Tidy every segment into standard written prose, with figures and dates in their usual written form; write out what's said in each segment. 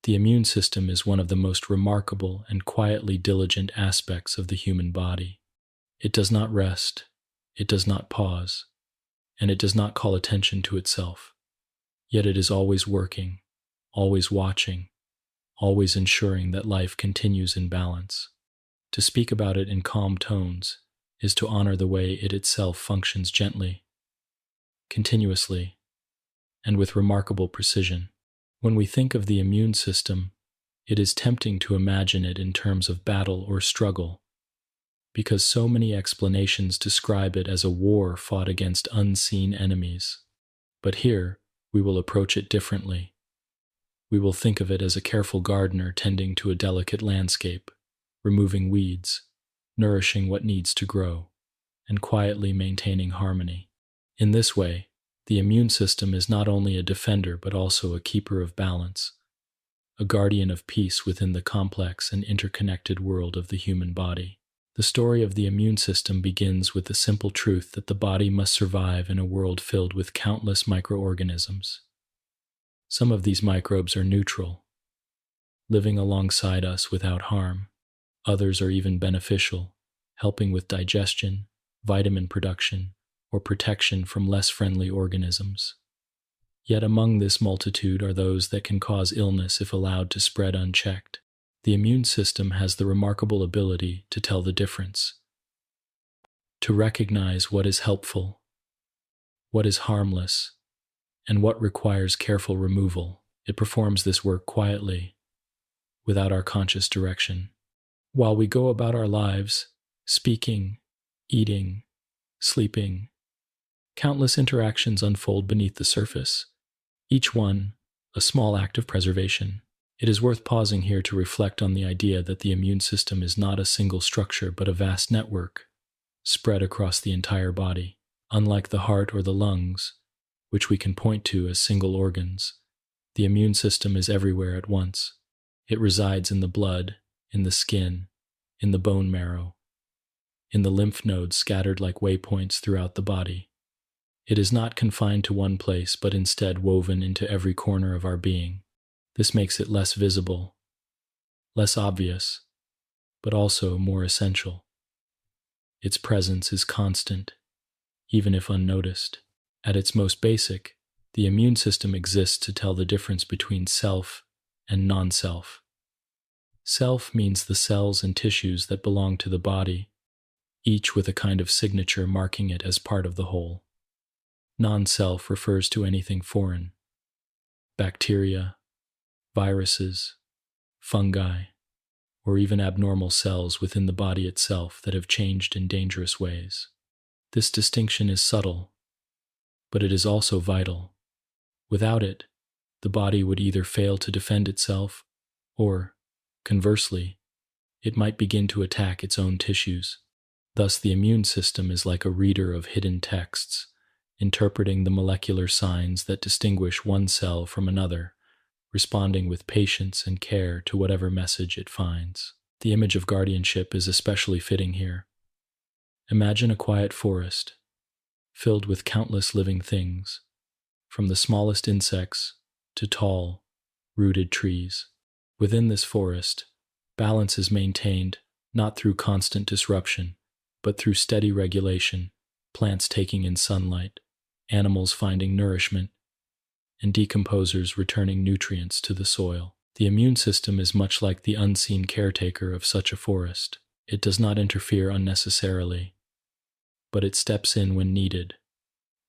The immune system is one of the most remarkable and quietly diligent aspects of the human body. It does not rest, it does not pause, and it does not call attention to itself. Yet it is always working, always watching, always ensuring that life continues in balance. To speak about it in calm tones is to honor the way it itself functions gently, continuously, and with remarkable precision. When we think of the immune system, it is tempting to imagine it in terms of battle or struggle, because so many explanations describe it as a war fought against unseen enemies. But here, we will approach it differently. We will think of it as a careful gardener tending to a delicate landscape, removing weeds, nourishing what needs to grow, and quietly maintaining harmony. In this way, the immune system is not only a defender but also a keeper of balance, a guardian of peace within the complex and interconnected world of the human body. The story of the immune system begins with the simple truth that the body must survive in a world filled with countless microorganisms. Some of these microbes are neutral, living alongside us without harm. Others are even beneficial, helping with digestion, vitamin production, or protection from less friendly organisms. Yet among this multitude are those that can cause illness if allowed to spread unchecked. The immune system has the remarkable ability to tell the difference, to recognize what is helpful, what is harmless, and what requires careful removal. It performs this work quietly, without our conscious direction. While we go about our lives, speaking, eating, sleeping, countless interactions unfold beneath the surface, each one a small act of preservation. It is worth pausing here to reflect on the idea that the immune system is not a single structure but a vast network, spread across the entire body. Unlike the heart or the lungs, which we can point to as single organs, the immune system is everywhere at once. It resides in the blood, in the skin, in the bone marrow, in the lymph nodes scattered like waypoints throughout the body. It is not confined to one place, but instead woven into every corner of our being. This makes it less visible, less obvious, but also more essential. Its presence is constant, even if unnoticed. At its most basic, the immune system exists to tell the difference between self and non-self. Self means the cells and tissues that belong to the body, each with a kind of signature marking it as part of the whole. Non-self refers to anything foreign: bacteria, viruses, fungi, or even abnormal cells within the body itself that have changed in dangerous ways. This distinction is subtle, but it is also vital. Without it, the body would either fail to defend itself, or, conversely, it might begin to attack its own tissues. Thus, the immune system is like a reader of hidden texts, interpreting the molecular signs that distinguish one cell from another, responding with patience and care to whatever message it finds. The image of guardianship is especially fitting here. Imagine a quiet forest, filled with countless living things, from the smallest insects to tall, rooted trees. Within this forest, balance is maintained not through constant disruption, but through steady regulation, plants taking in sunlight, animals finding nourishment, and decomposers returning nutrients to the soil. The immune system is much like the unseen caretaker of such a forest. It does not interfere unnecessarily, but it steps in when needed,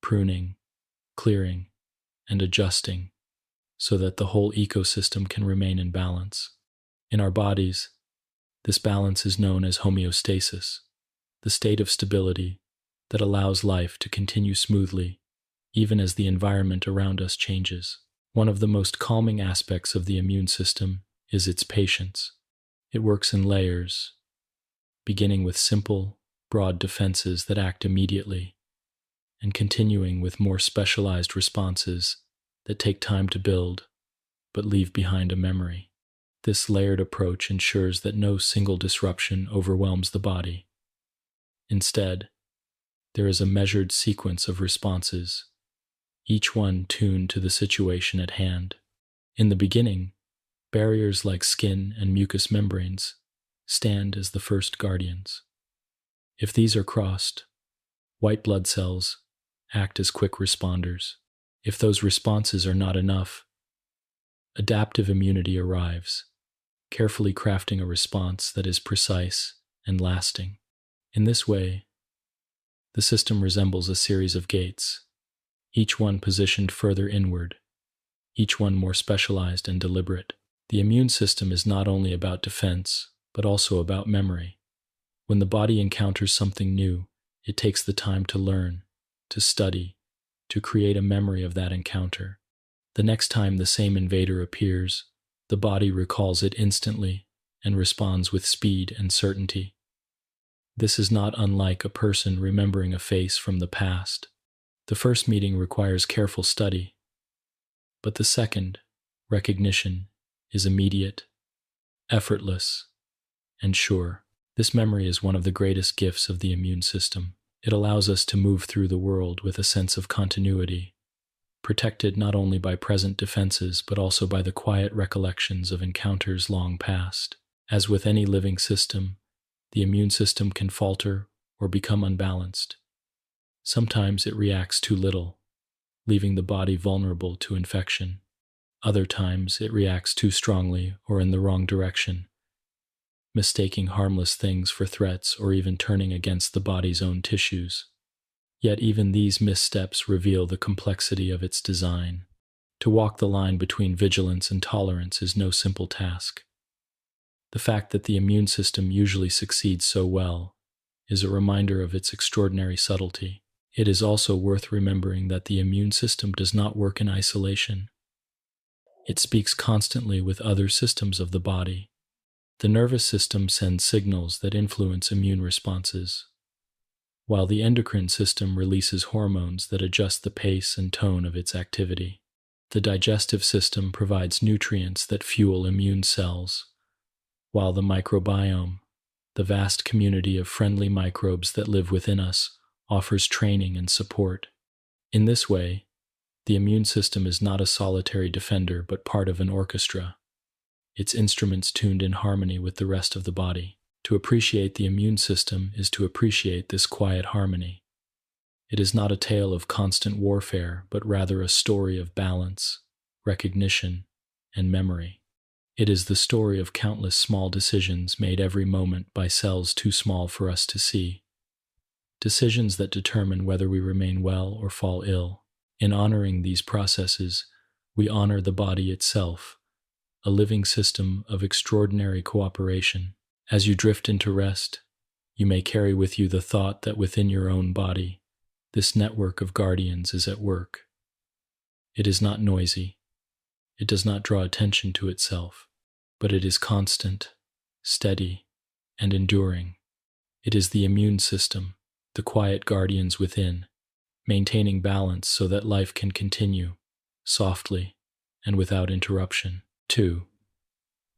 pruning, clearing, and adjusting so that the whole ecosystem can remain in balance. In our bodies, this balance is known as homeostasis, the state of stability that allows life to continue smoothly even as the environment around us changes. One of the most calming aspects of the immune system is its patience. It works in layers, beginning with simple, broad defenses that act immediately, and continuing with more specialized responses that take time to build, but leave behind a memory. This layered approach ensures that no single disruption overwhelms the body. Instead, there is a measured sequence of responses, each one tuned to the situation at hand. In the beginning, Barriers like skin and mucous membranes stand as the first guardians. If these are crossed, white blood cells act as quick responders. If those responses are not enough, adaptive immunity arrives, carefully crafting a response that is precise and lasting. In this way, the system resembles a series of gates, each one positioned further inward, each one more specialized and deliberate. The immune system is not only about defense, but also about memory. When the body encounters something new, it takes the time to learn, to study, to create a memory of that encounter. The next time the same invader appears, the body recalls it instantly and responds with speed and certainty. This is not unlike a person remembering a face from the past. The first meeting requires careful study, but the second, recognition, is immediate, effortless, and sure. This memory is one of the greatest gifts of the immune system. It allows us to move through the world with a sense of continuity, protected not only by present defenses but also by the quiet recollections of encounters long past. As with any living system, the immune system can falter or become unbalanced. Sometimes it reacts too little, leaving the body vulnerable to infection. Other times it reacts too strongly or in the wrong direction, mistaking harmless things for threats or even turning against the body's own tissues. Yet even these missteps reveal the complexity of its design. To walk the line between vigilance and tolerance is no simple task. The fact that the immune system usually succeeds so well is a reminder of its extraordinary subtlety. It is also worth remembering that the immune system does not work in isolation. It speaks constantly with other systems of the body. The nervous system sends signals that influence immune responses, while the endocrine system releases hormones that adjust the pace and tone of its activity. The digestive system provides nutrients that fuel immune cells, while the microbiome, the vast community of friendly microbes that live within us, offers training and support. In this way, the immune system is not a solitary defender but part of an orchestra, its instruments tuned in harmony with the rest of the body. To appreciate the immune system is to appreciate this quiet harmony. It is not a tale of constant warfare, but rather a story of balance, recognition, and memory. It is the story of countless small decisions made every moment by cells too small for us to see. Decisions that determine whether we remain well or fall ill. In honoring these processes, we honor the body itself, a living system of extraordinary cooperation. As you drift into rest, you may carry with you the thought that within your own body, this network of guardians is at work. It is not noisy. It does not draw attention to itself, but it is constant, steady, and enduring. It is the immune system, the quiet guardians within, maintaining balance so that life can continue, softly and without interruption. 2.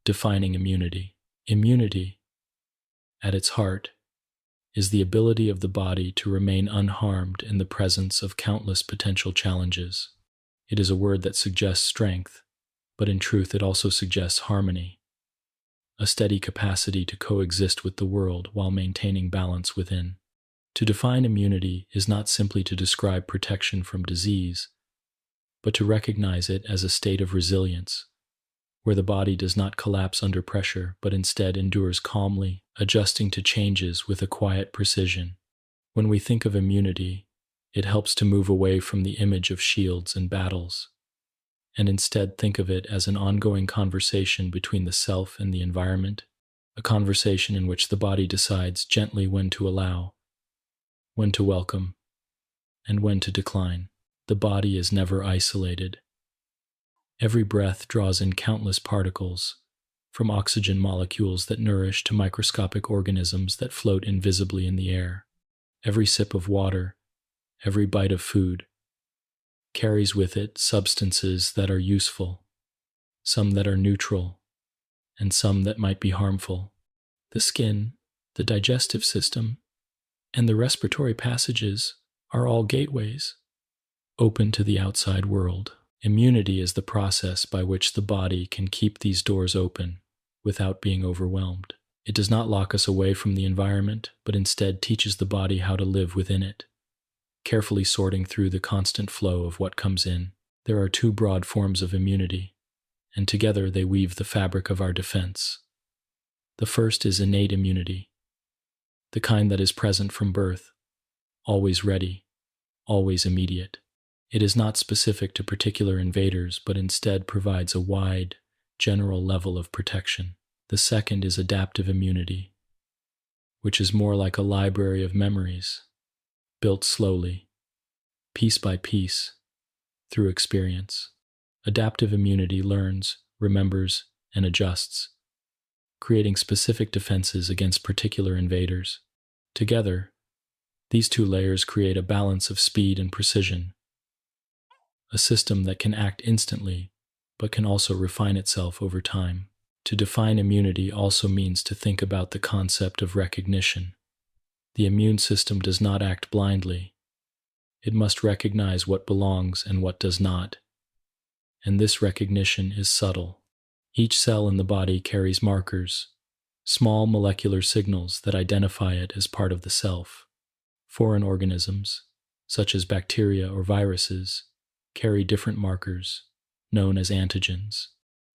Defining immunity. Immunity, at its heart, is the ability of the body to remain unharmed in the presence of countless potential challenges. It is a word that suggests strength, but in truth it also suggests harmony, a steady capacity to coexist with the world while maintaining balance within. To define immunity is not simply to describe protection from disease, but to recognize it as a state of resilience, where the body does not collapse under pressure, but instead endures calmly, adjusting to changes with a quiet precision. When we think of immunity, it helps to move away from the image of shields and battles, and instead think of it as an ongoing conversation between the self and the environment, a conversation in which the body decides gently when to allow, when to welcome, and when to decline. The body is never isolated. Every breath draws in countless particles, from oxygen molecules that nourish to microscopic organisms that float invisibly in the air. Every sip of water, every bite of food, carries with it substances that are useful, some that are neutral, and some that might be harmful. The skin, the digestive system, and the respiratory passages are all gateways, open to the outside world. Immunity is the process by which the body can keep these doors open without being overwhelmed. It does not lock us away from the environment, but instead teaches the body how to live within it, carefully sorting through the constant flow of what comes in. There are two broad forms of immunity, and together they weave the fabric of our defense. The first is innate immunity, the kind that is present from birth, always ready, always immediate. It is not specific to particular invaders, but instead provides a wide, general level of protection. The second is adaptive immunity, which is more like a library of memories, built slowly, piece by piece, through experience. Adaptive immunity learns, remembers, and adjusts, creating specific defenses against particular invaders. Together, these two layers create a balance of speed and precision, a system that can act instantly, but can also refine itself over time. To define immunity also means to think about the concept of recognition. The immune system does not act blindly. It must recognize what belongs and what does not, and this recognition is subtle. Each cell in the body carries markers, small molecular signals that identify it as part of the self. Foreign organisms, such as bacteria or viruses, carry different markers, known as antigens.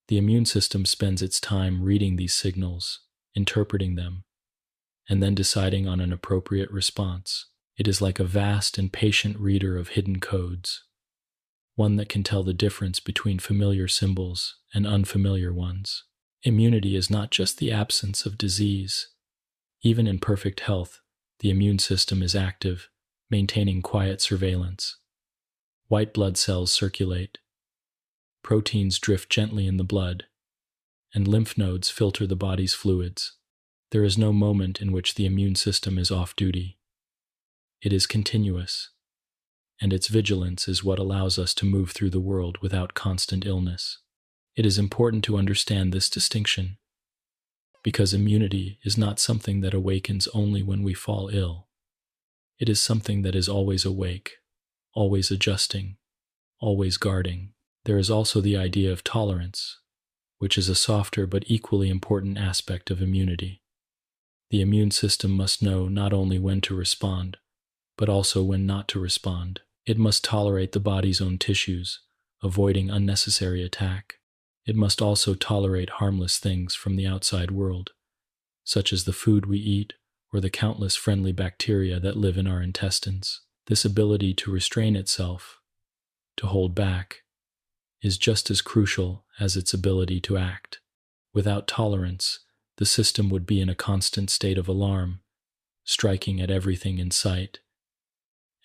The immune system spends its time reading these signals, interpreting them, and then deciding on an appropriate response. It is like a vast and patient reader of hidden codes, one that can tell the difference between familiar symbols and unfamiliar ones. Immunity is not just the absence of disease. Even in perfect health, the immune system is active, maintaining quiet surveillance. White blood cells circulate, proteins drift gently in the blood, and lymph nodes filter the body's fluids. There is no moment in which the immune system is off duty. It is continuous, and its vigilance is what allows us to move through the world without constant illness. It is important to understand this distinction, because immunity is not something that awakens only when we fall ill. It is something that is always awake, always adjusting, always guarding. There is also the idea of tolerance, which is a softer but equally important aspect of immunity. The immune system must know not only when to respond, but also when not to respond. It must tolerate the body's own tissues, avoiding unnecessary attack. It must also tolerate harmless things from the outside world, such as the food we eat or the countless friendly bacteria that live in our intestines. This ability to restrain itself, to hold back, is just as crucial as its ability to act. Without tolerance, the system would be in a constant state of alarm, striking at everything in sight,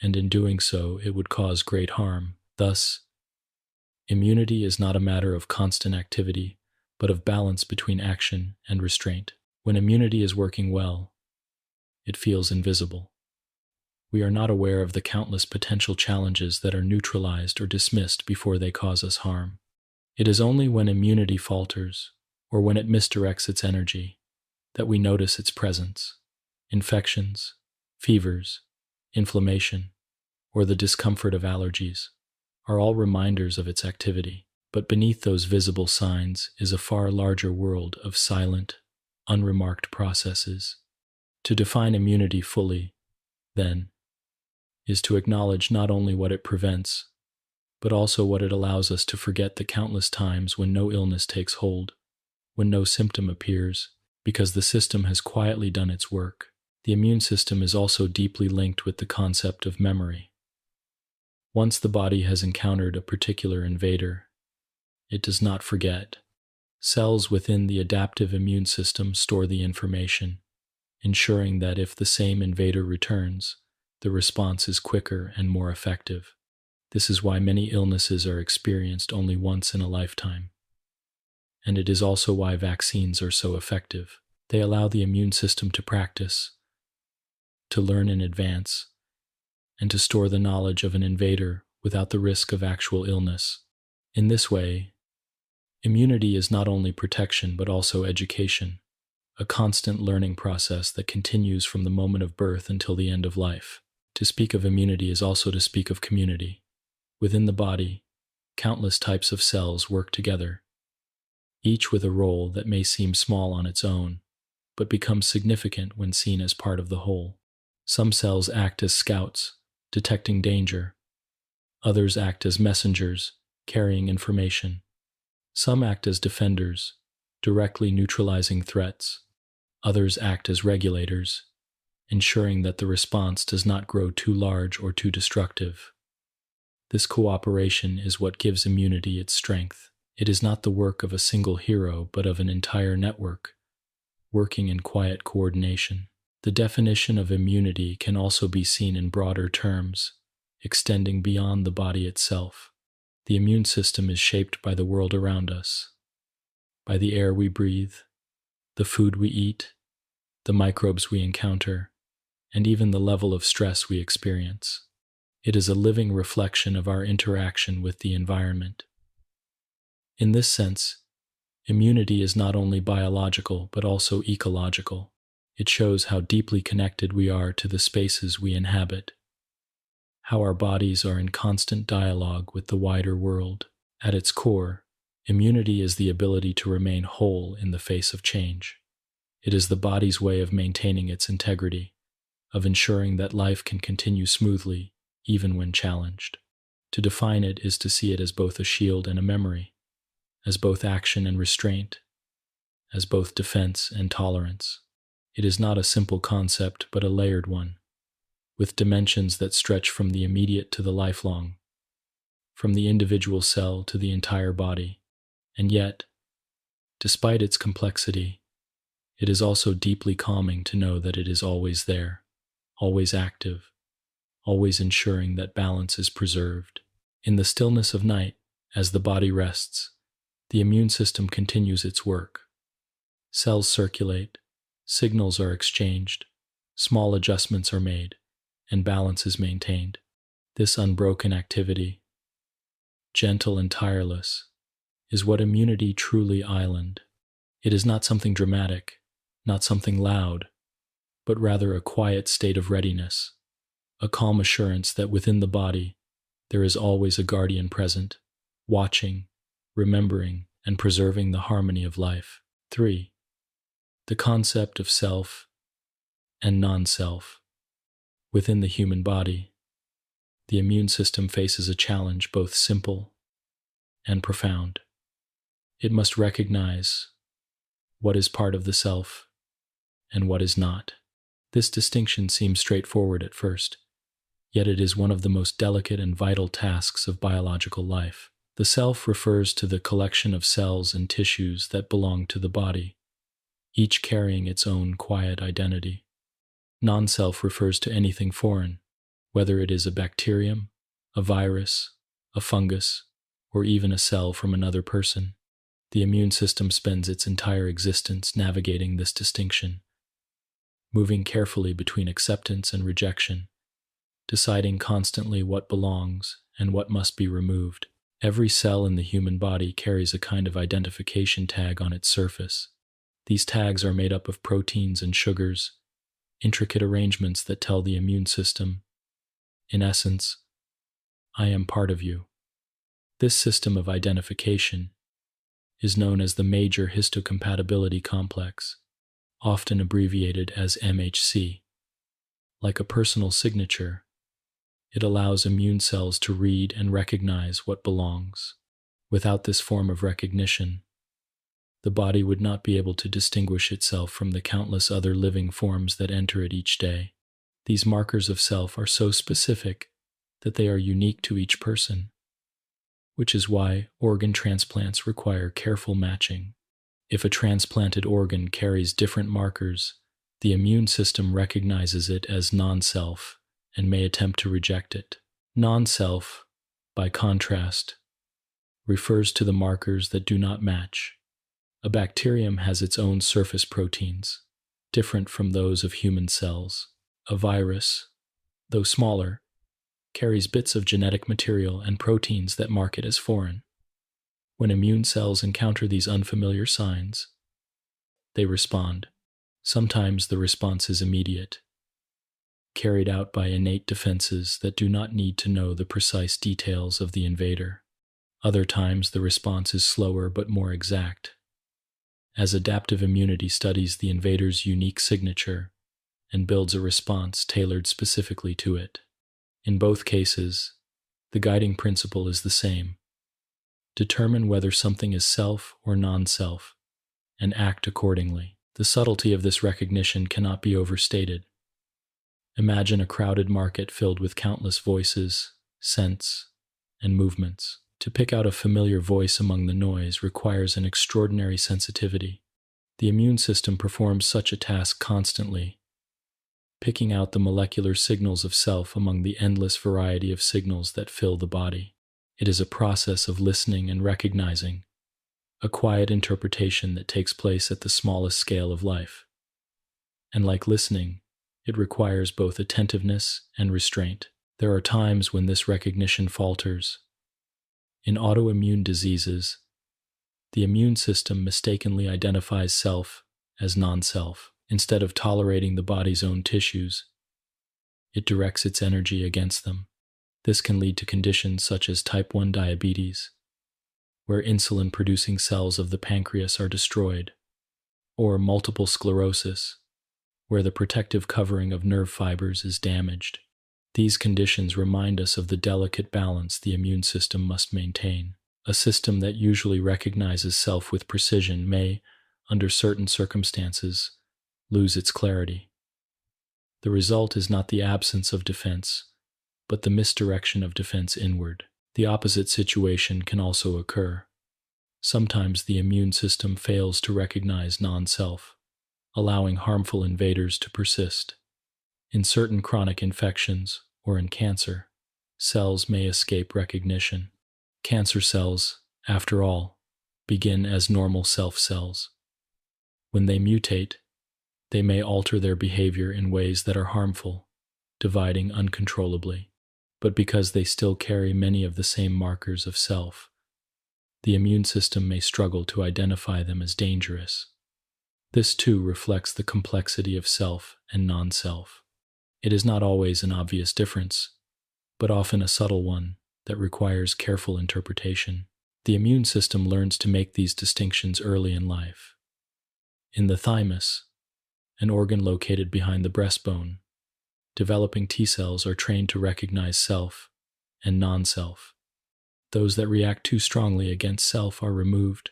and in doing so, it would cause great harm. Thus, immunity is not a matter of constant activity, but of balance between action and restraint. When immunity is working well, it feels invisible. We are not aware of the countless potential challenges that are neutralized or dismissed before they cause us harm. It is only when immunity falters, or when it misdirects its energy, that we notice its presence. Infections, fevers, inflammation, or the discomfort of allergies are all reminders of its activity. But beneath those visible signs is a far larger world of silent, unremarked processes. To define immunity fully, then, is to acknowledge not only what it prevents, but also what it allows us to forget the countless times when no illness takes hold, when no symptom appears, because the system has quietly done its work. The immune system is also deeply linked with the concept of memory. Once the body has encountered a particular invader, it does not forget. Cells within the adaptive immune system store the information, ensuring that if the same invader returns, the response is quicker and more effective. This is why many illnesses are experienced only once in a lifetime. And it is also why vaccines are so effective. They allow the immune system to practice, to learn in advance, and to store the knowledge of an invader without the risk of actual illness. In this way, immunity is not only protection but also education, a constant learning process that continues from the moment of birth until the end of life. To speak of immunity is also to speak of community. Within the body, countless types of cells work together, each with a role that may seem small on its own, but becomes significant when seen as part of the whole. Some cells act as scouts, detecting danger. Others act as messengers, carrying information. Some act as defenders, directly neutralizing threats. Others act as regulators, ensuring that the response does not grow too large or too destructive. This cooperation is what gives immunity its strength. It is not the work of a single hero, but of an entire network, working in quiet coordination. The definition of immunity can also be seen in broader terms, extending beyond the body itself. The immune system is shaped by the world around us, by the air we breathe, the food we eat, the microbes we encounter, and even the level of stress we experience. It is a living reflection of our interaction with the environment. In this sense, immunity is not only biological but also ecological. It shows how deeply connected we are to the spaces we inhabit, how our bodies are in constant dialogue with the wider world. At its core, immunity is the ability to remain whole in the face of change. It is the body's way of maintaining its integrity, of ensuring that life can continue smoothly, even when challenged. To define it is to see it as both a shield and a memory, as both action and restraint, as both defense and tolerance. It is not a simple concept, but a layered one, with dimensions that stretch from the immediate to the lifelong, from the individual cell to the entire body. And yet, despite its complexity, it is also deeply calming to know that it is always there, always active, always ensuring that balance is preserved. In the stillness of night, as the body rests, the immune system continues its work. Cells circulate, signals are exchanged, small adjustments are made, and balance is maintained. This unbroken activity, gentle and tireless, is what immunity truly island. It is not something dramatic, not something loud, but rather a quiet state of readiness, a calm assurance that within the body there is always a guardian present, watching, remembering, and preserving the harmony of life. 3. The concept of self and non-self. Within the human body, the immune system faces a challenge both simple and profound. It must recognize what is part of the self and what is not. This distinction seems straightforward at first, yet it is one of the most delicate and vital tasks of biological life. The self refers to the collection of cells and tissues that belong to the body, each carrying its own quiet identity. Non-self refers to anything foreign, whether it is a bacterium, a virus, a fungus, or even a cell from another person. The immune system spends its entire existence navigating this distinction, moving carefully between acceptance and rejection, deciding constantly what belongs and what must be removed. Every cell in the human body carries a kind of identification tag on its surface. These tags are made up of proteins and sugars, intricate arrangements that tell the immune system, in essence, I am part of you. This system of identification is known as the major histocompatibility complex, often abbreviated as MHC. Like a personal signature, it allows immune cells to read and recognize what belongs. Without this form of recognition, the body would not be able to distinguish itself from the countless other living forms that enter it each day. These markers of self are so specific that they are unique to each person, which is why organ transplants require careful matching. If a transplanted organ carries different markers, the immune system recognizes it as non-self and may attempt to reject it. Non-self, by contrast, refers to the markers that do not match. A bacterium has its own surface proteins, different from those of human cells. A virus, though smaller, carries bits of genetic material and proteins that mark it as foreign. When immune cells encounter these unfamiliar signs, they respond. Sometimes the response is immediate, carried out by innate defenses that do not need to know the precise details of the invader. Other times, the response is slower but more exact, as adaptive immunity studies the invader's unique signature and builds a response tailored specifically to it. In both cases, the guiding principle is the same: determine whether something is self or non-self, and act accordingly. The subtlety of this recognition cannot be overstated. Imagine a crowded market filled with countless voices, scents, and movements. To pick out a familiar voice among the noise requires an extraordinary sensitivity. The immune system performs such a task constantly, picking out the molecular signals of self among the endless variety of signals that fill the body. It is a process of listening and recognizing, a quiet interpretation that takes place at the smallest scale of life. And like listening, it requires both attentiveness and restraint. There are times when this recognition falters. In autoimmune diseases, the immune system mistakenly identifies self as non-self. Instead of tolerating the body's own tissues, it directs its energy against them. This can lead to conditions such as type 1 diabetes, where insulin-producing cells of the pancreas are destroyed, or multiple sclerosis, where the protective covering of nerve fibers is damaged. These conditions remind us of the delicate balance the immune system must maintain. A system that usually recognizes self with precision may, under certain circumstances, lose its clarity. The result is not the absence of defense, but the misdirection of defense inward. The opposite situation can also occur. Sometimes the immune system fails to recognize non-self, allowing harmful invaders to persist. In certain chronic infections, or in cancer, cells may escape recognition. Cancer cells, after all, begin as normal self cells. When they mutate, they may alter their behavior in ways that are harmful, dividing uncontrollably. But because they still carry many of the same markers of self, the immune system may struggle to identify them as dangerous. This too reflects the complexity of self and non-self. It is not always an obvious difference, but often a subtle one that requires careful interpretation. The immune system learns to make these distinctions early in life. In the thymus, an organ located behind the breastbone, developing T cells are trained to recognize self and non-self. Those that react too strongly against self are removed.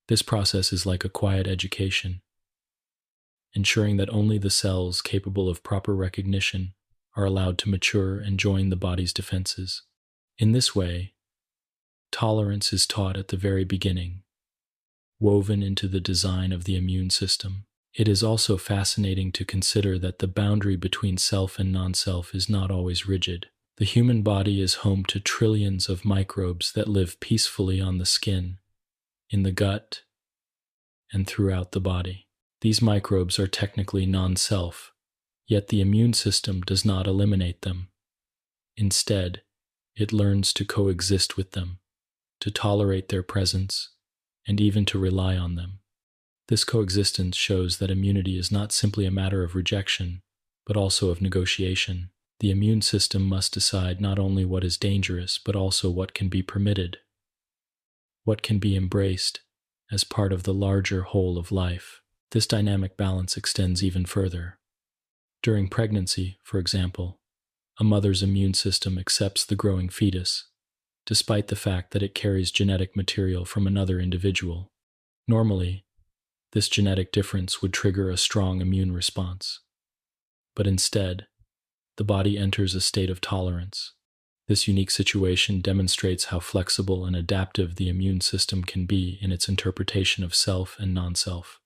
This process is like a quiet education, ensuring that only the cells capable of proper recognition are allowed to mature and join the body's defenses. In this way, tolerance is taught at the very beginning, woven into the design of the immune system. It is also fascinating to consider that the boundary between self and non-self is not always rigid. The human body is home to trillions of microbes that live peacefully on the skin, in the gut, and throughout the body. These microbes are technically non-self, yet the immune system does not eliminate them. Instead, it learns to coexist with them, to tolerate their presence, and even to rely on them. This coexistence shows that immunity is not simply a matter of rejection, but also of negotiation. The immune system must decide not only what is dangerous, but also what can be permitted, what can be embraced as part of the larger whole of life. This dynamic balance extends even further. During pregnancy, for example, a mother's immune system accepts the growing fetus, despite the fact that it carries genetic material from another individual. Normally, this genetic difference would trigger a strong immune response. But instead, the body enters a state of tolerance. This unique situation demonstrates how flexible and adaptive the immune system can be in its interpretation of self and non-self,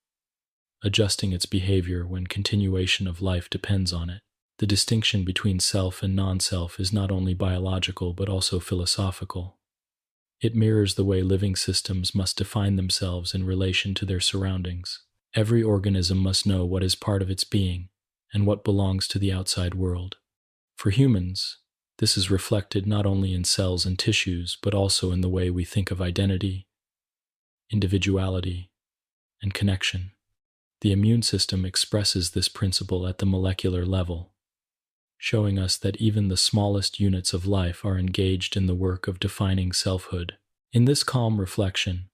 adjusting its behavior when continuation of life depends on it. The distinction between self and non-self is not only biological but also philosophical. It mirrors the way living systems must define themselves in relation to their surroundings. Every organism must know what is part of its being and what belongs to the outside world. For humans, this is reflected not only in cells and tissues, but also in the way we think of identity, individuality, and connection. The immune system expresses this principle at the molecular level, showing us that even the smallest units of life are engaged in the work of defining selfhood. In this calm reflection,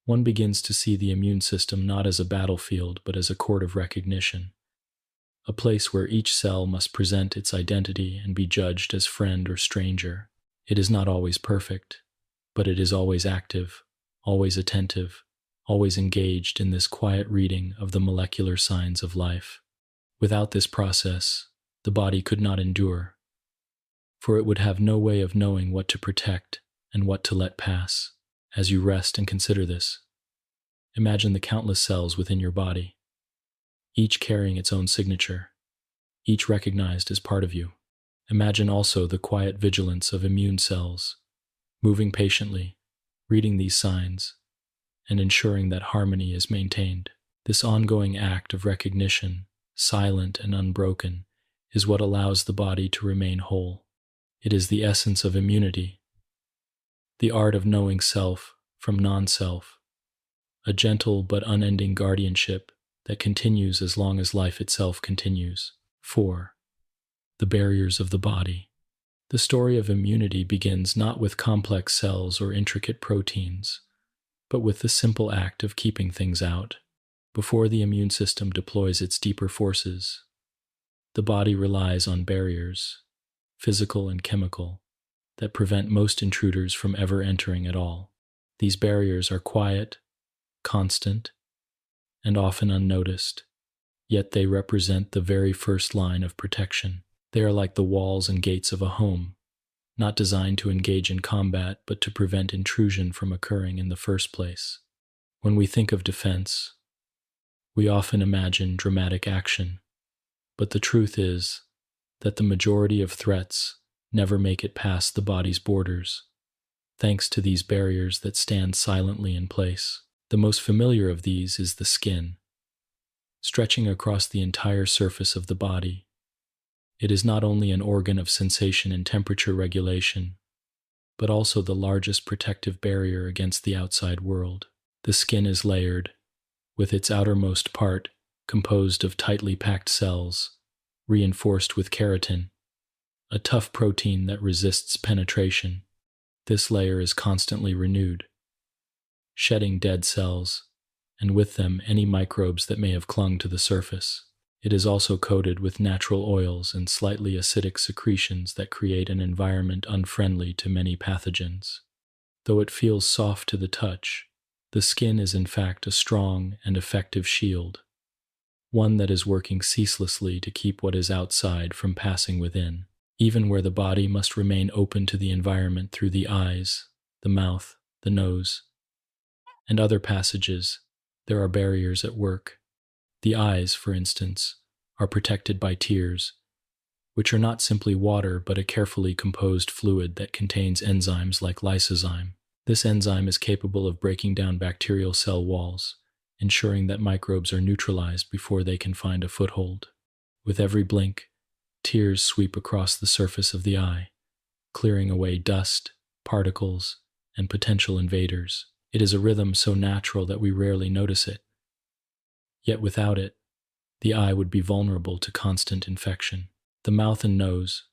one begins to see the immune system not as a battlefield but as a court of recognition, a place where each cell must present its identity and be judged as friend or stranger. It is not always perfect, but it is always active, always attentive, always engaged in this quiet reading of the molecular signs of life. Without this process, the body could not endure, for it would have no way of knowing what to protect and what to let pass. As you rest and consider this, imagine the countless cells within your body, each carrying its own signature, each recognized as part of you. Imagine also the quiet vigilance of immune cells, moving patiently, reading these signs, and ensuring that harmony is maintained. This ongoing act of recognition, silent and unbroken, is what allows the body to remain whole. It is the essence of immunity, the art of knowing self from non-self, a gentle but unending guardianship that continues as long as life itself continues. 4. The barriers of the body. The story of immunity begins not with complex cells or intricate proteins, but with the simple act of keeping things out. Before the immune system deploys its deeper forces, the body relies on barriers, physical and chemical, that prevent most intruders from ever entering at all. These barriers are quiet, constant, and often unnoticed, yet they represent the very first line of protection. They are like the walls and gates of a home, not designed to engage in combat but to prevent intrusion from occurring in the first place. When we think of defense, we often imagine dramatic action, but the truth is that the majority of threats never make it past the body's borders, thanks to these barriers that stand silently in place. The most familiar of these is the skin, stretching across the entire surface of the body. It is not only an organ of sensation and temperature regulation, but also the largest protective barrier against the outside world. The skin is layered, with its outermost part composed of tightly packed cells, reinforced with keratin, a tough protein that resists penetration. This layer is constantly renewed, shedding dead cells, and with them any microbes that may have clung to the surface. It is also coated with natural oils and slightly acidic secretions that create an environment unfriendly to many pathogens. Though it feels soft to the touch, the skin is in fact a strong and effective shield, one that is working ceaselessly to keep what is outside from passing within. Even where the body must remain open to the environment through the eyes, the mouth, the nose, and other passages, there are barriers at work. The eyes, for instance, are protected by tears, which are not simply water but a carefully composed fluid that contains enzymes like lysozyme. This enzyme is capable of breaking down bacterial cell walls, ensuring that microbes are neutralized before they can find a foothold. With every blink, tears sweep across the surface of the eye, clearing away dust, particles, and potential invaders. It is a rhythm so natural that we rarely notice it. Yet without it, the eye would be vulnerable to constant infection. The mouth and nose,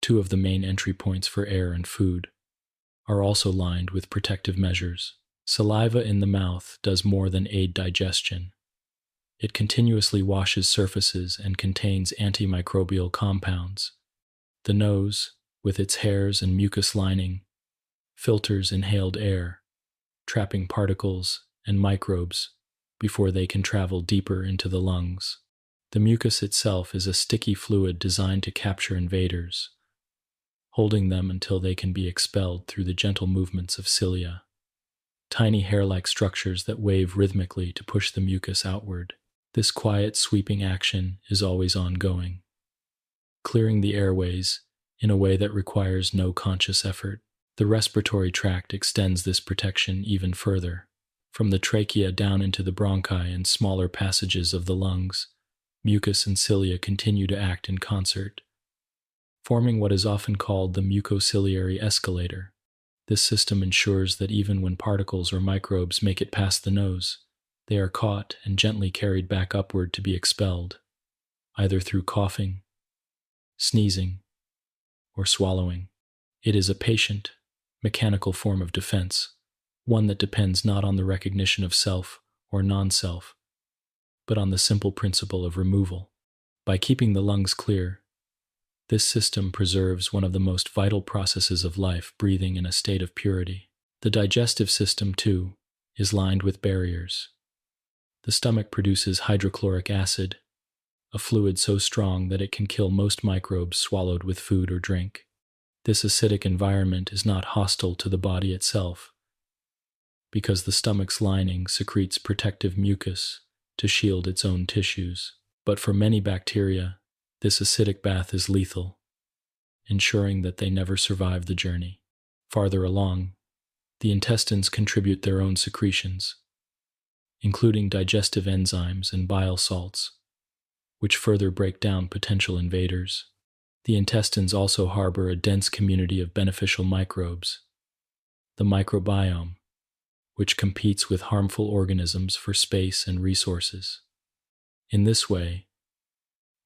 two of the main entry points for air and food, are also lined with protective measures. Saliva in the mouth does more than aid digestion. It continuously washes surfaces and contains antimicrobial compounds. The nose, with its hairs and mucus lining, filters inhaled air, trapping particles and microbes before they can travel deeper into the lungs. The mucus itself is a sticky fluid designed to capture invaders, holding them until they can be expelled through the gentle movements of cilia, tiny hair-like structures that wave rhythmically to push the mucus outward. This quiet, sweeping action is always ongoing, clearing the airways in a way that requires no conscious effort. The respiratory tract extends this protection even further. From the trachea down into the bronchi and smaller passages of the lungs, mucus and cilia continue to act in concert, forming what is often called the mucociliary escalator. This system ensures that even when particles or microbes make it past the nose, they are caught and gently carried back upward to be expelled, either through coughing, sneezing, or swallowing. It is a patient, mechanical form of defense, one that depends not on the recognition of self or non-self, but on the simple principle of removal. By keeping the lungs clear, this system preserves one of the most vital processes of life, breathing in a state of purity. The digestive system, too, is lined with barriers. The stomach produces hydrochloric acid, a fluid so strong that it can kill most microbes swallowed with food or drink. This acidic environment is not hostile to the body itself, because the stomach's lining secretes protective mucus to shield its own tissues. But for many bacteria, this acidic bath is lethal, ensuring that they never survive the journey. Farther along, the intestines contribute their own secretions, including digestive enzymes and bile salts, which further break down potential invaders. The intestines also harbor a dense community of beneficial microbes, the microbiome, which competes with harmful organisms for space and resources. In this way,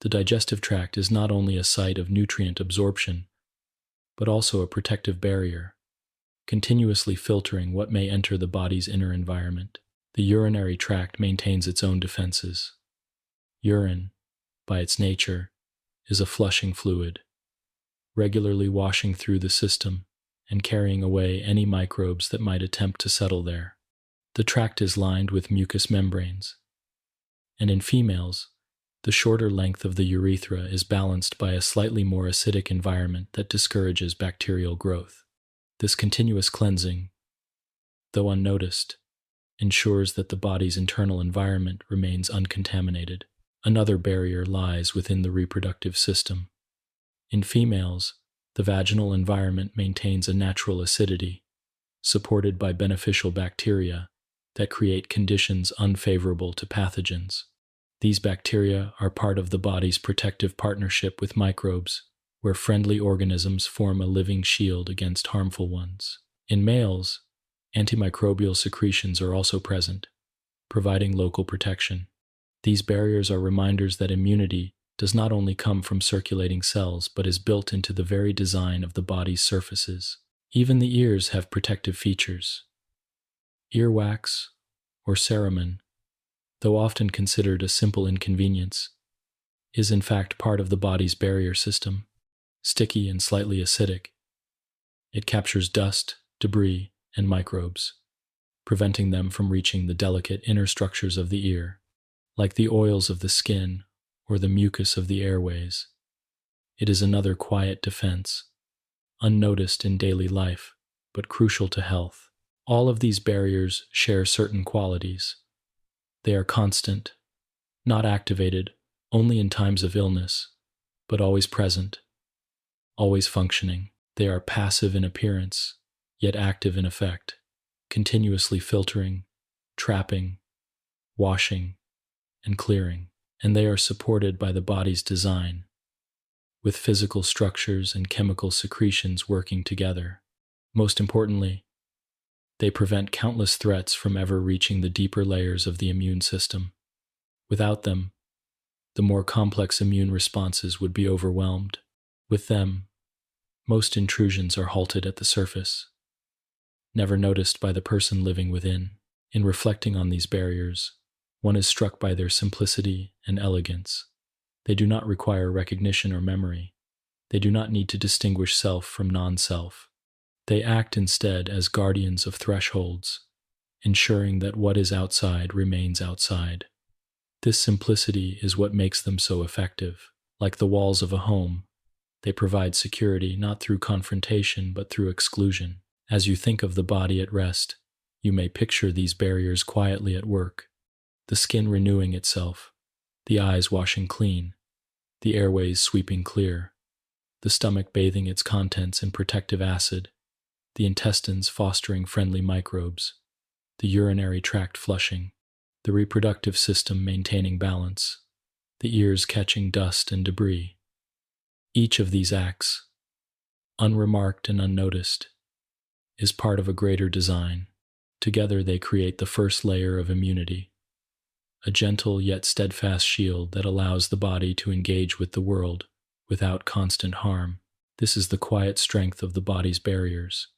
the digestive tract is not only a site of nutrient absorption, but also a protective barrier, continuously filtering what may enter the body's inner environment. The urinary tract maintains its own defenses. Urine, by its nature, is a flushing fluid, regularly washing through the system and carrying away any microbes that might attempt to settle there. The tract is lined with mucous membranes, and in females, the shorter length of the urethra is balanced by a slightly more acidic environment that discourages bacterial growth. This continuous cleansing, though unnoticed, ensures that the body's internal environment remains uncontaminated. Another barrier lies within the reproductive system. In females, the vaginal environment maintains a natural acidity, supported by beneficial bacteria that create conditions unfavorable to pathogens. These bacteria are part of the body's protective partnership with microbes, where friendly organisms form a living shield against harmful ones. In males, antimicrobial secretions are also present, providing local protection. These barriers are reminders that immunity does not only come from circulating cells, but is built into the very design of the body's surfaces. Even the ears have protective features. Earwax, or cerumen, though often considered a simple inconvenience, is in fact part of the body's barrier system. Sticky and slightly acidic, it captures dust, debris, and microbes, preventing them from reaching the delicate inner structures of the ear. Like the oils of the skin or the mucus of the airways, it is another quiet defense, unnoticed in daily life, but crucial to health. All of these barriers share certain qualities. They are constant, not activated only in times of illness, but always present, always functioning. They are passive in appearance, yet active in effect, continuously filtering, trapping, washing, and clearing. And they are supported by the body's design, with physical structures and chemical secretions working together. Most importantly, they prevent countless threats from ever reaching the deeper layers of the immune system. Without them, the more complex immune responses would be overwhelmed. With them, most intrusions are halted at the surface, never noticed by the person living within. In reflecting on these barriers, one is struck by their simplicity and elegance. They do not require recognition or memory. They do not need to distinguish self from non-self. They act instead as guardians of thresholds, ensuring that what is outside remains outside. This simplicity is what makes them so effective. Like the walls of a home, they provide security not through confrontation but through exclusion. As you think of the body at rest, you may picture these barriers quietly at work. The skin renewing itself, the eyes washing clean, the airways sweeping clear, the stomach bathing its contents in protective acid, the intestines fostering friendly microbes, the urinary tract flushing, the reproductive system maintaining balance, the ears catching dust and debris. Each of these acts, unremarked and unnoticed, is part of a greater design. Together they create the first layer of immunity, a gentle yet steadfast shield that allows the body to engage with the world without constant harm. This is the quiet strength of the body's barriers,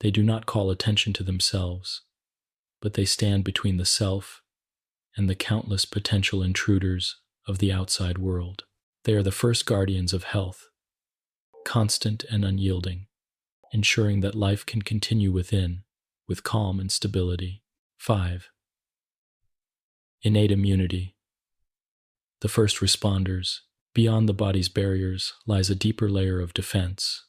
They do not call attention to themselves, but they stand between the self and the countless potential intruders of the outside world. They are the first guardians of health, constant and unyielding, ensuring that life can continue within with calm and stability. 5. Innate immunity. The first responders. Beyond the body's barriers lies a deeper layer of defense,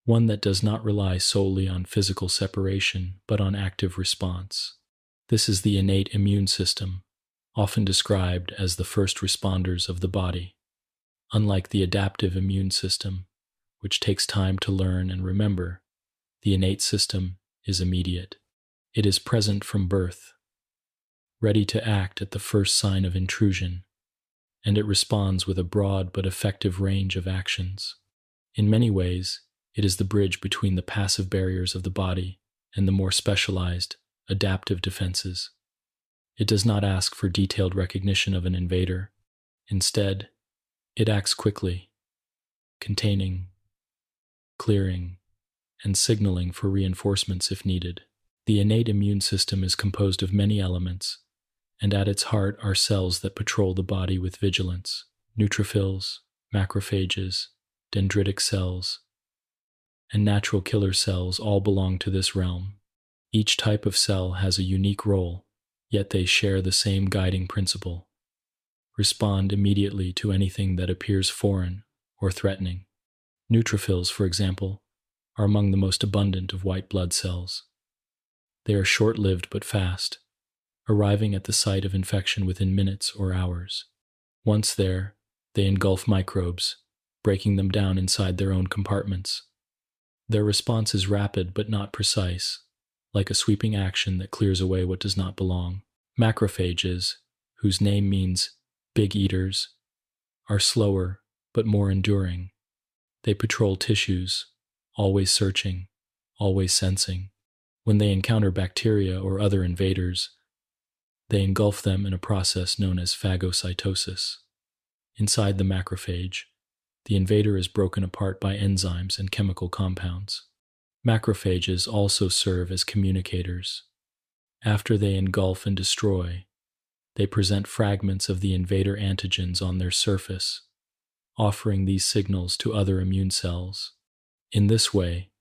one that does not rely solely on physical separation, but on active response. This is the innate immune system, often described as the first responders of the body. Unlike the adaptive immune system, which takes time to learn and remember, the innate system is immediate. It is present from birth, ready to act at the first sign of intrusion, and it responds with a broad but effective range of actions. In many ways, it is the bridge between the passive barriers of the body and the more specialized, adaptive defenses. It does not ask for detailed recognition of an invader. Instead, it acts quickly, containing, clearing, and signaling for reinforcements if needed. The innate immune system is composed of many elements, and at its heart are cells that patrol the body with vigilance. Neutrophils, macrophages, dendritic cells, and natural killer cells all belong to this realm. Each type of cell has a unique role, yet they share the same guiding principle: respond immediately to anything that appears foreign or threatening. Neutrophils, for example, are among the most abundant of white blood cells. They are short-lived but fast, arriving at the site of infection within minutes or hours. Once there, they engulf microbes, breaking them down inside their own compartments. Their response is rapid but not precise, like a sweeping action that clears away what does not belong. Macrophages, whose name means big eaters, are slower but more enduring. They patrol tissues, always searching, always sensing. When they encounter bacteria or other invaders, they engulf them in a process known as phagocytosis. Inside the macrophage, the invader is broken apart by enzymes and chemical compounds. Macrophages also serve as communicators. After they engulf and destroy, they present fragments of the invader antigens on their surface, offering these signals to other immune cells. In this way,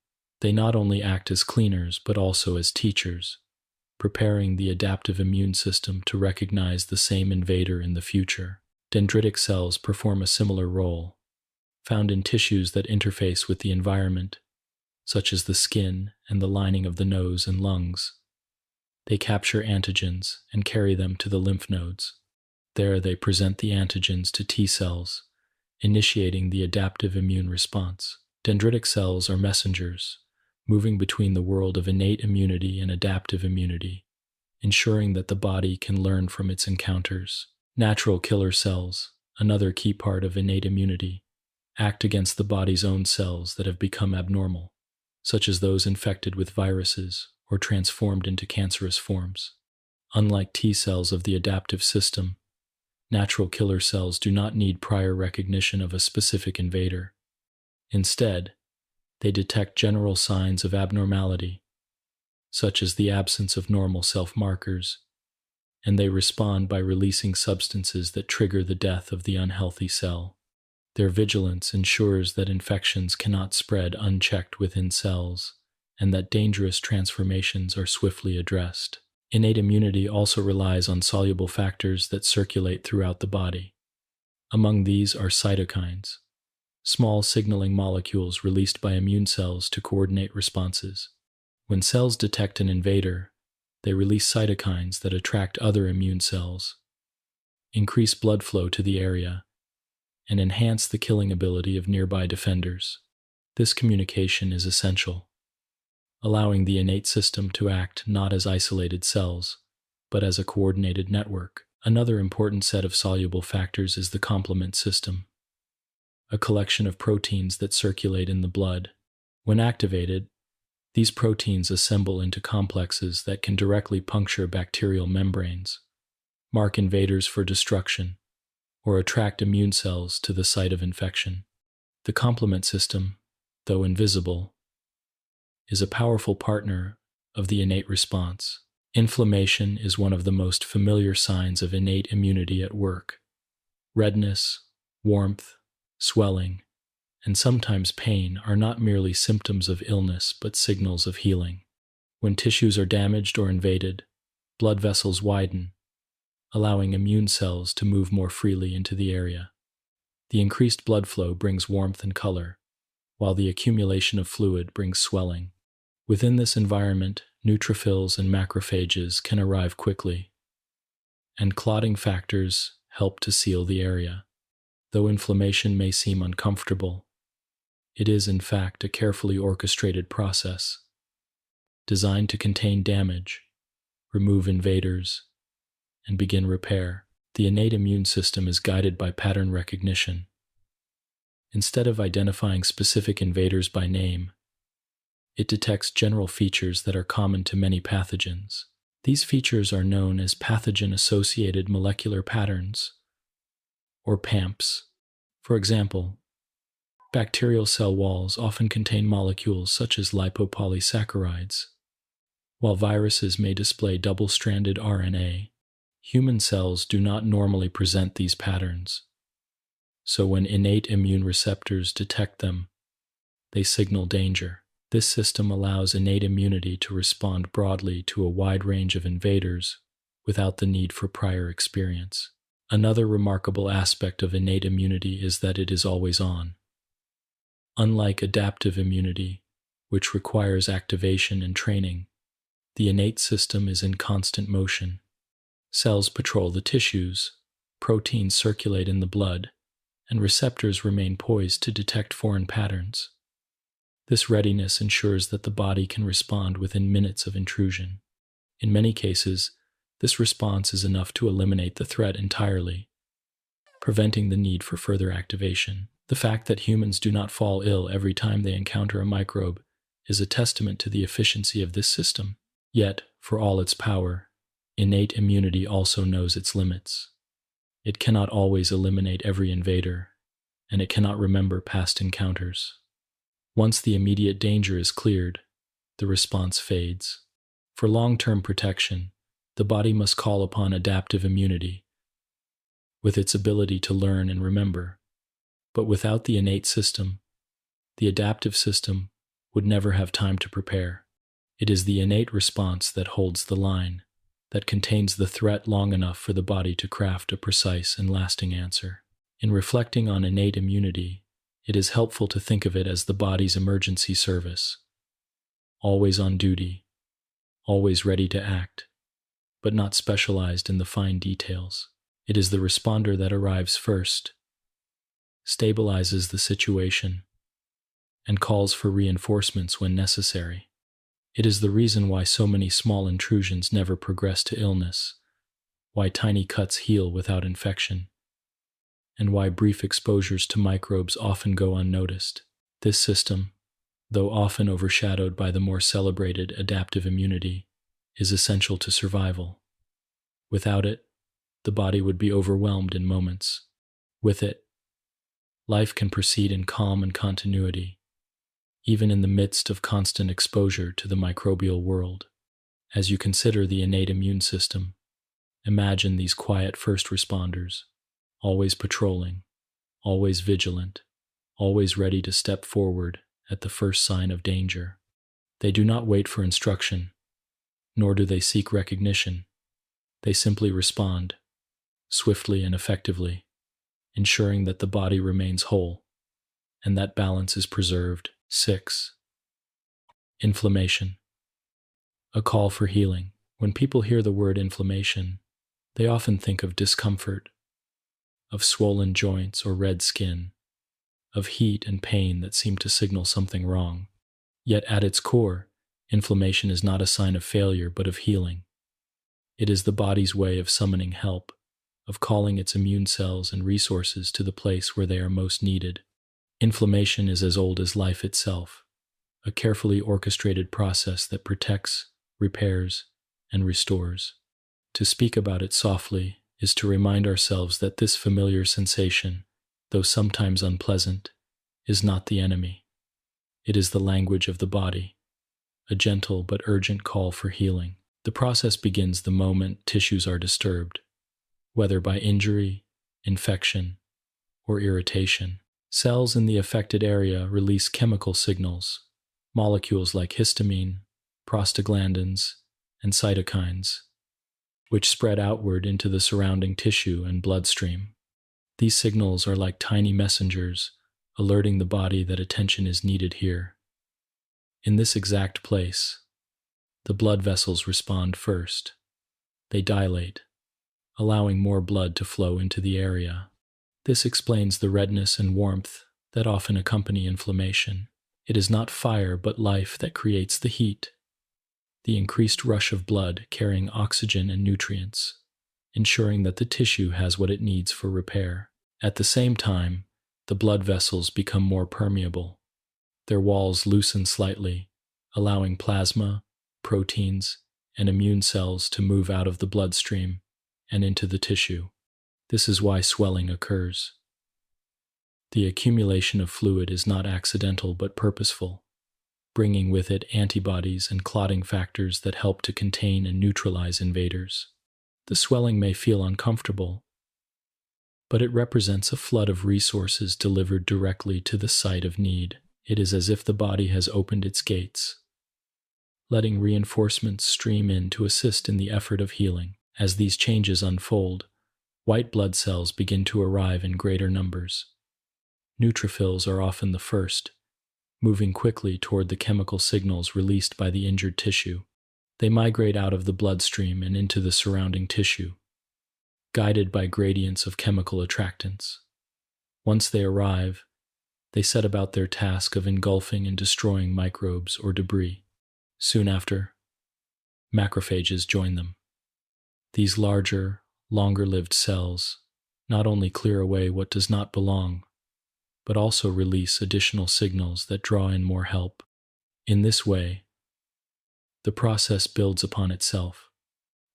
they not only act as cleaners but also as teachers, preparing the adaptive immune system to recognize the same invader in the future. Dendritic cells perform a similar role, found in tissues that interface with the environment, such as the skin and the lining of the nose and lungs. They capture antigens and carry them to the lymph nodes. There they present the antigens to T cells, initiating the adaptive immune response. Dendritic cells are messengers, moving between the world of innate immunity and adaptive immunity, ensuring that the body can learn from its encounters. Natural killer cells, another key part of innate immunity, act against the body's own cells that have become abnormal, such as those infected with viruses or transformed into cancerous forms. Unlike T cells of the adaptive system, natural killer cells do not need prior recognition of a specific invader. Instead, they detect general signs of abnormality, such as the absence of normal self-markers, and they respond by releasing substances that trigger the death of the unhealthy cell. Their vigilance ensures that infections cannot spread unchecked within cells, and that dangerous transformations are swiftly addressed. Innate immunity also relies on soluble factors that circulate throughout the body. Among these are cytokines, small signaling molecules released by immune cells to coordinate responses. When cells detect an invader, they release cytokines that attract other immune cells, increase blood flow to the area, and enhance the killing ability of nearby defenders. This communication is essential, allowing the innate system to act not as isolated cells, but as a coordinated network. Another important set of soluble factors is the complement system, a collection of proteins that circulate in the blood. When activated, these proteins assemble into complexes that can directly puncture bacterial membranes, mark invaders for destruction, or attract immune cells to the site of infection. The complement system, though invisible, is a powerful partner of the innate response. Inflammation is one of the most familiar signs of innate immunity at work. Redness, warmth, swelling, and sometimes pain are not merely symptoms of illness but signals of healing. When tissues are damaged or invaded, blood vessels widen, allowing immune cells to move more freely into the area. The increased blood flow brings warmth and color, while the accumulation of fluid brings swelling. Within this environment, neutrophils and macrophages can arrive quickly, and clotting factors help to seal the area. Though inflammation may seem uncomfortable, it is in fact a carefully orchestrated process, designed to contain damage, remove invaders, and begin repair. The innate immune system is guided by pattern recognition. Instead of identifying specific invaders by name, it detects general features that are common to many pathogens. These features are known as pathogen-associated molecular patterns, or PAMPs. For example, bacterial cell walls often contain molecules such as lipopolysaccharides, while viruses may display double-stranded RNA. Human cells do not normally present these patterns, so when innate immune receptors detect them, they signal danger. This system allows innate immunity to respond broadly to a wide range of invaders without the need for prior experience. Another remarkable aspect of innate immunity is that it is always on. Unlike adaptive immunity, which requires activation and training, the innate system is in constant motion. Cells patrol the tissues, proteins circulate in the blood, and receptors remain poised to detect foreign patterns. This readiness ensures that the body can respond within minutes of intrusion. In many cases, this response is enough to eliminate the threat entirely, preventing the need for further activation. The fact that humans do not fall ill every time they encounter a microbe is a testament to the efficiency of this system. Yet, for all its power, innate immunity also knows its limits. It cannot always eliminate every invader, and it cannot remember past encounters. Once the immediate danger is cleared, the response fades. For long-term protection, the body must call upon adaptive immunity, with its ability to learn and remember. But without the innate system, the adaptive system would never have time to prepare. It is the innate response that holds the line, that contains the threat long enough for the body to craft a precise and lasting answer. In reflecting on innate immunity, it is helpful to think of it as the body's emergency service, always on duty, always ready to act, but not specialized in the fine details. It is the responder that arrives first, stabilizes the situation, and calls for reinforcements when necessary. It is the reason why so many small intrusions never progress to illness, why tiny cuts heal without infection, and why brief exposures to microbes often go unnoticed. This system, though often overshadowed by the more celebrated adaptive immunity, is essential to survival. Without it, the body would be overwhelmed in moments. With it, life can proceed in calm and continuity, even in the midst of constant exposure to the microbial world. As you consider the innate immune system, imagine these quiet first responders, always patrolling, always vigilant, always ready to step forward at the first sign of danger. They do not wait for instruction, nor do they seek recognition. They simply respond, swiftly and effectively, ensuring that the body remains whole, and that balance is preserved. 6. Inflammation. A call for healing. When people hear the word inflammation, they often think of discomfort, of swollen joints or red skin, of heat and pain that seem to signal something wrong. Yet at its core, inflammation is not a sign of failure but of healing. It is the body's way of summoning help, of calling its immune cells and resources to the place where they are most needed. Inflammation is as old as life itself, a carefully orchestrated process that protects, repairs, and restores. To speak about it softly is to remind ourselves that this familiar sensation, though sometimes unpleasant, is not the enemy. It is the language of the body, a gentle but urgent call for healing. The process begins the moment tissues are disturbed, whether by injury, infection, or irritation. Cells in the affected area release chemical signals, molecules like histamine, prostaglandins, and cytokines, which spread outward into the surrounding tissue and bloodstream. These signals are like tiny messengers, alerting the body that attention is needed here. In this exact place, the blood vessels respond first. They dilate, allowing more blood to flow into the area. This explains the redness and warmth that often accompany inflammation. It is not fire but life that creates the heat, the increased rush of blood carrying oxygen and nutrients, ensuring that the tissue has what it needs for repair. At the same time, the blood vessels become more permeable. Their walls loosen slightly, allowing plasma, proteins, and immune cells to move out of the bloodstream and into the tissue. This is why swelling occurs. The accumulation of fluid is not accidental but purposeful, bringing with it antibodies and clotting factors that help to contain and neutralize invaders. The swelling may feel uncomfortable, but it represents a flood of resources delivered directly to the site of need. It is as if the body has opened its gates, letting reinforcements stream in to assist in the effort of healing. As these changes unfold, white blood cells begin to arrive in greater numbers. Neutrophils are often the first, moving quickly toward the chemical signals released by the injured tissue. They migrate out of the bloodstream and into the surrounding tissue, guided by gradients of chemical attractants. Once they arrive, they set about their task of engulfing and destroying microbes or debris. Soon after, macrophages join them. These larger, longer-lived cells not only clear away what does not belong, but also release additional signals that draw in more help. In this way, the process builds upon itself,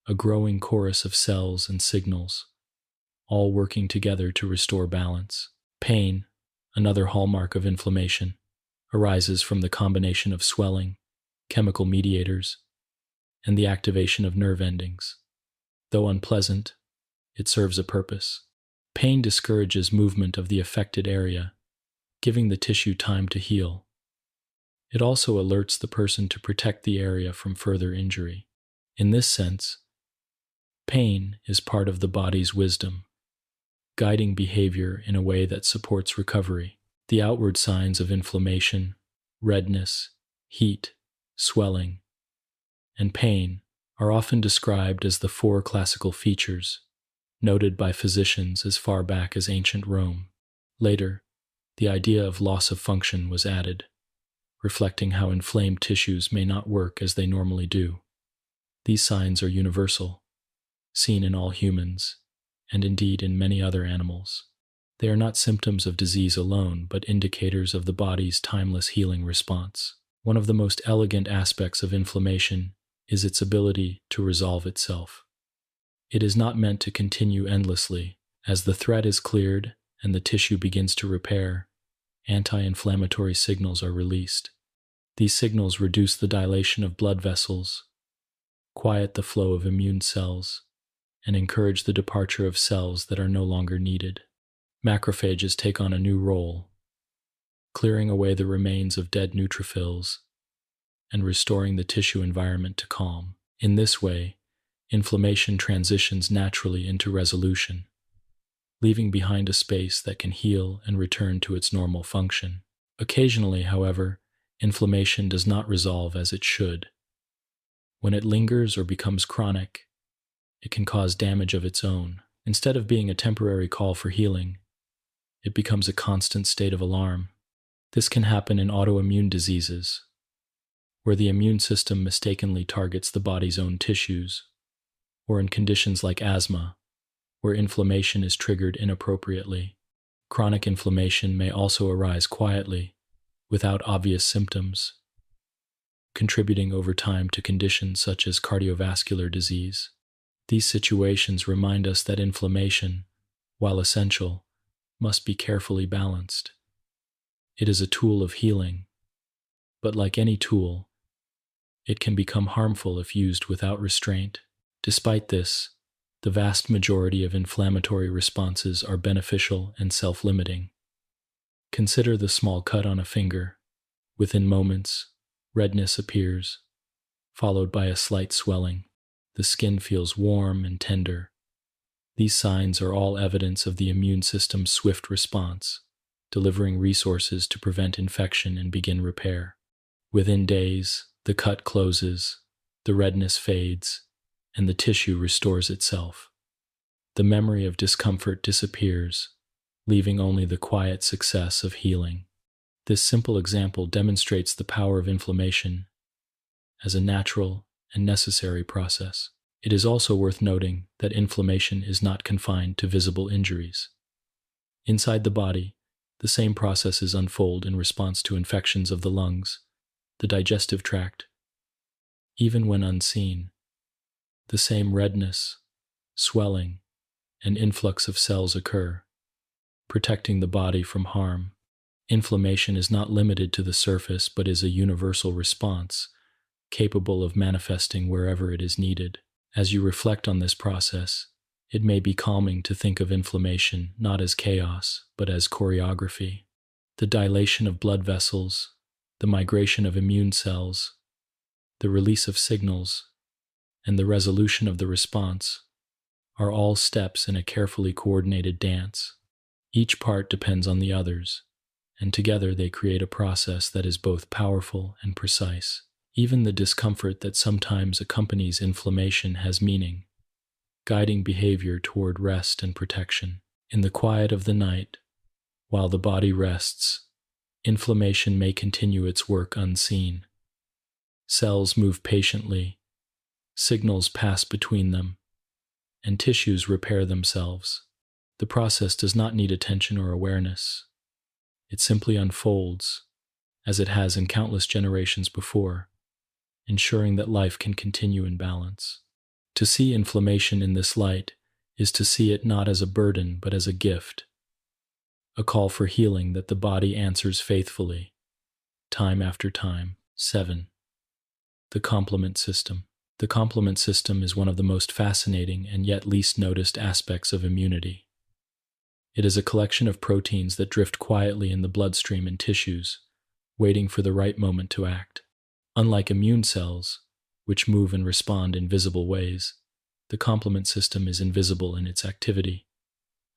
a growing chorus of cells and signals, all working together to restore balance. Pain, another hallmark of inflammation, arises from the combination of swelling, chemical mediators, and the activation of nerve endings. Though unpleasant, it serves a purpose. Pain discourages movement of the affected area, giving the tissue time to heal. It also alerts the person to protect the area from further injury. In this sense, pain is part of the body's wisdom, guiding behavior in a way that supports recovery. The outward signs of inflammation, redness, heat, swelling, and pain are often described as the 4 classical features, noted by physicians as far back as ancient Rome. Later, the idea of loss of function was added, reflecting how inflamed tissues may not work as they normally do. These signs are universal, seen in all humans, and indeed in many other animals. They are not symptoms of disease alone, but indicators of the body's timeless healing response. One of the most elegant aspects of inflammation is its ability to resolve itself. It is not meant to continue endlessly. As the threat is cleared and the tissue begins to repair, anti-inflammatory signals are released. These signals reduce the dilation of blood vessels, quiet the flow of immune cells, and encourage the departure of cells that are no longer needed. Macrophages take on a new role, clearing away the remains of dead neutrophils and restoring the tissue environment to calm. In this way, inflammation transitions naturally into resolution, leaving behind a space that can heal and return to its normal function. Occasionally, however, inflammation does not resolve as it should. When it lingers or becomes chronic, it can cause damage of its own. Instead of being a temporary call for healing, it becomes a constant state of alarm. This can happen in autoimmune diseases, where the immune system mistakenly targets the body's own tissues, or in conditions like asthma, where inflammation is triggered inappropriately. Chronic inflammation may also arise quietly, without obvious symptoms, contributing over time to conditions such as cardiovascular disease. These situations remind us that inflammation, while essential, must be carefully balanced. It is a tool of healing, but like any tool, It can become harmful if used without restraint. Despite this, the vast majority of inflammatory responses are beneficial and self-limiting. Consider the small cut on a finger. Within moments, redness appears, followed by a slight swelling. The skin feels warm and tender. These signs are all evidence of the immune system's swift response, delivering resources to prevent infection and begin repair. Within days, the cut closes, the redness fades, and the tissue restores itself. The memory of discomfort disappears, leaving only the quiet success of healing. This simple example demonstrates the power of inflammation as a natural and necessary process. It is also worth noting that inflammation is not confined to visible injuries. Inside the body, the same processes unfold in response to infections of the lungs, the digestive tract. Even when unseen, the same redness, swelling, and influx of cells occur, protecting the body from harm. Inflammation is not limited to the surface but is a universal response, capable of manifesting wherever it is needed. As you reflect on this process, it may be calming to think of inflammation not as chaos, but as choreography. The dilation of blood vessels, the migration of immune cells, the release of signals, and the resolution of the response are all steps in a carefully coordinated dance. Each part depends on the others, and together they create a process that is both powerful and precise. Even the discomfort that sometimes accompanies inflammation has meaning, guiding behavior toward rest and protection. In the quiet of the night, while the body rests, inflammation may continue its work unseen. Cells move patiently, signals pass between them, and tissues repair themselves. The process does not need attention or awareness. It simply unfolds, as it has in countless generations before, ensuring that life can continue in balance. To see inflammation in this light is to see it not as a burden but as a gift, a call for healing that the body answers faithfully, time after time. 7. The complement system. The complement system is one of the most fascinating and yet least noticed aspects of immunity. It is a collection of proteins that drift quietly in the bloodstream and tissues, waiting for the right moment to act. Unlike immune cells, which move and respond in visible ways, the complement system is invisible in its activity,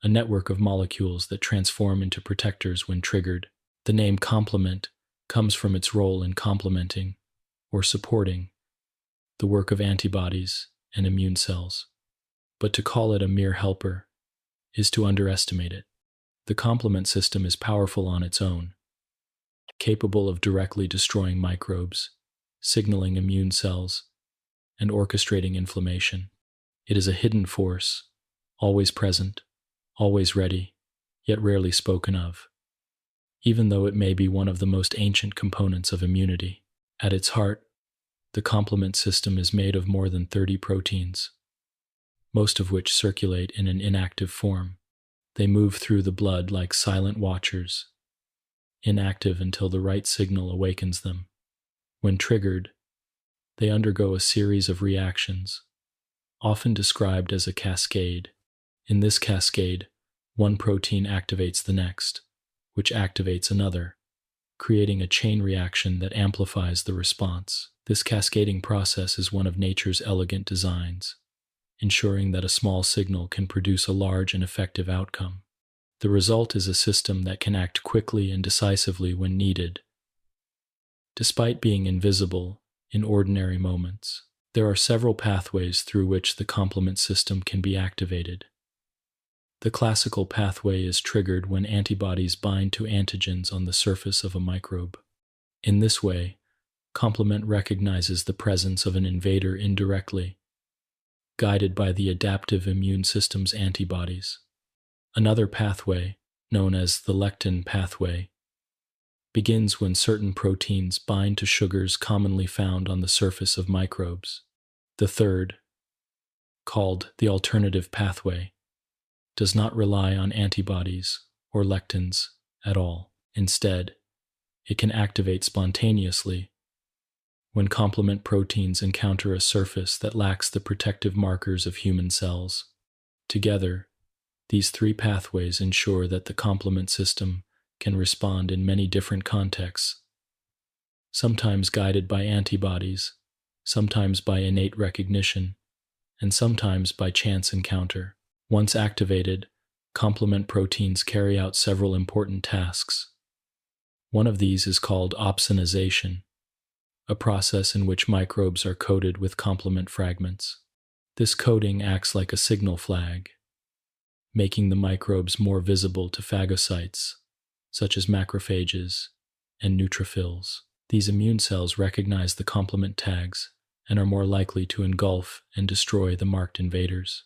a network of molecules that transform into protectors when triggered. The name complement comes from its role in complementing, or supporting, the work of antibodies and immune cells. But to call it a mere helper is to underestimate it. The complement system is powerful on its own, capable of directly destroying microbes, signaling immune cells, and orchestrating inflammation. It is a hidden force, always present, always ready, yet rarely spoken of, even though it may be one of the most ancient components of immunity. At its heart, the complement system is made of more than 30 proteins, most of which circulate in an inactive form. They move through the blood like silent watchers, inactive until the right signal awakens them. When triggered, they undergo a series of reactions, often described as a cascade. In this cascade, one protein activates the next, which activates another, creating a chain reaction that amplifies the response. This cascading process is one of nature's elegant designs, ensuring that a small signal can produce a large and effective outcome. The result is a system that can act quickly and decisively when needed. Despite being invisible in ordinary moments, there are several pathways through which the complement system can be activated. The classical pathway is triggered when antibodies bind to antigens on the surface of a microbe. In this way, complement recognizes the presence of an invader indirectly, guided by the adaptive immune system's antibodies. Another pathway, known as the lectin pathway, begins when certain proteins bind to sugars commonly found on the surface of microbes. The third, called the alternative pathway, does not rely on antibodies or lectins at all. Instead, it can activate spontaneously when complement proteins encounter a surface that lacks the protective markers of human cells. Together, these three pathways ensure that the complement system can respond in many different contexts, sometimes guided by antibodies, sometimes by innate recognition, and sometimes by chance encounter. Once activated, complement proteins carry out several important tasks. One of these is called opsonization, a process in which microbes are coated with complement fragments. This coating acts like a signal flag, making the microbes more visible to phagocytes, such as macrophages and neutrophils. These immune cells recognize the complement tags and are more likely to engulf and destroy the marked invaders.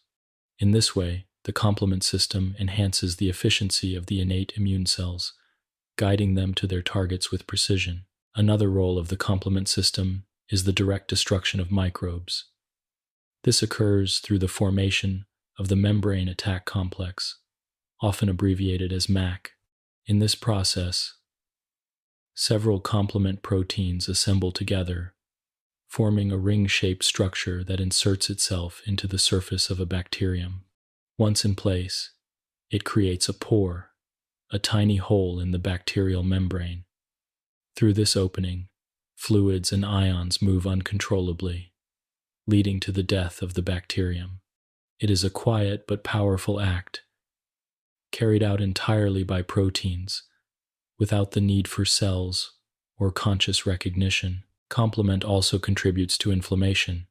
In this way, the complement system enhances the efficiency of the innate immune cells, guiding them to their targets with precision. Another role of the complement system is the direct destruction of microbes. This occurs through the formation of the membrane attack complex, often abbreviated as MAC. In this process, several complement proteins assemble together, forming a ring-shaped structure that inserts itself into the surface of a bacterium. Once in place, it creates a pore, a tiny hole in the bacterial membrane. Through this opening, fluids and ions move uncontrollably, leading to the death of the bacterium. It is a quiet but powerful act, carried out entirely by proteins, without the need for cells or conscious recognition. Complement also contributes to inflammation,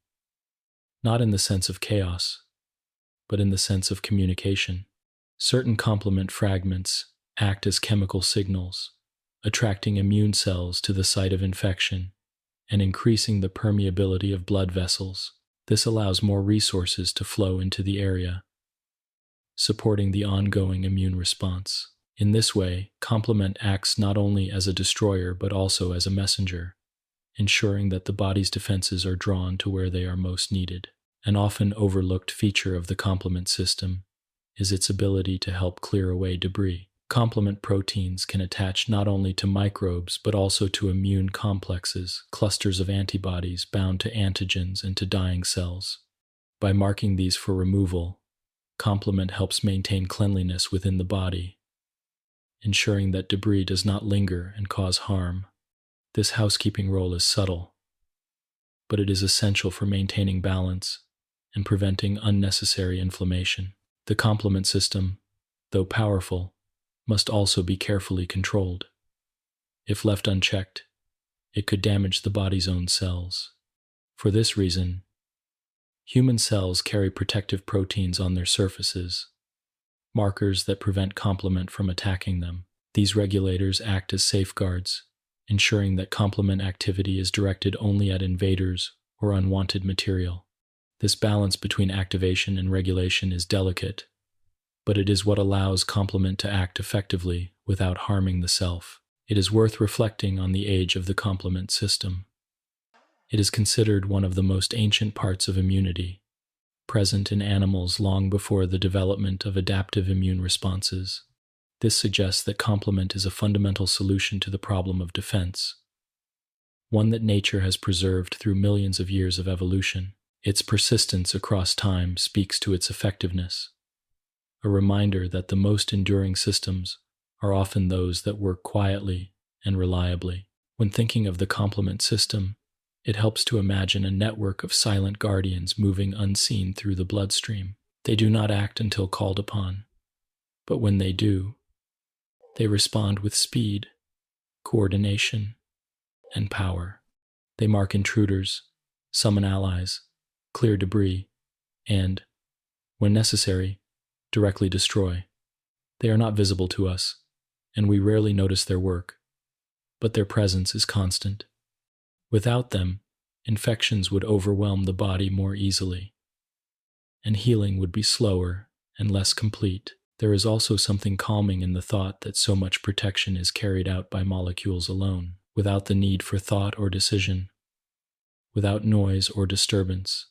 not in the sense of chaos, but in the sense of communication. Certain complement fragments act as chemical signals, attracting immune cells to the site of infection and increasing the permeability of blood vessels. This allows more resources to flow into the area, supporting the ongoing immune response. In this way, complement acts not only as a destroyer but also as a messenger, ensuring that the body's defenses are drawn to where they are most needed. An often overlooked feature of the complement system is its ability to help clear away debris. Complement proteins can attach not only to microbes but also to immune complexes, clusters of antibodies bound to antigens and to dying cells. By marking these for removal, complement helps maintain cleanliness within the body, ensuring that debris does not linger and cause harm. This housekeeping role is subtle, but it is essential for maintaining balance and preventing unnecessary inflammation. The complement system, though powerful, must also be carefully controlled. If left unchecked, it could damage the body's own cells. For this reason, human cells carry protective proteins on their surfaces, markers that prevent complement from attacking them. These regulators act as safeguards, ensuring that complement activity is directed only at invaders or unwanted material. This balance between activation and regulation is delicate, but it is what allows complement to act effectively without harming the self. It is worth reflecting on the age of the complement system. It is considered one of the most ancient parts of immunity, present in animals long before the development of adaptive immune responses. This suggests that complement is a fundamental solution to the problem of defense, one that nature has preserved through millions of years of evolution. Its persistence across time speaks to its effectiveness, a reminder that the most enduring systems are often those that work quietly and reliably. When thinking of the complement system, it helps to imagine a network of silent guardians moving unseen through the bloodstream. They do not act until called upon, but when they do, they respond with speed, coordination, and power. They mark intruders, summon allies, clear debris, and, when necessary, directly destroy. They are not visible to us, and we rarely notice their work, but their presence is constant. Without them, infections would overwhelm the body more easily, and healing would be slower and less complete. There is also something calming in the thought that so much protection is carried out by molecules alone, without the need for thought or decision, without noise or disturbance.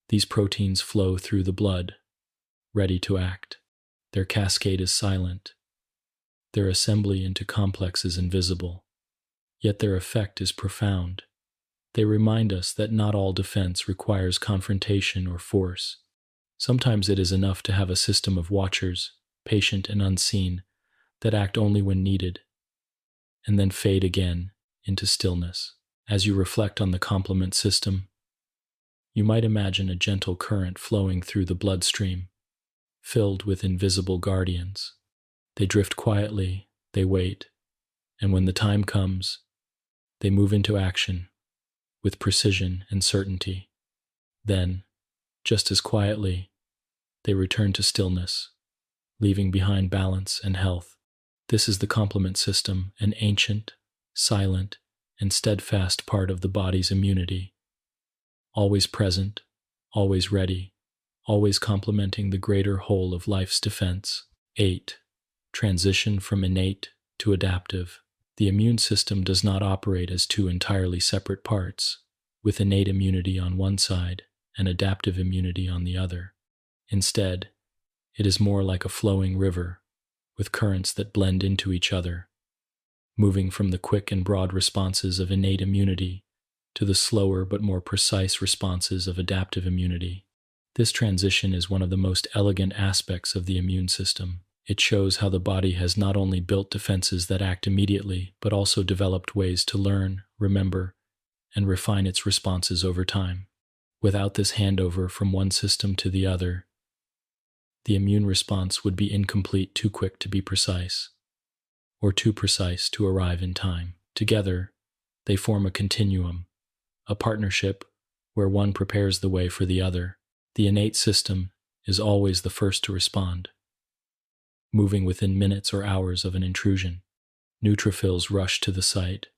These proteins flow through the blood, ready to act. Their cascade is silent. Their assembly into complexes invisible, yet their effect is profound. They remind us that not all defense requires confrontation or force. Sometimes it is enough to have a system of watchers, patient and unseen, that act only when needed, and then fade again into stillness. As you reflect on the complement system, you might imagine a gentle current flowing through the bloodstream, filled with invisible guardians. They drift quietly, they wait, and when the time comes, they move into action with precision and certainty. Then, just as quietly, they return to stillness, leaving behind balance and health. This is the complement system, an ancient, silent, and steadfast part of the body's immunity, always present, always ready, always complementing the greater whole of life's defense. 8. Transition from innate to adaptive. The immune system does not operate as two entirely separate parts, with innate immunity on one side and adaptive immunity on the other. Instead, it is more like a flowing river, with currents that blend into each other, moving from the quick and broad responses of innate immunity to the slower but more precise responses of adaptive immunity. This transition is one of the most elegant aspects of the immune system. It shows how the body has not only built defenses that act immediately, but also developed ways to learn, remember, and refine its responses over time. Without this handover from one system to the other, the immune response would be incomplete, too quick to be precise, or too precise to arrive in time. Together, they form a continuum, a partnership where one prepares the way for the other. The innate system is always the first to respond, moving within minutes or hours of an intrusion. Neutrophils rush to the site.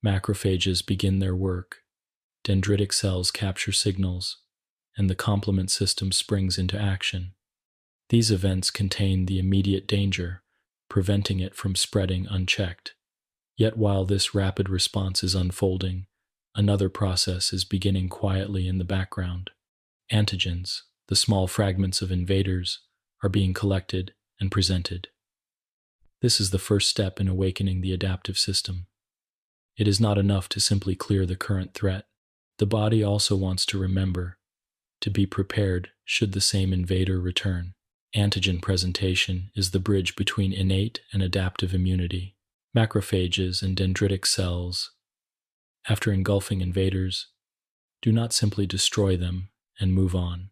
Macrophages begin their work. Dendritic cells capture signals, and the complement system springs into action. These events contain the immediate danger, preventing it from spreading unchecked. Yet while this rapid response is unfolding, another process is beginning quietly in the background. Antigens, the small fragments of invaders, are being collected and presented. This is the first step in awakening the adaptive system. It is not enough to simply clear the current threat. The body also wants to remember, to be prepared should the same invader return. Antigen presentation is the bridge between innate and adaptive immunity. Macrophages and dendritic cells, after engulfing invaders, do not simply destroy them and move on.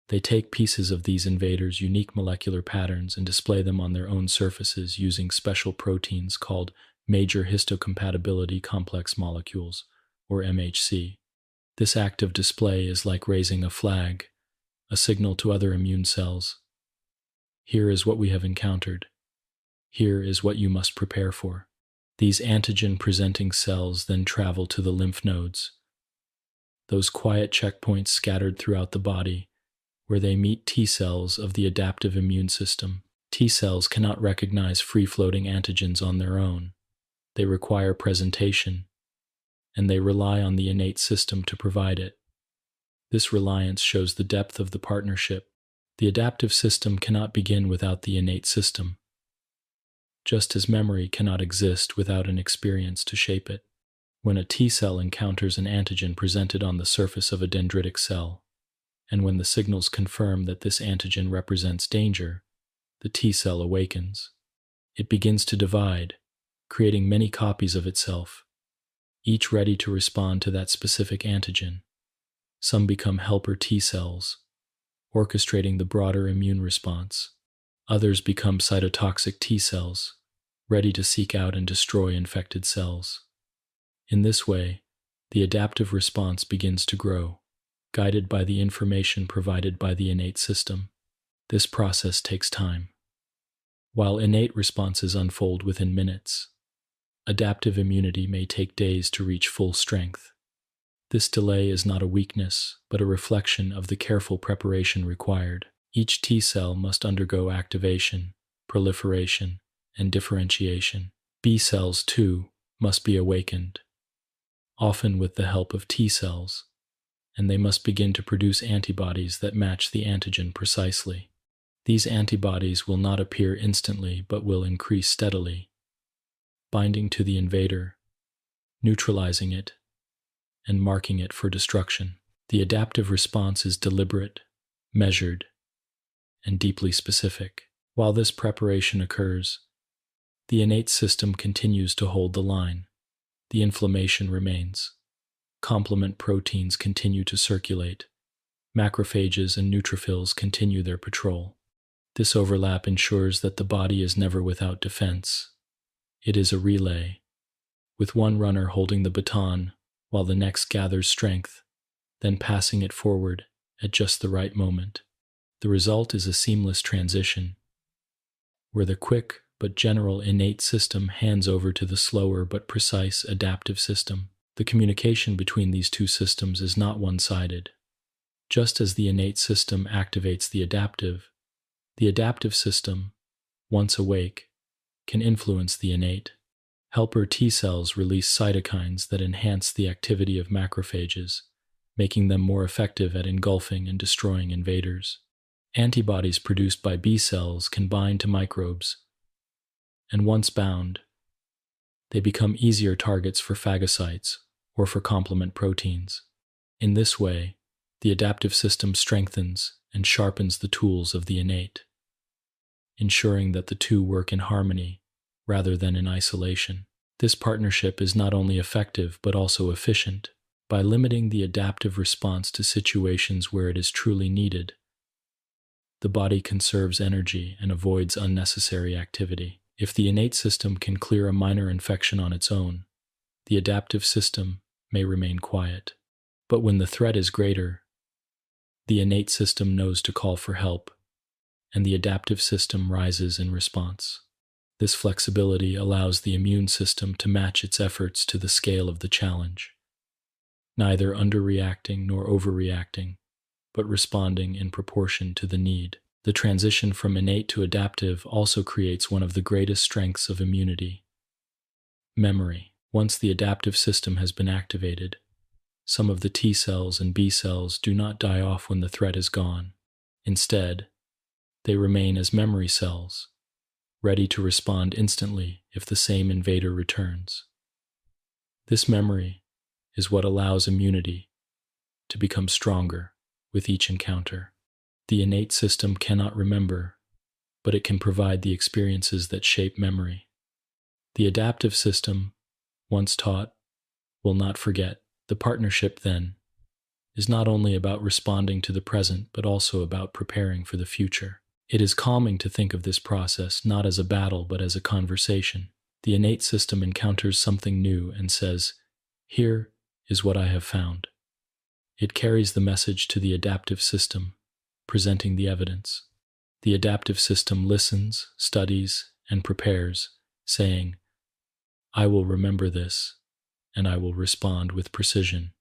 They take pieces of these invaders' unique molecular patterns and display them on their own surfaces using special proteins called major histocompatibility complex molecules, or MHC. This act of display is like raising a flag, a signal to other immune cells. Here is what we have encountered. Here is what you must prepare for. These antigen-presenting cells then travel to the lymph nodes, those quiet checkpoints scattered throughout the body, where they meet T cells of the adaptive immune system. T cells cannot recognize free-floating antigens on their own. They require presentation, and they rely on the innate system to provide it. This reliance shows the depth of the partnership. The adaptive system cannot begin without the innate system, just as memory cannot exist without an experience to shape it. When a T cell encounters an antigen presented on the surface of a dendritic cell, and when the signals confirm that this antigen represents danger, the T cell awakens. It begins to divide, creating many copies of itself, each ready to respond to that specific antigen. Some become helper T cells, orchestrating the broader immune response. Others become cytotoxic T cells, ready to seek out and destroy infected cells. In this way, the adaptive response begins to grow, guided by the information provided by the innate system. This process takes time. While innate responses unfold within minutes, adaptive immunity may take days to reach full strength. This delay is not a weakness, but a reflection of the careful preparation required. Each T cell must undergo activation, proliferation, and differentiation. B cells, too, must be awakened, often with the help of T cells, and they must begin to produce antibodies that match the antigen precisely. These antibodies will not appear instantly but will increase steadily, binding to the invader, neutralizing it, and marking it for destruction. The adaptive response is deliberate, measured, and deeply specific. While this preparation occurs, the innate system continues to hold the line. The inflammation remains. Complement proteins continue to circulate. Macrophages and neutrophils continue their patrol. This overlap ensures that the body is never without defense. It is a relay, with one runner holding the baton while the next gathers strength, then passing it forward at just the right moment. The result is a seamless transition, where the quick but general innate system hands over to the slower but precise adaptive system. The communication between these two systems is not one-sided. Just as the innate system activates the adaptive system, once awake, can influence the innate. Helper T cells release cytokines that enhance the activity of macrophages, making them more effective at engulfing and destroying invaders. Antibodies produced by B cells can bind to microbes, and once bound, they become easier targets for phagocytes or for complement proteins. In this way, the adaptive system strengthens and sharpens the tools of the innate, ensuring that the two work in harmony rather than in isolation. This partnership is not only effective but also efficient. By limiting the adaptive response to situations where it is truly needed, the body conserves energy and avoids unnecessary activity. If the innate system can clear a minor infection on its own, the adaptive system may remain quiet. But when the threat is greater, the innate system knows to call for help, and the adaptive system rises in response. This flexibility allows the immune system to match its efforts to the scale of the challenge, neither underreacting nor overreacting, but responding in proportion to the need. The transition from innate to adaptive also creates one of the greatest strengths of immunity: memory. Once the adaptive system has been activated, some of the T cells and B cells do not die off when the threat is gone. Instead, they remain as memory cells, ready to respond instantly if the same invader returns. This memory is what allows immunity to become stronger with each encounter. The innate system cannot remember, but it can provide the experiences that shape memory. The adaptive system, once taught, will not forget. The partnership, then, is not only about responding to the present, but also about preparing for the future. It is calming to think of this process not as a battle, but as a conversation. The innate system encounters something new and says, "Here is what I have found." It carries the message to the adaptive system, presenting the evidence. The adaptive system listens, studies, and prepares, saying, "I will remember this, and I will respond with precision."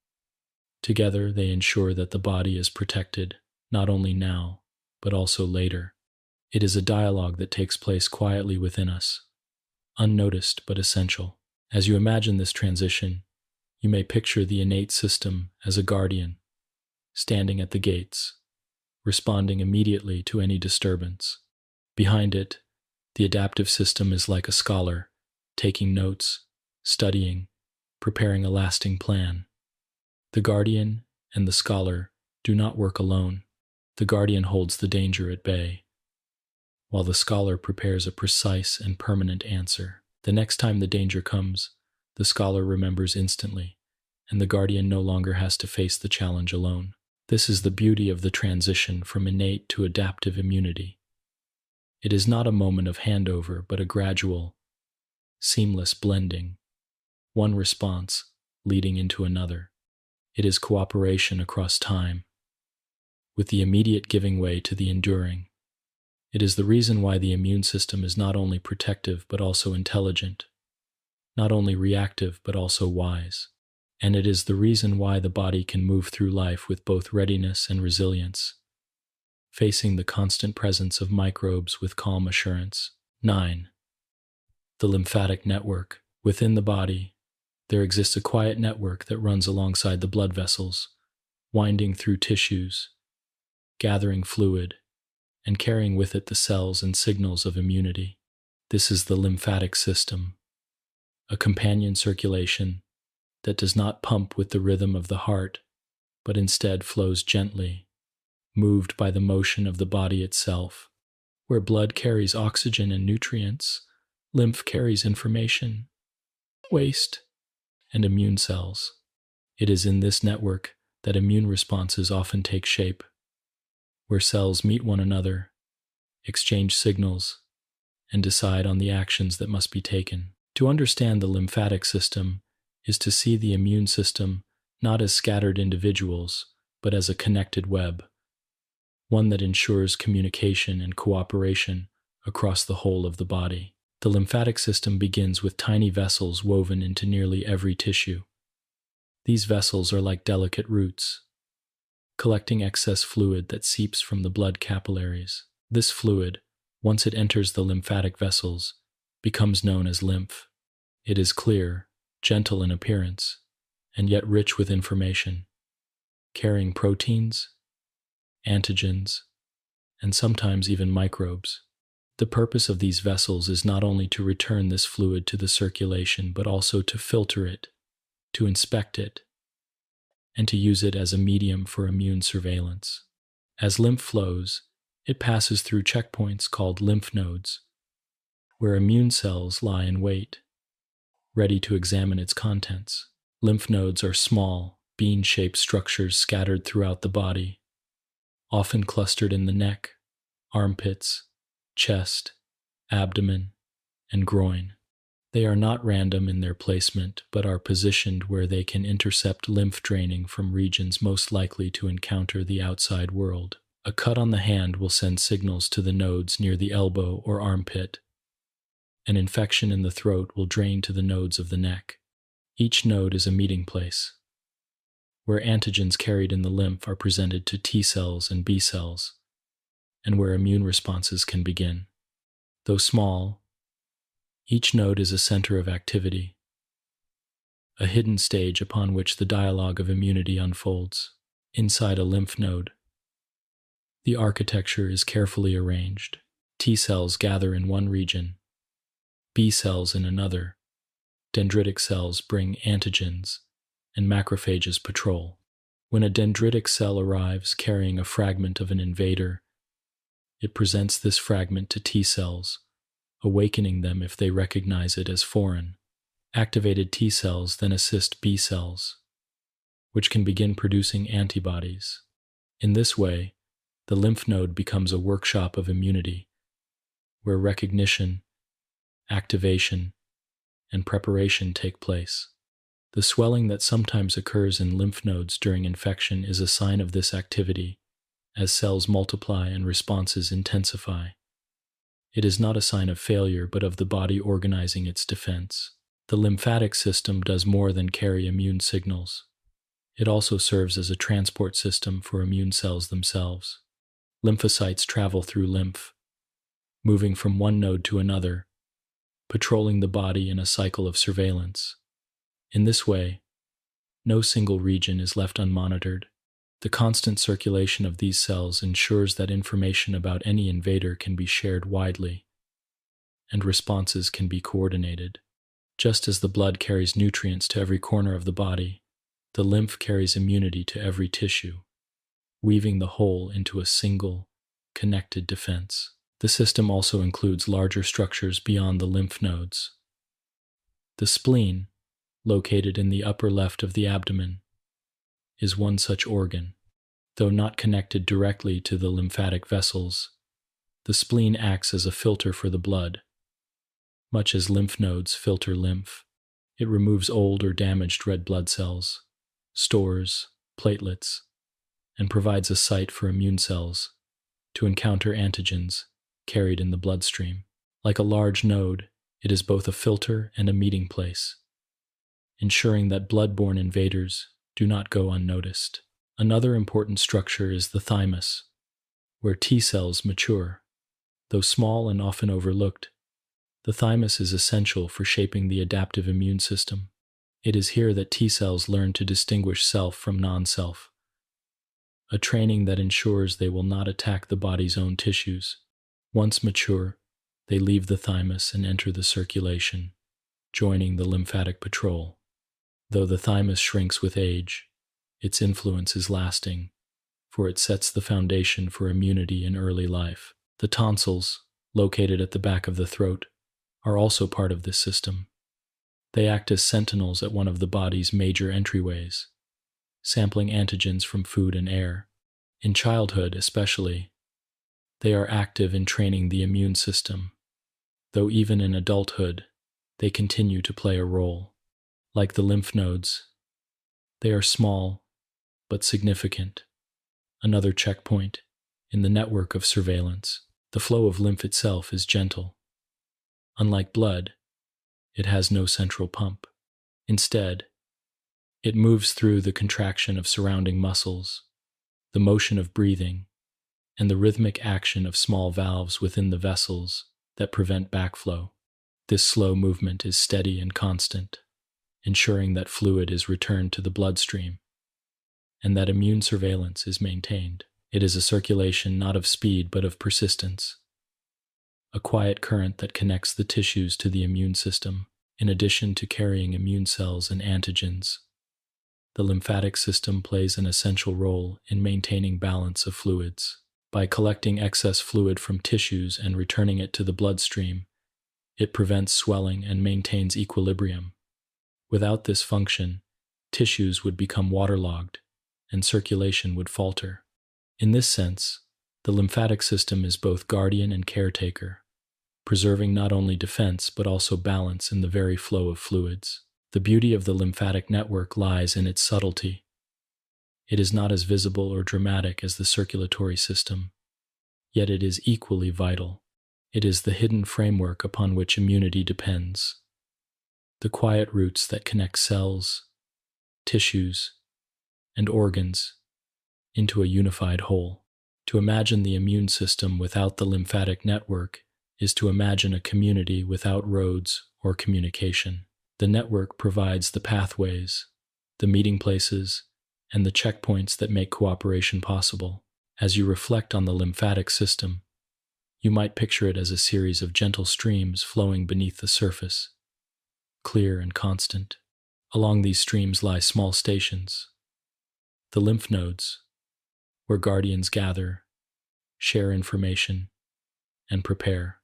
Together, they ensure that the body is protected, not only now, but also later. It is a dialogue that takes place quietly within us, unnoticed but essential. As you imagine this transition, you may picture the innate system as a guardian, standing at the gates, responding immediately to any disturbance. Behind it, the adaptive system is like a scholar, taking notes, studying, preparing a lasting plan. The guardian and the scholar do not work alone. The guardian holds the danger at bay, while the scholar prepares a precise and permanent answer. The next time the danger comes, the scholar remembers instantly, and the guardian no longer has to face the challenge alone. This is the beauty of the transition from innate to adaptive immunity. It is not a moment of handover, but a gradual, seamless blending, one response leading into another. It is cooperation across time, with the immediate giving way to the enduring. It is the reason why the immune system is not only protective but also intelligent, not only reactive but also wise. And it is the reason why the body can move through life with both readiness and resilience, facing the constant presence of microbes with calm assurance. 9. The lymphatic network. Within the body, there exists a quiet network that runs alongside the blood vessels, winding through tissues, gathering fluid, and carrying with it the cells and signals of immunity. This is the lymphatic system, a companion circulation that does not pump with the rhythm of the heart, but instead flows gently, moved by the motion of the body itself. Where blood carries oxygen and nutrients, lymph carries information, waste, and immune cells. It is in this network that immune responses often take shape, where cells meet one another, exchange signals, and decide on the actions that must be taken. To understand the lymphatic system is to see the immune system not as scattered individuals, but as a connected web, one that ensures communication and cooperation across the whole of the body. The lymphatic system begins with tiny vessels woven into nearly every tissue. These vessels are like delicate roots, collecting excess fluid that seeps from the blood capillaries. This fluid, once it enters the lymphatic vessels, becomes known as lymph. It is clear, gentle in appearance, and yet rich with information, carrying proteins, antigens, and sometimes even microbes. The purpose of these vessels is not only to return this fluid to the circulation, but also to filter it, to inspect it, and to use it as a medium for immune surveillance. As lymph flows, it passes through checkpoints called lymph nodes, where immune cells lie in wait, ready to examine its contents. Lymph nodes are small, bean-shaped structures scattered throughout the body, often clustered in the neck, armpits, chest, abdomen, and groin. They are not random in their placement, but are positioned where they can intercept lymph draining from regions most likely to encounter the outside world. A cut on the hand will send signals to the nodes near the elbow or armpit. An infection in the throat will drain to the nodes of the neck. Each node is a meeting place, where antigens carried in the lymph are presented to T cells and B cells, and where immune responses can begin. Though small, each node is a center of activity, a hidden stage upon which the dialogue of immunity unfolds. Inside a lymph node, the architecture is carefully arranged. T cells gather in one region, B cells in another, dendritic cells bring antigens, and macrophages patrol. When a dendritic cell arrives carrying a fragment of an invader, it presents this fragment to T cells, awakening them if they recognize it as foreign. Activated T cells then assist B cells, which can begin producing antibodies. In this way, the lymph node becomes a workshop of immunity, where recognition, activation, and preparation take place. The swelling that sometimes occurs in lymph nodes during infection is a sign of this activity, as cells multiply and responses intensify. It is not a sign of failure, but of the body organizing its defense. The lymphatic system does more than carry immune signals. It also serves as a transport system for immune cells themselves. Lymphocytes travel through lymph, moving from one node to another, patrolling the body in a cycle of surveillance. In this way, no single region is left unmonitored. The constant circulation of these cells ensures that information about any invader can be shared widely, and responses can be coordinated. Just as the blood carries nutrients to every corner of the body, the lymph carries immunity to every tissue, weaving the whole into a single, connected defense. The system also includes larger structures beyond the lymph nodes. The spleen, located in the upper left of the abdomen, is one such organ. Though not connected directly to the lymphatic vessels, the spleen acts as a filter for the blood. Much as lymph nodes filter lymph, it removes old or damaged red blood cells, stores platelets, and provides a site for immune cells to encounter antigens carried in the bloodstream. Like a large node, it is both a filter and a meeting place, ensuring that blood-borne invaders do not go unnoticed. Another important structure is the thymus, where T cells mature. Though small and often overlooked, the thymus is essential for shaping the adaptive immune system. It is here that T cells learn to distinguish self from non-self, a training that ensures they will not attack the body's own tissues. Once mature, they leave the thymus and enter the circulation, joining the lymphatic patrol. Though the thymus shrinks with age, its influence is lasting, for it sets the foundation for immunity in early life. The tonsils, located at the back of the throat, are also part of this system. They act as sentinels at one of the body's major entryways, sampling antigens from food and air. In childhood, especially, they are active in training the immune system, though even in adulthood, they continue to play a role. Like the lymph nodes, they are small but significant, another checkpoint in the network of surveillance. The flow of lymph itself is gentle. Unlike blood, it has no central pump. Instead, it moves through the contraction of surrounding muscles, the motion of breathing, and the rhythmic action of small valves within the vessels that prevent backflow. This slow movement is steady and constant, ensuring that fluid is returned to the bloodstream and that immune surveillance is maintained. It is a circulation not of speed but of persistence, a quiet current that connects the tissues to the immune system. In addition to carrying immune cells and antigens, the lymphatic system plays an essential role in maintaining balance of fluids. By collecting excess fluid from tissues and returning it to the bloodstream, it prevents swelling and maintains equilibrium. Without this function, tissues would become waterlogged and circulation would falter. In this sense, the lymphatic system is both guardian and caretaker, preserving not only defense but also balance in the very flow of fluids. The beauty of the lymphatic network lies in its subtlety. It is not as visible or dramatic as the circulatory system, yet it is equally vital. It is the hidden framework upon which immunity depends, the quiet roots that connect cells, tissues, and organs into a unified whole. To imagine the immune system without the lymphatic network is to imagine a community without roads or communication. The network provides the pathways, the meeting places, and the checkpoints that make cooperation possible. As you reflect on the lymphatic system, you might picture it as a series of gentle streams flowing beneath the surface, clear and constant. Along these streams lie small stations, the lymph nodes, where guardians gather, share information, and prepare.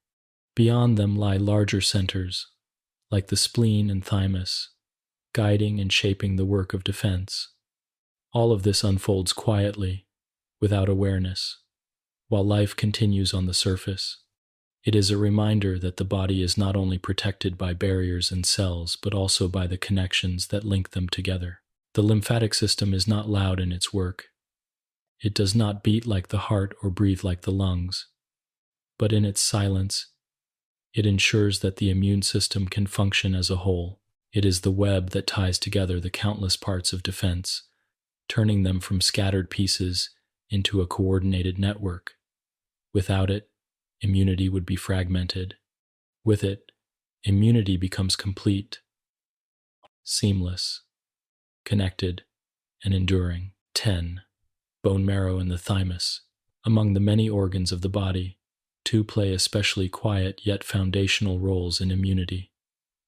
Beyond them lie larger centers, like the spleen and thymus, guiding and shaping the work of defense. All of this unfolds quietly, without awareness, while life continues on the surface. It is a reminder that the body is not only protected by barriers and cells, but also by the connections that link them together. The lymphatic system is not loud in its work. It does not beat like the heart or breathe like the lungs, but in its silence, it ensures that the immune system can function as a whole. It is the web that ties together the countless parts of defense, turning them from scattered pieces into a coordinated network. Without it, immunity would be fragmented. With it, immunity becomes complete, seamless, connected, and enduring. 10. Bone marrow and the thymus. Among the many organs of the body, two play especially quiet yet foundational roles in immunity: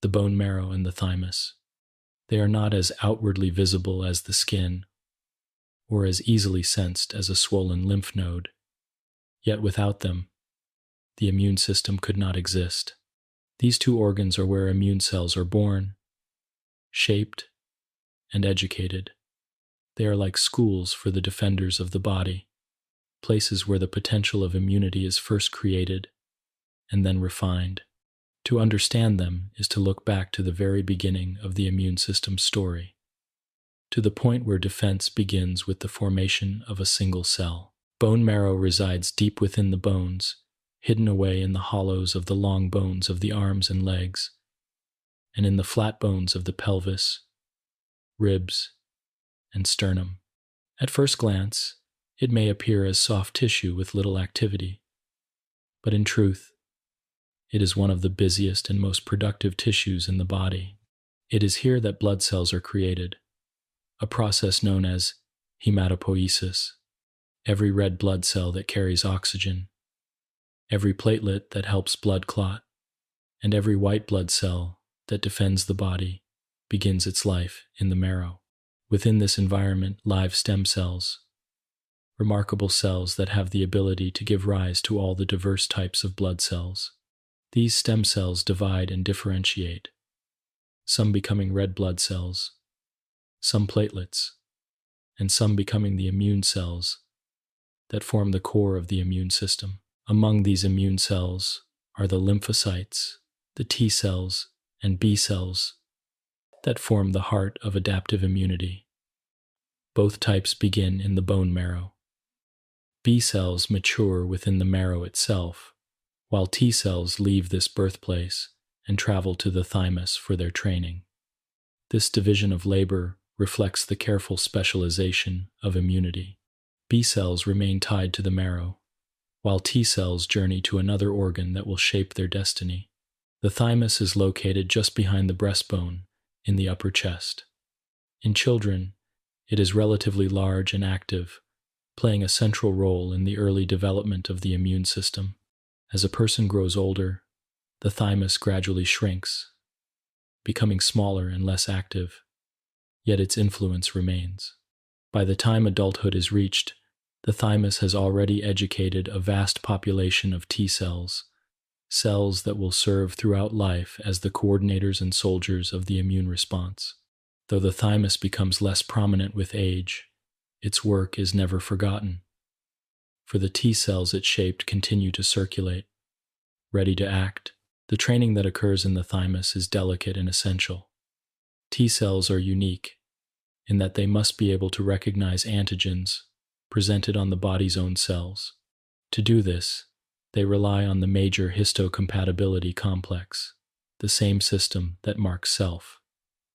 the bone marrow and the thymus. They are not as outwardly visible as the skin, or as easily sensed as a swollen lymph node, yet without them, the immune system could not exist. These two organs are where immune cells are born, shaped, and educated. They are like schools for the defenders of the body, places where the potential of immunity is first created and then refined. To understand them is to look back to the very beginning of the immune system's story, to the point where defense begins with the formation of a single cell. Bone marrow resides deep within the bones, hidden away in the hollows of the long bones of the arms and legs, and in the flat bones of the pelvis, ribs, and sternum. At first glance, it may appear as soft tissue with little activity, but in truth, it is one of the busiest and most productive tissues in the body. It is here that blood cells are created, a process known as hematopoiesis. Every red blood cell that carries oxygen, every platelet that helps blood clot, and every white blood cell that defends the body begins its life in the marrow. Within this environment, live stem cells, remarkable cells that have the ability to give rise to all the diverse types of blood cells. These stem cells divide and differentiate, some becoming red blood cells, some platelets, and some becoming the immune cells that form the core of the immune system. Among these immune cells are the lymphocytes, the T cells, and B cells that form the heart of adaptive immunity. Both types begin in the bone marrow. B cells mature within the marrow itself, while T cells leave this birthplace and travel to the thymus for their training. This division of labor reflects the careful specialization of immunity. B cells remain tied to the marrow, while T cells journey to another organ that will shape their destiny. The thymus is located just behind the breastbone in the upper chest. In children, it is relatively large and active, playing a central role in the early development of the immune system. As a person grows older, the thymus gradually shrinks, becoming smaller and less active, yet its influence remains. By the time adulthood is reached, the thymus has already educated a vast population of T cells, cells that will serve throughout life as the coordinators and soldiers of the immune response. Though the thymus becomes less prominent with age, its work is never forgotten, for the T cells it shaped continue to circulate, ready to act. The training that occurs in the thymus is delicate and essential. T cells are unique in that they must be able to recognize antigens presented on the body's own cells. To do this, they rely on the major histocompatibility complex, the same system that marks self.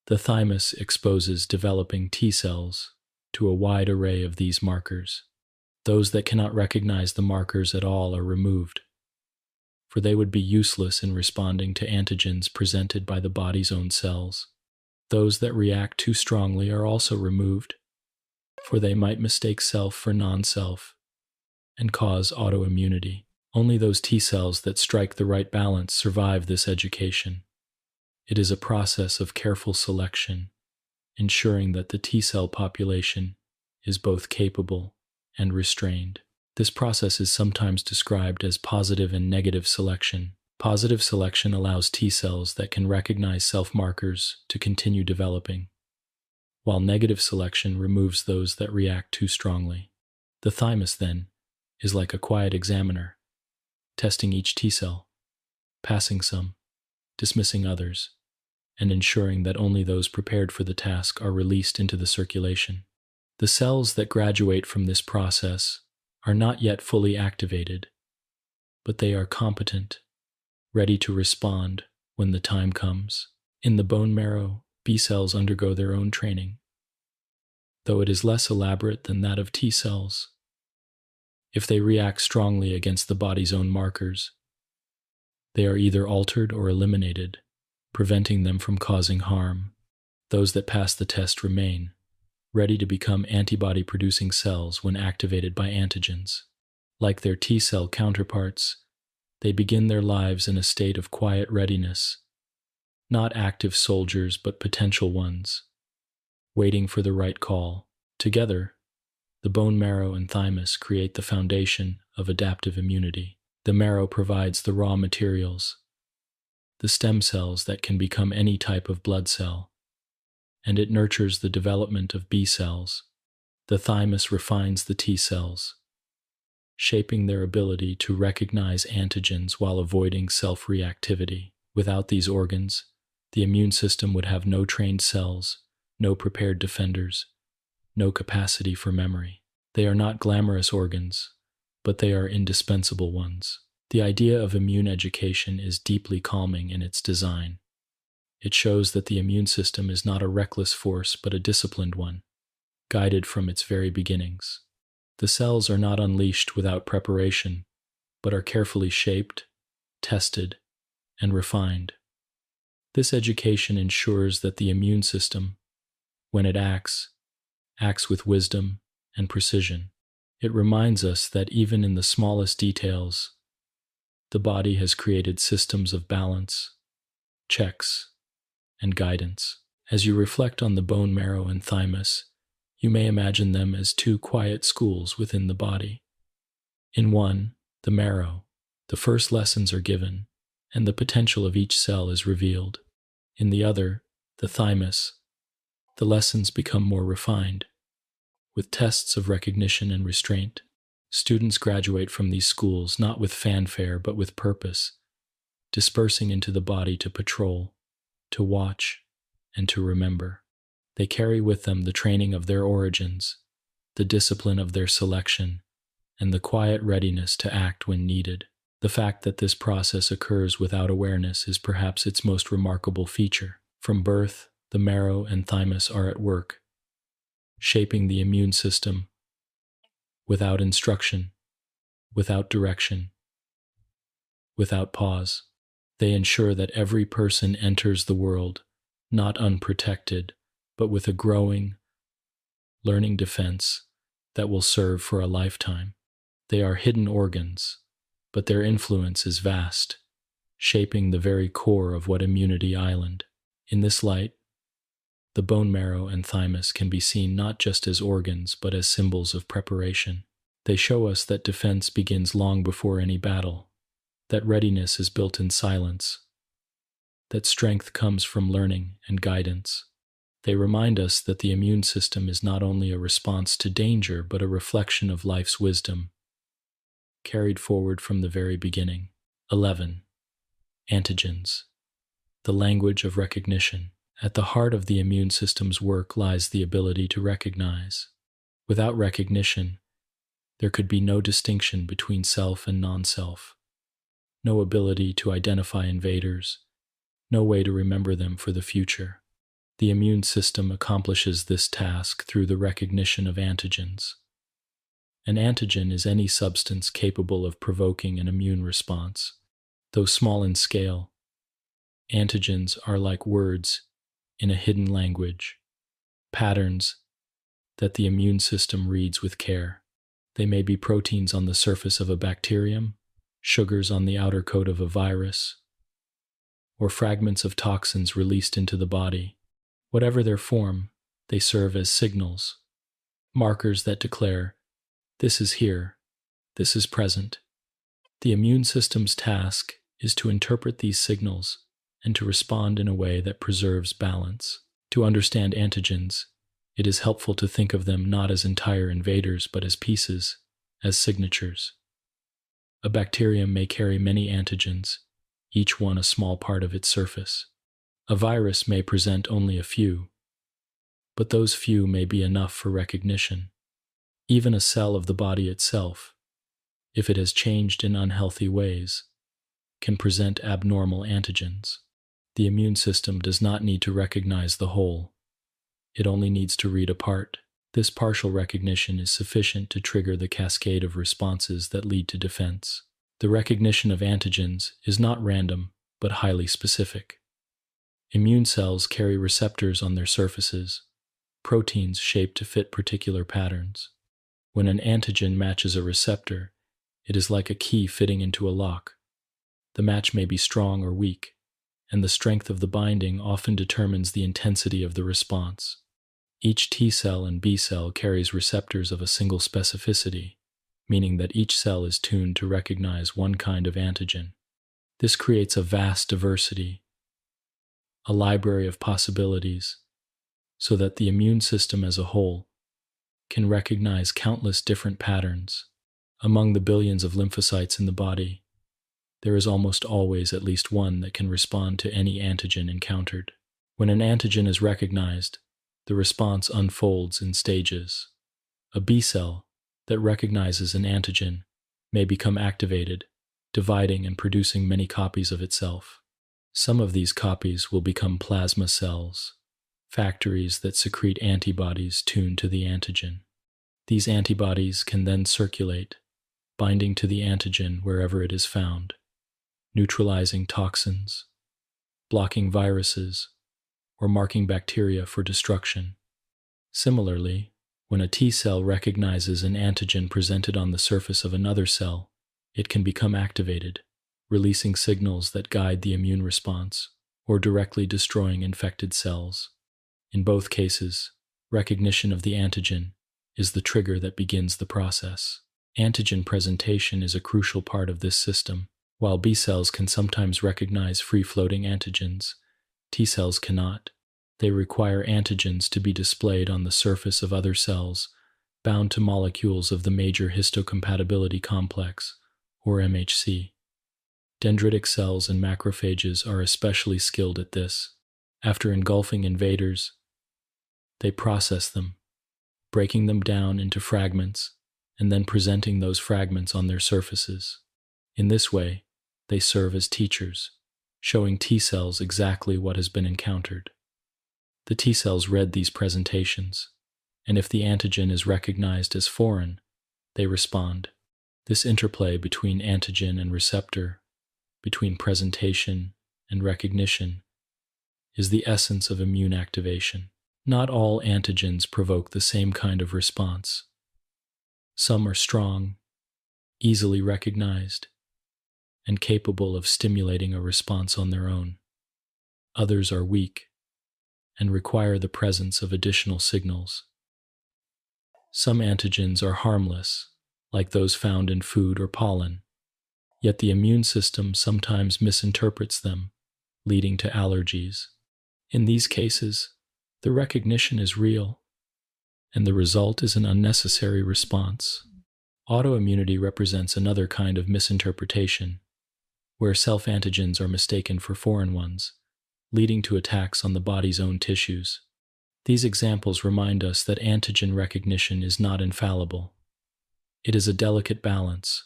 The thymus exposes developing T cells to a wide array of these markers. Those that cannot recognize the markers at all are removed, for they would be useless in responding to antigens presented by the body's own cells. Those that react too strongly are also removed, for they might mistake self for non-self and cause autoimmunity. Only those T cells that strike the right balance survive this education. It is a process of careful selection, ensuring that the T cell population is both capable and restrained. This process is sometimes described as positive and negative selection. Positive selection allows T cells that can recognize self-markers to continue developing, while negative selection removes those that react too strongly. The thymus, then, is like a quiet examiner, testing each T cell, passing some, dismissing others, and ensuring that only those prepared for the task are released into the circulation. The cells that graduate from this process are not yet fully activated, but they are competent, ready to respond when the time comes. In the bone marrow, B cells undergo their own training, though it is less elaborate than that of T cells. If they react strongly against the body's own markers, they are either altered or eliminated, preventing them from causing harm. Those that pass the test remain, ready to become antibody-producing cells when activated by antigens. Like their T cell counterparts, they begin their lives in a state of quiet readiness, not active soldiers but potential ones, waiting for the right call. Together, the bone marrow and thymus create the foundation of adaptive immunity. The marrow provides the raw materials, the stem cells that can become any type of blood cell, and it nurtures the development of B cells. The thymus refines the T cells, shaping their ability to recognize antigens while avoiding self-reactivity. Without these organs, the immune system would have no trained cells, no prepared defenders, no capacity for memory. They are not glamorous organs, but they are indispensable ones. The idea of immune education is deeply calming in its design. It shows that the immune system is not a reckless force but a disciplined one, guided from its very beginnings. The cells are not unleashed without preparation, but are carefully shaped, tested, and refined. This education ensures that the immune system, when it acts with wisdom and precision. It reminds us that even in the smallest details, the body has created systems of balance, checks, and guidance. As you reflect on the bone marrow and thymus, you may imagine them as two quiet schools within the body. In one, the marrow, the first lessons are given, and the potential of each cell is revealed. In the other, the thymus, the lessons become more refined, with tests of recognition and restraint. Students graduate from these schools not with fanfare but with purpose, dispersing into the body to patrol, to watch, and to remember. They carry with them the training of their origins, the discipline of their selection, and the quiet readiness to act when needed. The fact that this process occurs without awareness is perhaps its most remarkable feature. From birth, the marrow and thymus are at work, shaping the immune system without instruction, without direction, without pause. They ensure that every person enters the world not unprotected, but with a growing, learning defense that will serve for a lifetime. They are hidden organs, but their influence is vast, shaping the very core of what Immunity Island. In this light, the bone marrow and thymus can be seen not just as organs, but as symbols of preparation. They show us that defense begins long before any battle, that readiness is built in silence, that strength comes from learning and guidance. They remind us that the immune system is not only a response to danger, but a reflection of life's wisdom, carried forward from the very beginning. 11. Antigens, the language of recognition. At the heart of the immune system's work lies the ability to recognize. Without recognition, there could be no distinction between self and non-self, no ability to identify invaders, no way to remember them for the future. The immune system accomplishes this task through the recognition of antigens. An antigen is any substance capable of provoking an immune response. Though small in scale, antigens are like words in a hidden language, patterns that the immune system reads with care. They may be proteins on the surface of a bacterium, sugars on the outer coat of a virus, or fragments of toxins released into the body. Whatever their form, they serve as signals, markers that declare, this is here, this is present. The immune system's task is to interpret these signals and to respond in a way that preserves balance. To understand antigens, it is helpful to think of them not as entire invaders but as pieces, as signatures. A bacterium may carry many antigens, each one a small part of its surface. A virus may present only a few, but those few may be enough for recognition. Even a cell of the body itself, if it has changed in unhealthy ways, can present abnormal antigens. The immune system does not need to recognize the whole. It only needs to read a part. This partial recognition is sufficient to trigger the cascade of responses that lead to defense. The recognition of antigens is not random, but highly specific. Immune cells carry receptors on their surfaces, proteins shaped to fit particular patterns. When an antigen matches a receptor, it is like a key fitting into a lock. The match may be strong or weak, and the strength of the binding often determines the intensity of the response. Each T cell and B cell carries receptors of a single specificity, meaning that each cell is tuned to recognize one kind of antigen. This creates a vast diversity, a library of possibilities, so that the immune system as a whole can recognize countless different patterns. Among the billions of lymphocytes in the body, there is almost always at least one that can respond to any antigen encountered. When an antigen is recognized, the response unfolds in stages. A B cell that recognizes an antigen may become activated, dividing and producing many copies of itself. Some of these copies will become plasma cells, factories that secrete antibodies tuned to the antigen. These antibodies can then circulate, binding to the antigen wherever it is found, neutralizing toxins, blocking viruses, or marking bacteria for destruction. Similarly, when a T cell recognizes an antigen presented on the surface of another cell, it can become activated, releasing signals that guide the immune response, or directly destroying infected cells. In both cases, recognition of the antigen is the trigger that begins the process. Antigen presentation is a crucial part of this system. While B cells can sometimes recognize free-floating antigens, T cells cannot. They require antigens to be displayed on the surface of other cells, bound to molecules of the major histocompatibility complex, or MHC. Dendritic cells and macrophages are especially skilled at this. After engulfing invaders, they process them, breaking them down into fragments, and then presenting those fragments on their surfaces. In this way, they serve as teachers, showing T cells exactly what has been encountered. The T cells read these presentations, and if the antigen is recognized as foreign, they respond. This interplay between antigen and receptor, between presentation and recognition, is the essence of immune activation. Not all antigens provoke the same kind of response. Some are strong, easily recognized, and capable of stimulating a response on their own. Others are weak and require the presence of additional signals. Some antigens are harmless, like those found in food or pollen, yet the immune system sometimes misinterprets them, leading to allergies. In these cases, the recognition is real, and the result is an unnecessary response. Autoimmunity represents another kind of misinterpretation, where self-antigens are mistaken for foreign ones, leading to attacks on the body's own tissues. These examples remind us that antigen recognition is not infallible. It is a delicate balance,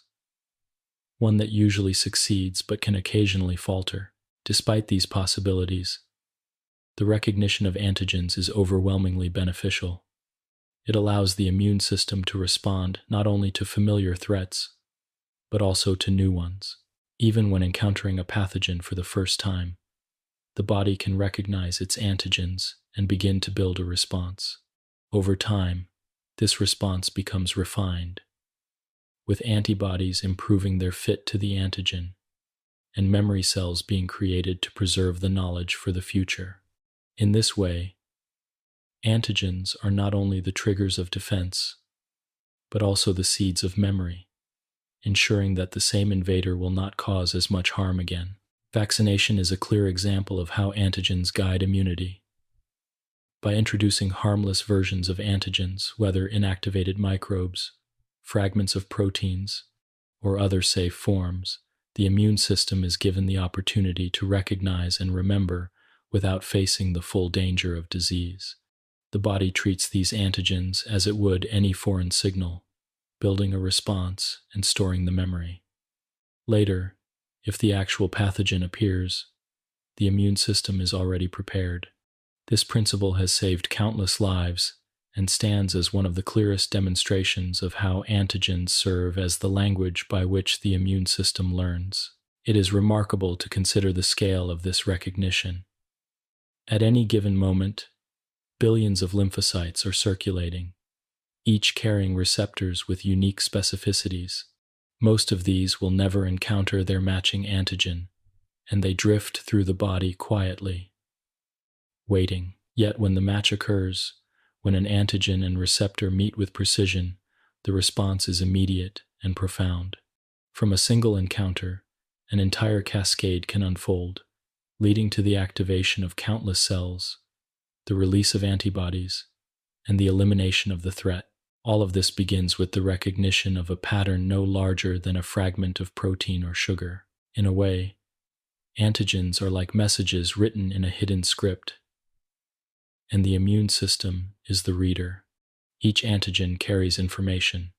one that usually succeeds but can occasionally falter. Despite these possibilities, the recognition of antigens is overwhelmingly beneficial. It allows the immune system to respond not only to familiar threats, but also to new ones. Even when encountering a pathogen for the first time, the body can recognize its antigens and begin to build a response. Over time, this response becomes refined, with antibodies improving their fit to the antigen, and memory cells being created to preserve the knowledge for the future. In this way, antigens are not only the triggers of defense, but also the seeds of memory, ensuring that the same invader will not cause as much harm again. Vaccination is a clear example of how antigens guide immunity. By introducing harmless versions of antigens, whether inactivated microbes, fragments of proteins, or other safe forms, the immune system is given the opportunity to recognize and remember without facing the full danger of disease. The body treats these antigens as it would any foreign signal, building a response and storing the memory. Later, if the actual pathogen appears, the immune system is already prepared. This principle has saved countless lives and stands as one of the clearest demonstrations of how antigens serve as the language by which the immune system learns. It is remarkable to consider the scale of this recognition. At any given moment, billions of lymphocytes are circulating, each carrying receptors with unique specificities. Most of these will never encounter their matching antigen, and they drift through the body quietly, waiting. Yet when the match occurs, when an antigen and receptor meet with precision, the response is immediate and profound. From a single encounter, an entire cascade can unfold, leading to the activation of countless cells, the release of antibodies, and the elimination of the threat. All of this begins with the recognition of a pattern no larger than a fragment of protein or sugar. In a way, antigens are like messages written in a hidden script, and the immune system is the reader. Each antigen carries information,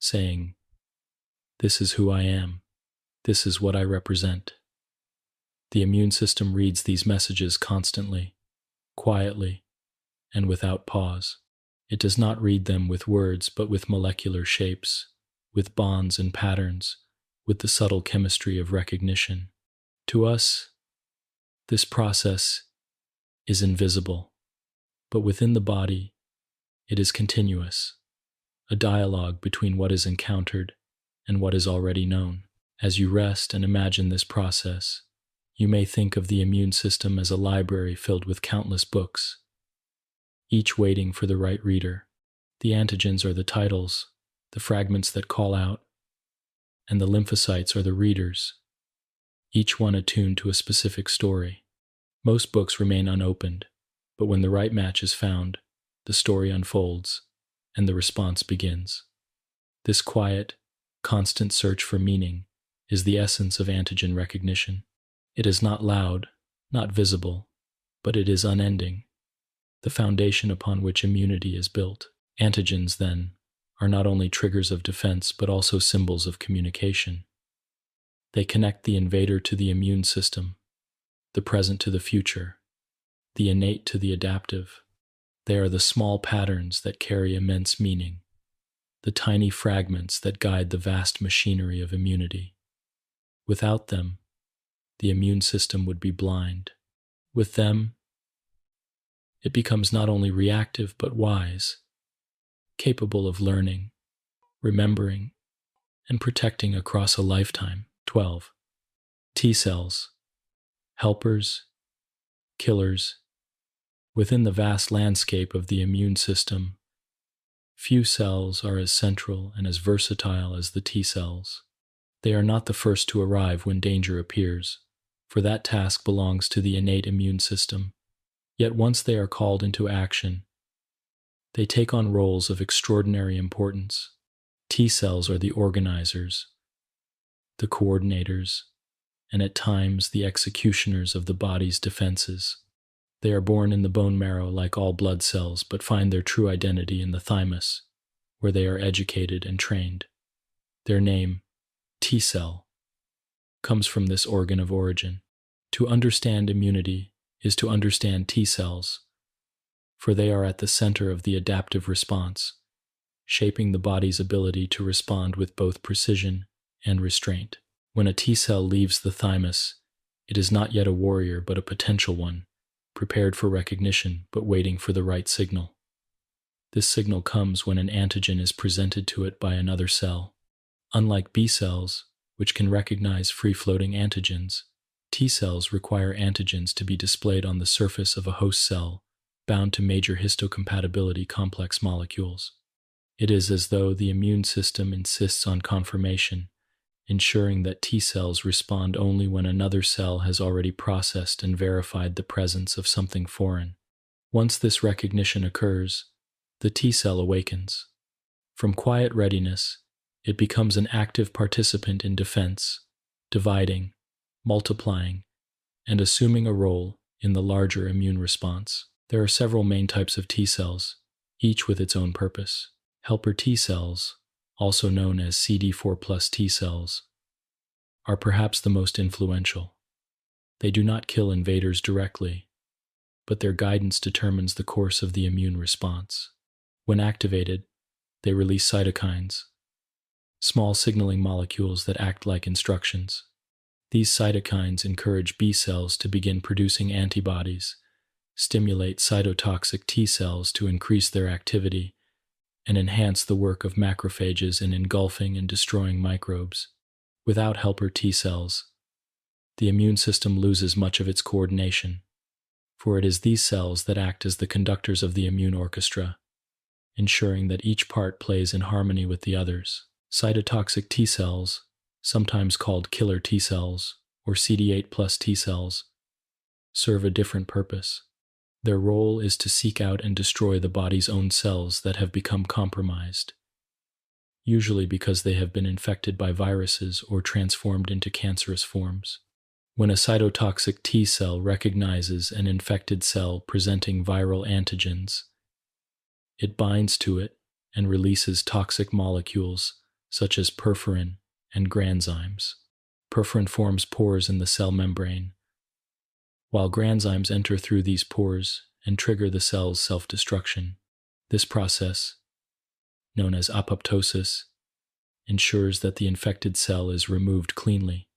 saying, "This is who I am. This is what I represent." The immune system reads these messages constantly, quietly, and without pause. It does not read them with words, but with molecular shapes, with bonds and patterns, with the subtle chemistry of recognition. To us, this process is invisible, but within the body, it is continuous, a dialogue between what is encountered and what is already known. As you rest and imagine this process, you may think of the immune system as a library filled with countless books, each waiting for the right reader. The antigens are the titles, the fragments that call out, and the lymphocytes are the readers, each one attuned to a specific story. Most books remain unopened, but when the right match is found, the story unfolds, and the response begins. This quiet, constant search for meaning is the essence of antigen recognition. It is not loud, not visible, but it is unending, the foundation upon which immunity is built. Antigens, then, are not only triggers of defense but also symbols of communication. They connect the invader to the immune system, the present to the future, the innate to the adaptive. They are the small patterns that carry immense meaning, the tiny fragments that guide the vast machinery of immunity. Without them, the immune system would be blind. With them, it becomes not only reactive but wise, capable of learning, remembering, and protecting across a lifetime. 12. T cells, helpers, killers. Within the vast landscape of the immune system, few cells are as central and as versatile as the T cells. They are not the first to arrive when danger appears, for that task belongs to the innate immune system. Yet once they are called into action, they take on roles of extraordinary importance. T cells are the organizers, the coordinators, and at times the executioners of the body's defenses. They are born in the bone marrow like all blood cells, but find their true identity in the thymus, where they are educated and trained. Their name, T cell, comes from this organ of origin. To understand immunity is to understand T cells, for they are at the center of the adaptive response, shaping the body's ability to respond with both precision and restraint. When a T cell leaves the thymus, it is not yet a warrior but a potential one, prepared for recognition but waiting for the right signal. This signal comes when an antigen is presented to it by another cell. Unlike B cells, which can recognize free-floating antigens, T cells require antigens to be displayed on the surface of a host cell bound to major histocompatibility complex molecules. It is as though the immune system insists on confirmation, ensuring that T cells respond only when another cell has already processed and verified the presence of something foreign. Once this recognition occurs, the T cell awakens. From quiet readiness, it becomes an active participant in defense, dividing, multiplying, and assuming a role in the larger immune response. There are several main types of T cells, each with its own purpose. Helper T cells, also known as CD4+ T cells, are perhaps the most influential. They do not kill invaders directly, but their guidance determines the course of the immune response. When activated, they release cytokines, small signaling molecules that act like instructions. These cytokines encourage B cells to begin producing antibodies, stimulate cytotoxic T cells to increase their activity, and enhance the work of macrophages in engulfing and destroying microbes. Without helper T cells, the immune system loses much of its coordination, for it is these cells that act as the conductors of the immune orchestra, ensuring that each part plays in harmony with the others. Cytotoxic T cells, sometimes called killer T cells or CD8+ T cells, serve a different purpose. Their role is to seek out and destroy the body's own cells that have become compromised, usually because they have been infected by viruses or transformed into cancerous forms. When a cytotoxic T cell recognizes an infected cell presenting viral antigens, it binds to it and releases toxic molecules such as perforin and granzymes. Perforin forms pores in the cell membrane, while granzymes enter through these pores and trigger the cell's self-destruction. This process, known as apoptosis, ensures that the infected cell is removed cleanly,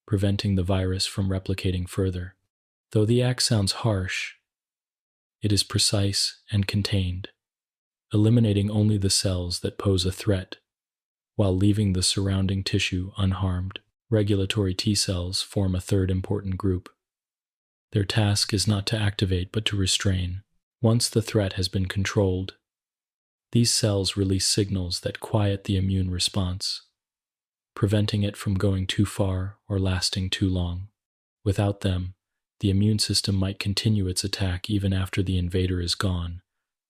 preventing the virus from replicating further. Though the act sounds harsh, it is precise and contained, eliminating only the cells that pose a threat, while leaving the surrounding tissue unharmed. Regulatory T cells form a third important group. Their task is not to activate but to restrain. Once the threat has been controlled, these cells release signals that quiet the immune response, preventing it from going too far or lasting too long. Without them, the immune system might continue its attack even after the invader is gone,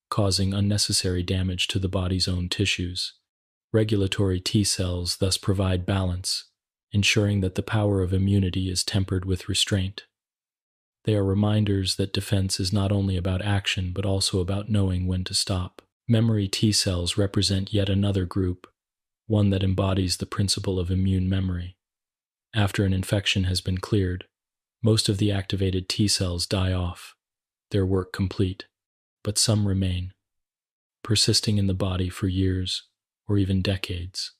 causing unnecessary damage to the body's own tissues. Regulatory T cells thus provide balance, ensuring that the power of immunity is tempered with restraint. They are reminders that defense is not only about action but also about knowing when to stop. Memory T cells represent yet another group, one that embodies the principle of immune memory. After an infection has been cleared, most of the activated T cells die off, their work complete, but some remain, persisting in the body for years or even decades.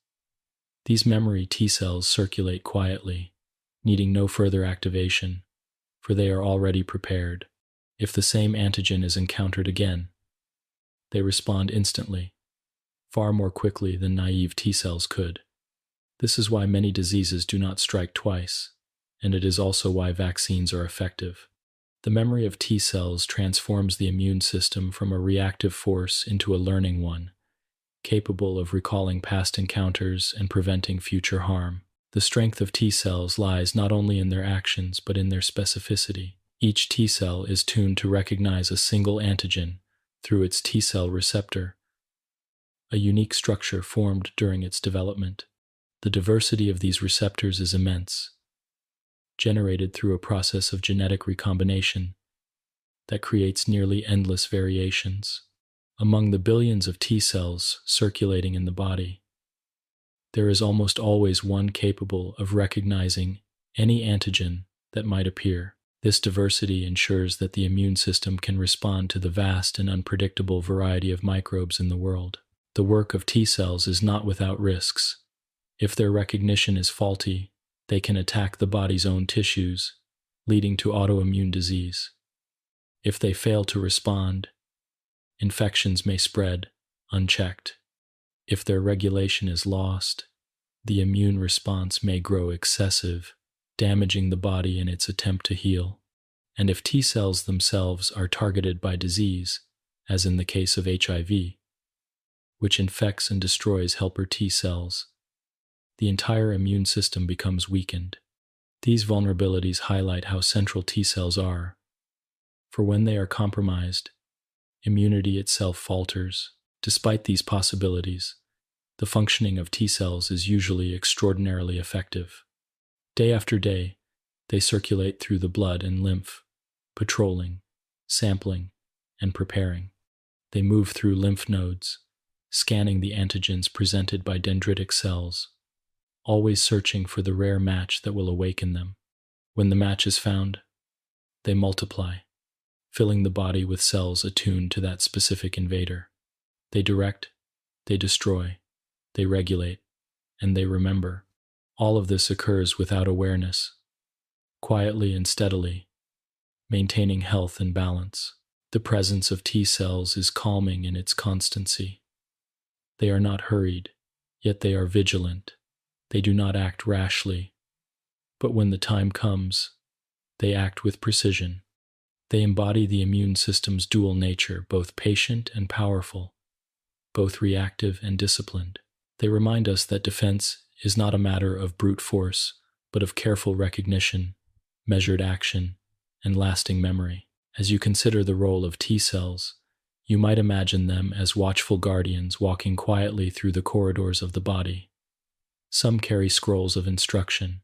These memory T cells circulate quietly, needing no further activation, for they are already prepared. If the same antigen is encountered again, they respond instantly, far more quickly than naive T cells could. This is why many diseases do not strike twice, and it is also why vaccines are effective. The memory of T cells transforms the immune system from a reactive force into a learning one, capable of recalling past encounters and preventing future harm. The strength of T cells lies not only in their actions but in their specificity. Each T cell is tuned to recognize a single antigen through its T cell receptor, a unique structure formed during its development. The diversity of these receptors is immense, generated through a process of genetic recombination that creates nearly endless variations. Among the billions of T cells circulating in the body, there is almost always one capable of recognizing any antigen that might appear. This diversity ensures that the immune system can respond to the vast and unpredictable variety of microbes in the world. The work of T cells is not without risks. If their recognition is faulty, they can attack the body's own tissues, leading to autoimmune disease. If they fail to respond, infections may spread unchecked. If their regulation is lost, the immune response may grow excessive, damaging the body in its attempt to heal. And if T cells themselves are targeted by disease, as in the case of HIV, which infects and destroys helper T cells, the entire immune system becomes weakened. These vulnerabilities highlight how central T cells are, for when they are compromised, immunity itself falters. Despite these possibilities, the functioning of T cells is usually extraordinarily effective. Day after day, they circulate through the blood and lymph, patrolling, sampling, and preparing. They move through lymph nodes, scanning the antigens presented by dendritic cells, always searching for the rare match that will awaken them. When the match is found, they multiply, filling the body with cells attuned to that specific invader. They direct, they destroy, they regulate, and they remember. All of this occurs without awareness, quietly and steadily, maintaining health and balance. The presence of T cells is calming in its constancy. They are not hurried, yet they are vigilant. They do not act rashly, but when the time comes, they act with precision. They embody the immune system's dual nature, both patient and powerful, both reactive and disciplined. They remind us that defense is not a matter of brute force, but of careful recognition, measured action, and lasting memory. As you consider the role of T cells, you might imagine them as watchful guardians walking quietly through the corridors of the body. Some carry scrolls of instruction,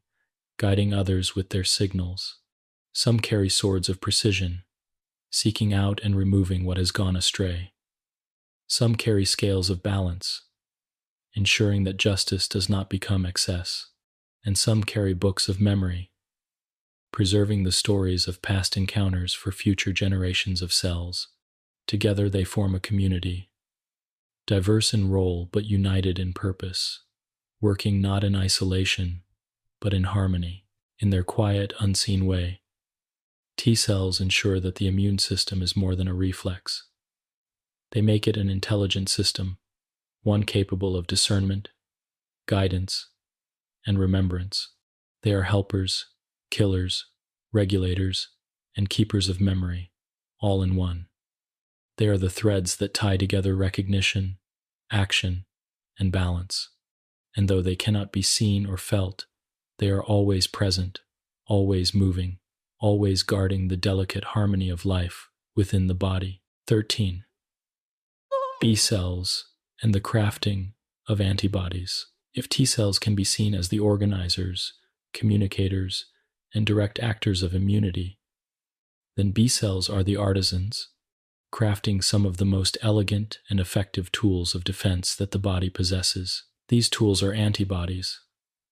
guiding others with their signals. Some carry swords of precision, seeking out and removing what has gone astray. Some carry scales of balance, ensuring that justice does not become excess. And some carry books of memory, preserving the stories of past encounters for future generations of cells. Together they form a community, diverse in role but united in purpose, working not in isolation, but in harmony. In their quiet, unseen way, T cells ensure that the immune system is more than a reflex. They make it an intelligent system, one capable of discernment, guidance, and remembrance. They are helpers, killers, regulators, and keepers of memory, all in one. They are the threads that tie together recognition, action, and balance. And though they cannot be seen or felt, they are always present, always moving, always guarding the delicate harmony of life within the body. 13. B cells and the crafting of antibodies. If T cells can be seen as the organizers, communicators, and direct actors of immunity, then B cells are the artisans, crafting some of the most elegant and effective tools of defense that the body possesses. These tools are antibodies,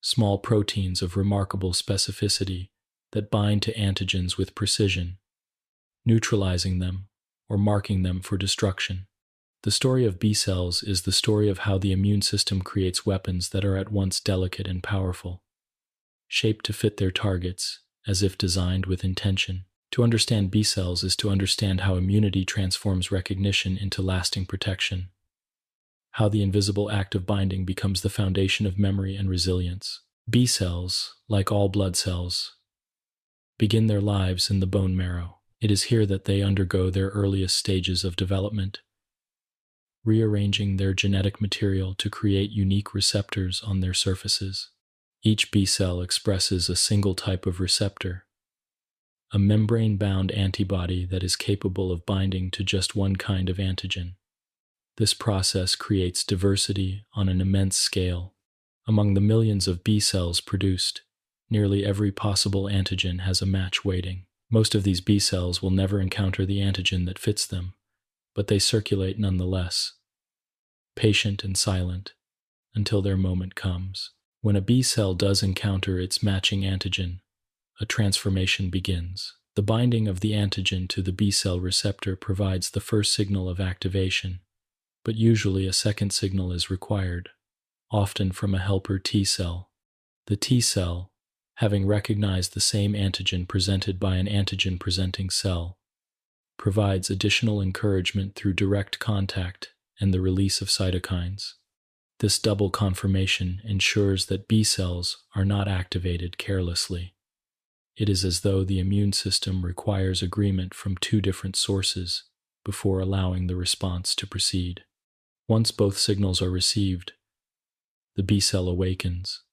small proteins of remarkable specificity that bind to antigens with precision, neutralizing them or marking them for destruction. The story of B cells is the story of how the immune system creates weapons that are at once delicate and powerful, shaped to fit their targets, as if designed with intention. To understand B cells is to understand how immunity transforms recognition into lasting protection, how the invisible act of binding becomes the foundation of memory and resilience. B cells, like all blood cells, begin their lives in the bone marrow. It is here that they undergo their earliest stages of development, rearranging their genetic material to create unique receptors on their surfaces. Each B cell expresses a single type of receptor, a membrane-bound antibody that is capable of binding to just one kind of antigen. This process creates diversity on an immense scale. Among the millions of B cells produced, nearly every possible antigen has a match waiting. Most of these B cells will never encounter the antigen that fits them, but they circulate nonetheless, patient and silent, until their moment comes. When a B cell does encounter its matching antigen, a transformation begins. The binding of the antigen to the B cell receptor provides the first signal of activation, but usually a second signal is required, often from a helper T cell. The T cell, having recognized the same antigen presented by an antigen-presenting cell, provides additional encouragement through direct contact and the release of cytokines. This double confirmation ensures that B cells are not activated carelessly. It is as though the immune system requires agreement from two different sources before allowing the response to proceed. Once both signals are received, the B cell awakens,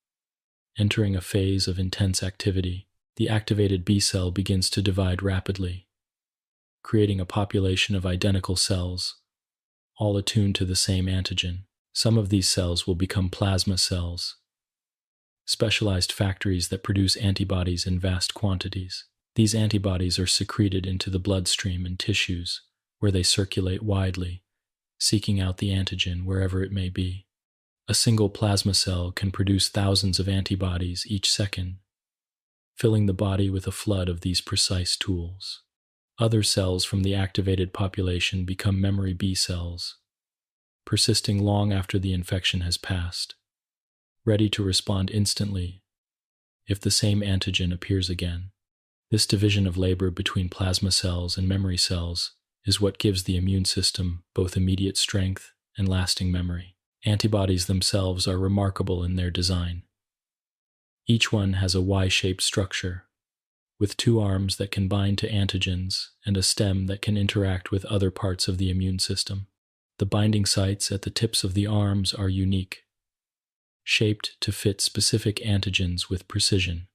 entering a phase of intense activity. The activated B cell begins to divide rapidly, creating a population of identical cells, all attuned to the same antigen. Some of these cells will become plasma cells, specialized factories that produce antibodies in vast quantities. These antibodies are secreted into the bloodstream and tissues, where they circulate widely, seeking out the antigen wherever it may be. A single plasma cell can produce thousands of antibodies each second, filling the body with a flood of these precise tools. Other cells from the activated population become memory B cells, persisting long after the infection has passed, ready to respond instantly if the same antigen appears again. This division of labor between plasma cells and memory cells is what gives the immune system both immediate strength and lasting memory. Antibodies themselves are remarkable in their design. Each one has a Y-shaped structure, with two arms that can bind to antigens and a stem that can interact with other parts of the immune system. The binding sites at the tips of the arms are unique, shaped to fit specific antigens with precision.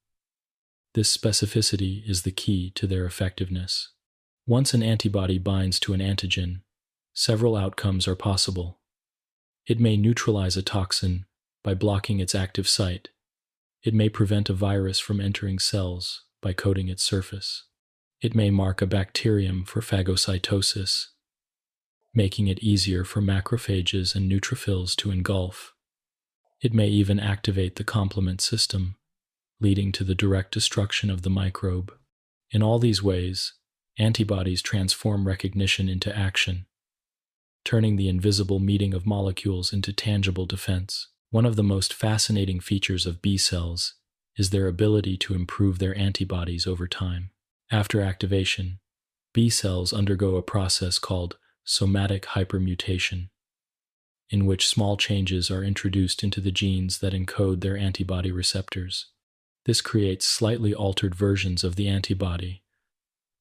This specificity is the key to their effectiveness. Once an antibody binds to an antigen, several outcomes are possible. It may neutralize a toxin by blocking its active site. It may prevent a virus from entering cells by coating its surface. It may mark a bacterium for phagocytosis, making it easier for macrophages and neutrophils to engulf. It may even activate the complement system, leading to the direct destruction of the microbe. In all these ways, antibodies transform recognition into action, turning the invisible meeting of molecules into tangible defense. One of the most fascinating features of B cells is their ability to improve their antibodies over time. After activation, B cells undergo a process called somatic hypermutation, in which small changes are introduced into the genes that encode their antibody receptors. This creates slightly altered versions of the antibody,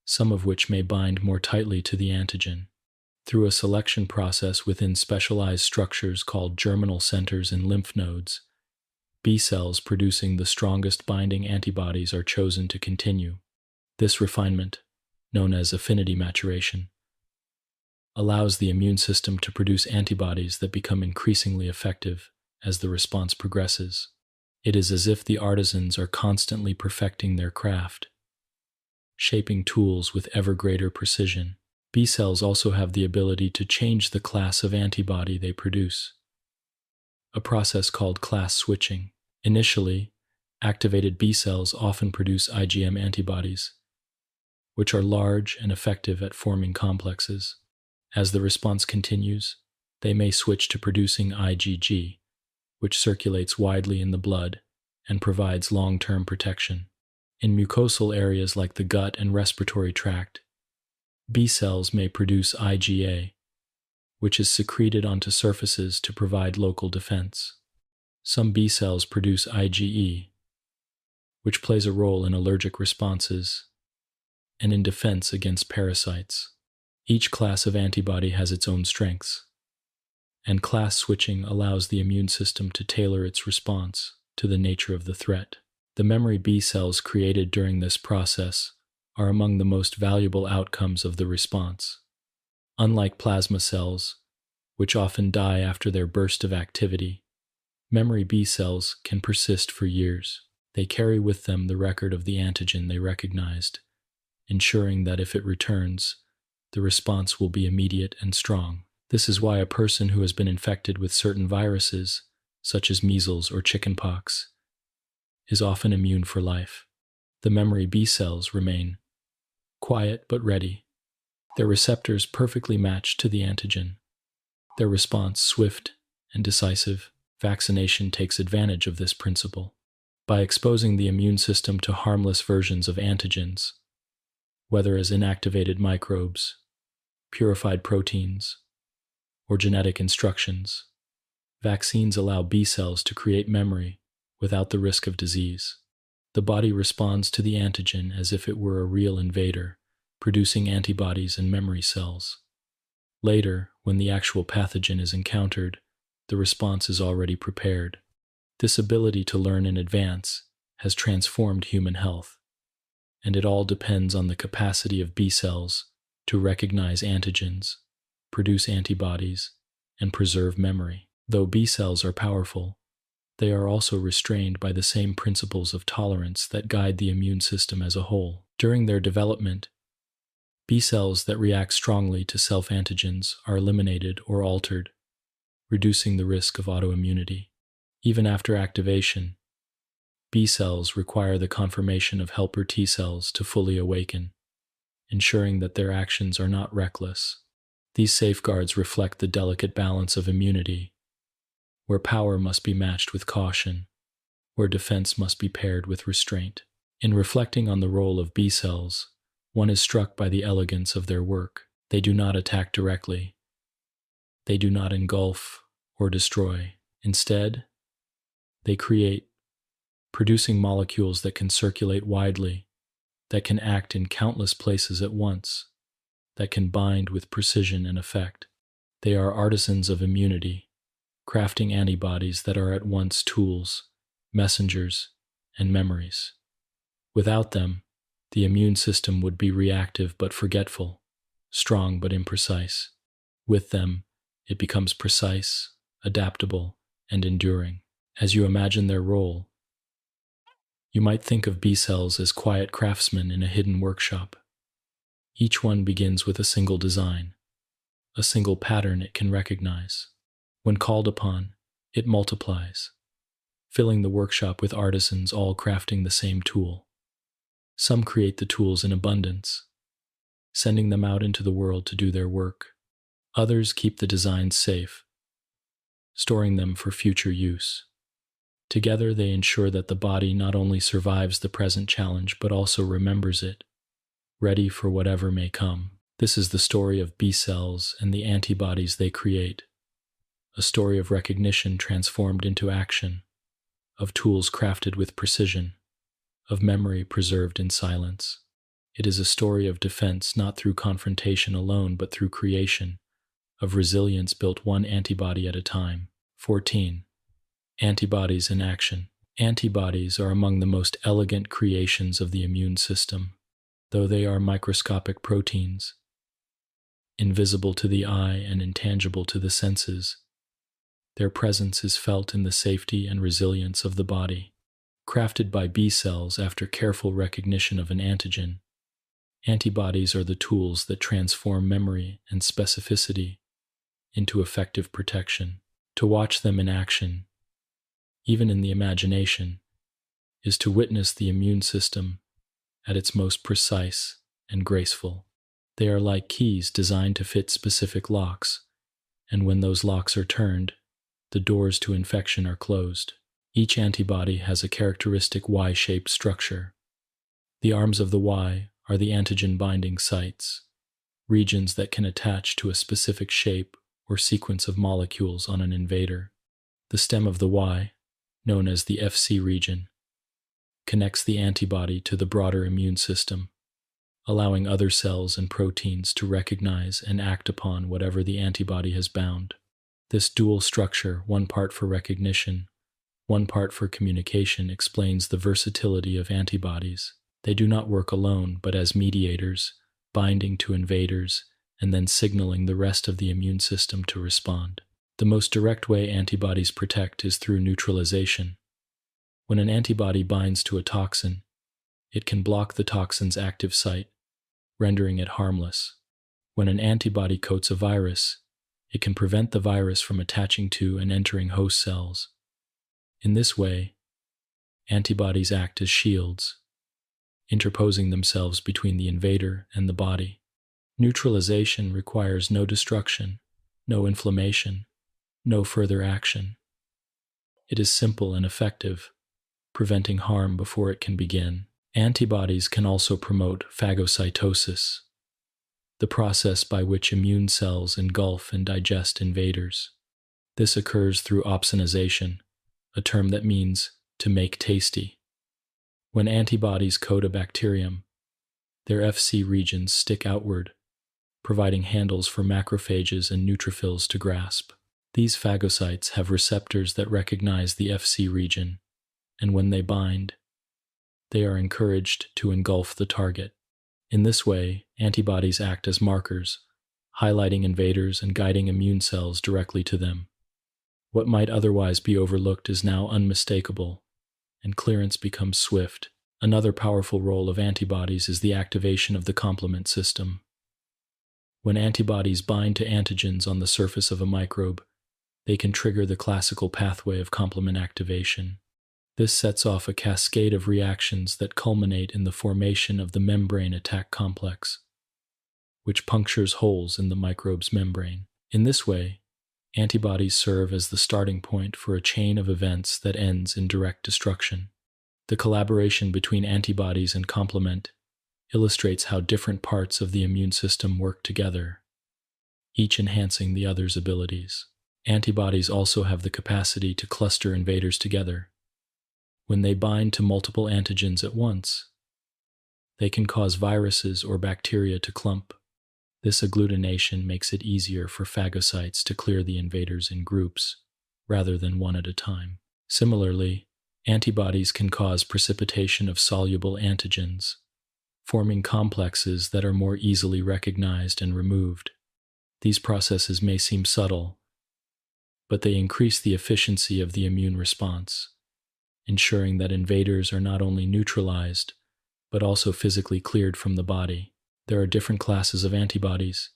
some of which may bind more tightly to the antigen. Through a selection process within specialized structures called germinal centers and lymph nodes, B cells producing the strongest binding antibodies are chosen to continue. This refinement, known as affinity maturation, allows the immune system to produce antibodies that become increasingly effective as the response progresses. It is as if the artisans are constantly perfecting their craft, shaping tools with ever greater precision. B cells also have the ability to change the class of antibody they produce, a process called class switching. Initially, activated B cells often produce IgM antibodies, which are large and effective at forming complexes. As the response continues, they may switch to producing IgG, which circulates widely in the blood and provides long-term protection. In mucosal areas like the gut and respiratory tract, B cells may produce IgA, which is secreted onto surfaces to provide local defense. Some B cells produce IgE, which plays a role in allergic responses and in defense against parasites. Each class of antibody has its own strengths, and class switching allows the immune system to tailor its response to the nature of the threat. The memory B cells created during this process are among the most valuable outcomes of the response. Unlike plasma cells, which often die after their burst of activity, memory B cells can persist for years. They carry with them the record of the antigen they recognized, ensuring that if it returns, the response will be immediate and strong. This is why a person who has been infected with certain viruses, such as measles or chickenpox, is often immune for life. The memory B cells remain quiet but ready, their receptors perfectly matched to the antigen, their response swift and decisive. Vaccination takes advantage of this principle. By exposing the immune system to harmless versions of antigens, whether as inactivated microbes, purified proteins, or genetic instructions, vaccines allow B cells to create memory without the risk of disease. The body responds to the antigen as if it were a real invader, producing antibodies and memory cells. Later, when the actual pathogen is encountered, the response is already prepared. This ability to learn in advance has transformed human health, and it all depends on the capacity of B cells to recognize antigens, produce antibodies, and preserve memory. Though B cells are powerful, they are also restrained by the same principles of tolerance that guide the immune system as a whole. During their development, B cells that react strongly to self-antigens are eliminated or altered, reducing the risk of autoimmunity. Even after activation, B cells require the confirmation of helper T cells to fully awaken, ensuring that their actions are not reckless. These safeguards reflect the delicate balance of immunity, where power must be matched with caution, where defense must be paired with restraint. In reflecting on the role of B cells, one is struck by the elegance of their work. They do not attack directly. They do not engulf or destroy. Instead, they create, producing molecules that can circulate widely, that can act in countless places at once, that can bind with precision and effect. They are artisans of immunity, crafting antibodies that are at once tools, messengers, and memories. Without them, the immune system would be reactive but forgetful, strong but imprecise. With them, it becomes precise, adaptable, and enduring. As you imagine their role, you might think of B cells as quiet craftsmen in a hidden workshop. Each one begins with a single design, a single pattern it can recognize. When called upon, it multiplies, filling the workshop with artisans all crafting the same tool. Some create the tools in abundance, sending them out into the world to do their work. Others keep the designs safe, storing them for future use. Together, they ensure that the body not only survives the present challenge but also remembers it, ready for whatever may come. This is the story of B cells and the antibodies they create, a story of recognition transformed into action, of tools crafted with precision, of memory preserved in silence. It is a story of defense not through confrontation alone but through creation, of resilience built one antibody at a time. 14. Antibodies in action. Antibodies are among the most elegant creations of the immune system, though they are microscopic proteins, invisible to the eye and intangible to the senses. Their presence is felt in the safety and resilience of the body. Crafted by B cells after careful recognition of an antigen, antibodies are the tools that transform memory and specificity into effective protection. To watch them in action, even in the imagination, is to witness the immune system at its most precise and graceful. They are like keys designed to fit specific locks, and when those locks are turned, the doors to infection are closed. Each antibody has a characteristic Y-shaped structure. The arms of the Y are the antigen binding sites, regions that can attach to a specific shape or sequence of molecules on an invader. The stem of the Y, known as the Fc region, connects the antibody to the broader immune system, allowing other cells and proteins to recognize and act upon whatever the antibody has bound. This dual structure, one part for recognition, one part for communication, explains the versatility of antibodies. They do not work alone, but as mediators, binding to invaders, and then signaling the rest of the immune system to respond. The most direct way antibodies protect is through neutralization. When an antibody binds to a toxin, it can block the toxin's active site, rendering it harmless. When an antibody coats a virus, it can prevent the virus from attaching to and entering host cells. In this way, antibodies act as shields, interposing themselves between the invader and the body. Neutralization requires no destruction, no inflammation, no further action. It is simple and effective, preventing harm before it can begin. Antibodies can also promote phagocytosis, the process by which immune cells engulf and digest invaders. This occurs through opsonization, a term that means to make tasty. When antibodies coat a bacterium, their Fc regions stick outward, providing handles for macrophages and neutrophils to grasp. These phagocytes have receptors that recognize the Fc region, and when they bind, they are encouraged to engulf the target. In this way, antibodies act as markers, highlighting invaders and guiding immune cells directly to them. What might otherwise be overlooked is now unmistakable, and clearance becomes swift. Another powerful role of antibodies is the activation of the complement system. When antibodies bind to antigens on the surface of a microbe, they can trigger the classical pathway of complement activation. This sets off a cascade of reactions that culminate in the formation of the membrane attack complex, which punctures holes in the microbe's membrane. In this way, antibodies serve as the starting point for a chain of events that ends in direct destruction. The collaboration between antibodies and complement illustrates how different parts of the immune system work together, each enhancing the other's abilities. Antibodies also have the capacity to cluster invaders together. When they bind to multiple antigens at once, they can cause viruses or bacteria to clump. This agglutination makes it easier for phagocytes to clear the invaders in groups, rather than one at a time. Similarly, antibodies can cause precipitation of soluble antigens, forming complexes that are more easily recognized and removed. These processes may seem subtle, but they increase the efficiency of the immune response, ensuring that invaders are not only neutralized, but also physically cleared from the body. There are different classes of antibodies,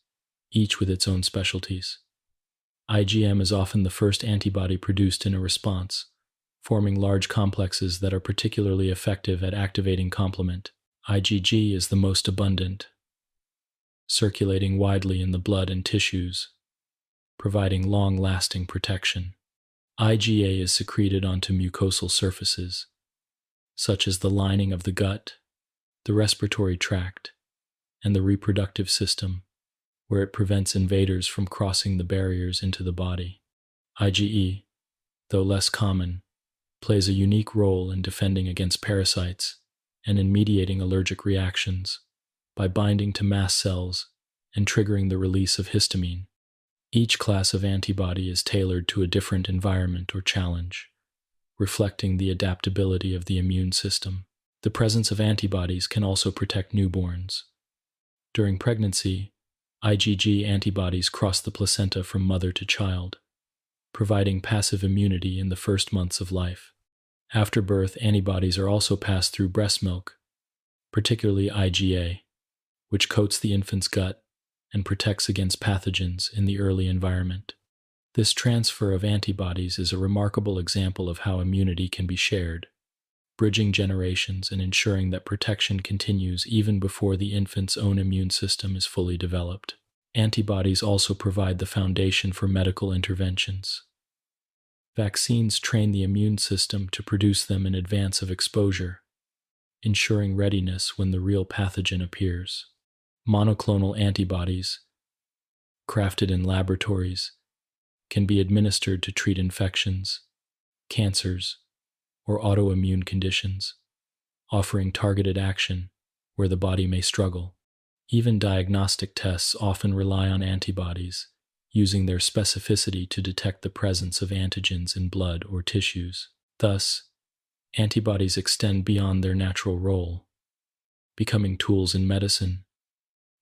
each with its own specialties. IgM is often the first antibody produced in a response, forming large complexes that are particularly effective at activating complement. IgG is the most abundant, circulating widely in the blood and tissues, providing long-lasting protection. IgA is secreted onto mucosal surfaces, such as the lining of the gut, the respiratory tract, and the reproductive system, where it prevents invaders from crossing the barriers into the body. IgE, though less common, plays a unique role in defending against parasites and in mediating allergic reactions by binding to mast cells and triggering the release of histamine. Each class of antibody is tailored to a different environment or challenge, reflecting the adaptability of the immune system. The presence of antibodies can also protect newborns. During pregnancy, IgG antibodies cross the placenta from mother to child, providing passive immunity in the first months of life. After birth, antibodies are also passed through breast milk, particularly IgA, which coats the infant's gut and protects against pathogens in the early environment. This transfer of antibodies is a remarkable example of how immunity can be shared, bridging generations and ensuring that protection continues even before the infant's own immune system is fully developed. Antibodies also provide the foundation for medical interventions. Vaccines train the immune system to produce them in advance of exposure, ensuring readiness when the real pathogen appears. Monoclonal antibodies, crafted in laboratories, can be administered to treat infections, cancers, or autoimmune conditions, offering targeted action where the body may struggle. Even diagnostic tests often rely on antibodies, using their specificity to detect the presence of antigens in blood or tissues. Thus, antibodies extend beyond their natural role, becoming tools in medicine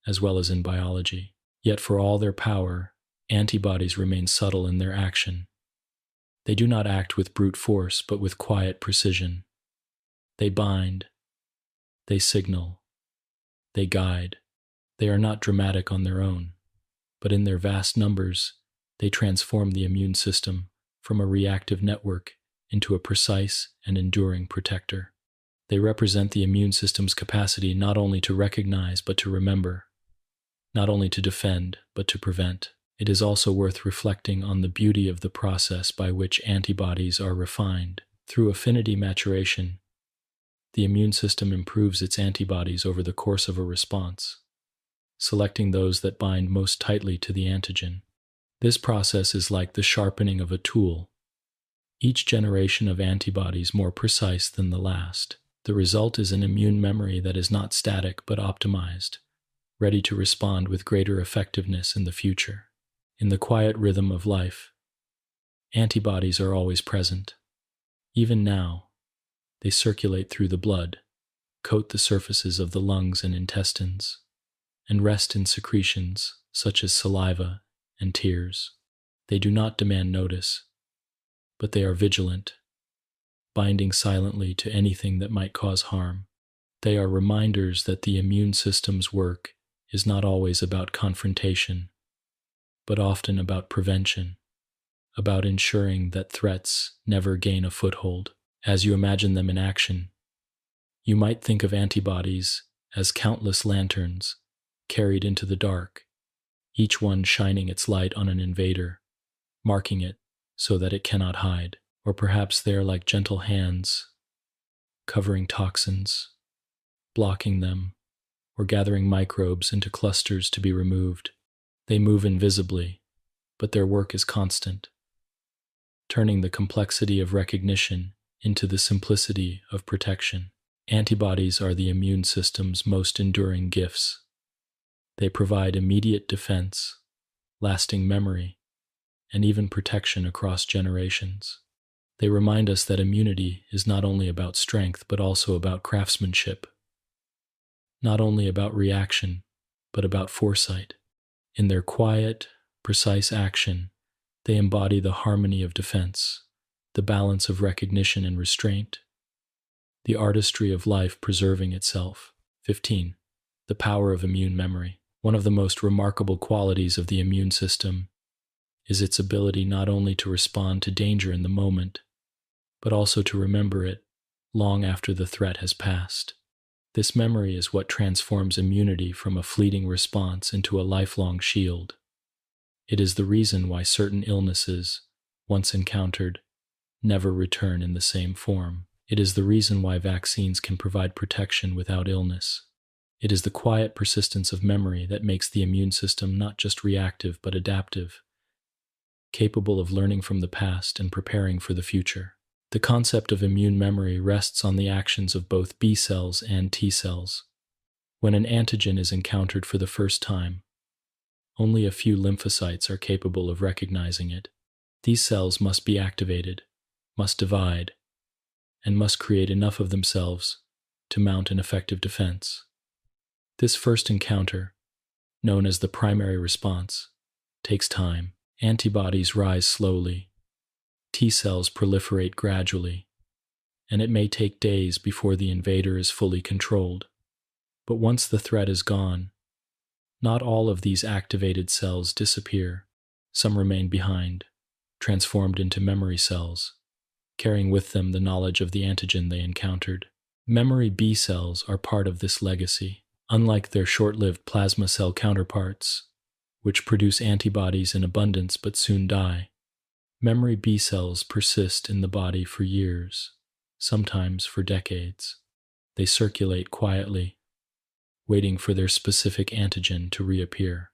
as well as in biology. Yet for all their power, antibodies remain subtle in their action. They do not act with brute force, but with quiet precision. They bind, they signal, they guide. They are not dramatic on their own, but in their vast numbers, they transform the immune system from a reactive network into a precise and enduring protector. They represent the immune system's capacity not only to recognize but to remember, not only to defend but to prevent. It is also worth reflecting on the beauty of the process by which antibodies are refined. Through affinity maturation, the immune system improves its antibodies over the course of a response, selecting those that bind most tightly to the antigen. This process is like the sharpening of a tool, each generation of antibodies more precise than the last. The result is an immune memory that is not static but optimized, ready to respond with greater effectiveness in the future. In the quiet rhythm of life, antibodies are always present. Even now, they circulate through the blood, coat the surfaces of the lungs and intestines, and rest in secretions such as saliva and tears. They do not demand notice, but they are vigilant, binding silently to anything that might cause harm. They are reminders that the immune system's work is not always about confrontation, but often about prevention, about ensuring that threats never gain a foothold. As you imagine them in action, you might think of antibodies as countless lanterns carried into the dark, each one shining its light on an invader, marking it so that it cannot hide. Or perhaps they are like gentle hands, covering toxins, blocking them, or gathering microbes into clusters to be removed. They move invisibly, but their work is constant, turning the complexity of recognition into the simplicity of protection. Antibodies are the immune system's most enduring gifts. They provide immediate defense, lasting memory, and even protection across generations. They remind us that immunity is not only about strength, but also about craftsmanship, not only about reaction, but about foresight. In their quiet, precise action, they embody the harmony of defense, the balance of recognition and restraint, the artistry of life preserving itself. 15. The power of immune memory. One of the most remarkable qualities of the immune system is its ability not only to respond to danger in the moment, but also to remember it long after the threat has passed. This memory is what transforms immunity from a fleeting response into a lifelong shield. It is the reason why certain illnesses, once encountered, never return in the same form. It is the reason why vaccines can provide protection without illness. It is the quiet persistence of memory that makes the immune system not just reactive but adaptive, capable of learning from the past and preparing for the future. The concept of immune memory rests on the actions of both B cells and T cells. When an antigen is encountered for the first time, Only a few lymphocytes are capable of recognizing it. These cells must be activated, must divide, and must create enough of themselves to mount an effective defense. This first encounter, known as the primary response, takes time. Antibodies rise slowly, T cells proliferate gradually, and it may take days before the invader is fully controlled. But once the threat is gone, not all of these activated cells disappear. Some remain behind, transformed into memory cells, carrying with them the knowledge of the antigen they encountered. Memory B cells are part of this legacy. Unlike their short-lived plasma cell counterparts, which produce antibodies in abundance but soon die, memory B cells persist in the body for years, sometimes for decades. They circulate quietly, waiting for their specific antigen to reappear.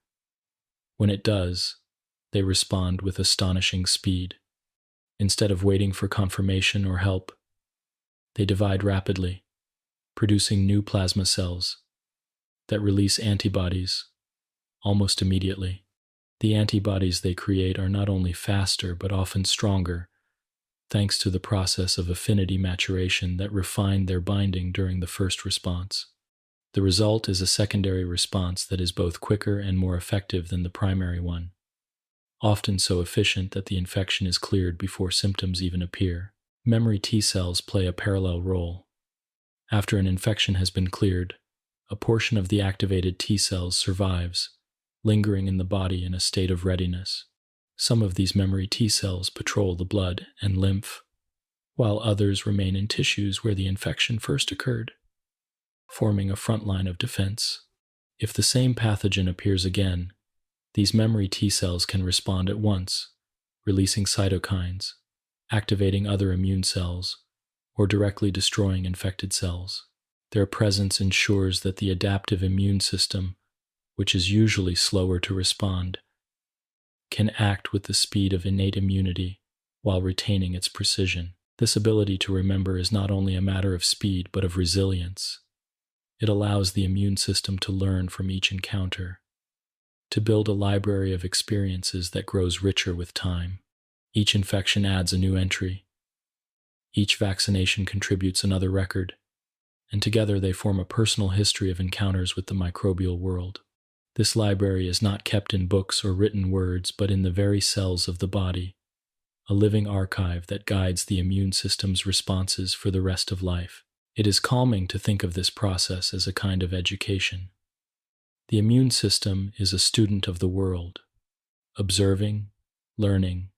When it does, they respond with astonishing speed. Instead of waiting for confirmation or help, they divide rapidly, producing new plasma cells that release antibodies almost immediately. The antibodies they create are not only faster but often stronger, thanks to the process of affinity maturation that refined their binding during the first response. The result is a secondary response that is both quicker and more effective than the primary one, often so efficient that the infection is cleared before symptoms even appear. Memory T cells play a parallel role. After an infection has been cleared, a portion of the activated T cells survives, lingering in the body in a state of readiness. Some of these memory T cells patrol the blood and lymph, while others remain in tissues where the infection first occurred, forming a front line of defense. If the same pathogen appears again, these memory T cells can respond at once, releasing cytokines, activating other immune cells, or directly destroying infected cells. Their presence ensures that the adaptive immune system, which is usually slower to respond, can act with the speed of innate immunity while retaining its precision. This ability to remember is not only a matter of speed but of resilience. It allows the immune system to learn from each encounter, to build a library of experiences that grows richer with time. Each infection adds a new entry. Each vaccination contributes another record, and together they form a personal history of encounters with the microbial world. This library is not kept in books or written words, but in the very cells of the body, a living archive that guides the immune system's responses for the rest of life. It is calming to think of this process as a kind of education. The immune system is a student of the world, observing, learning,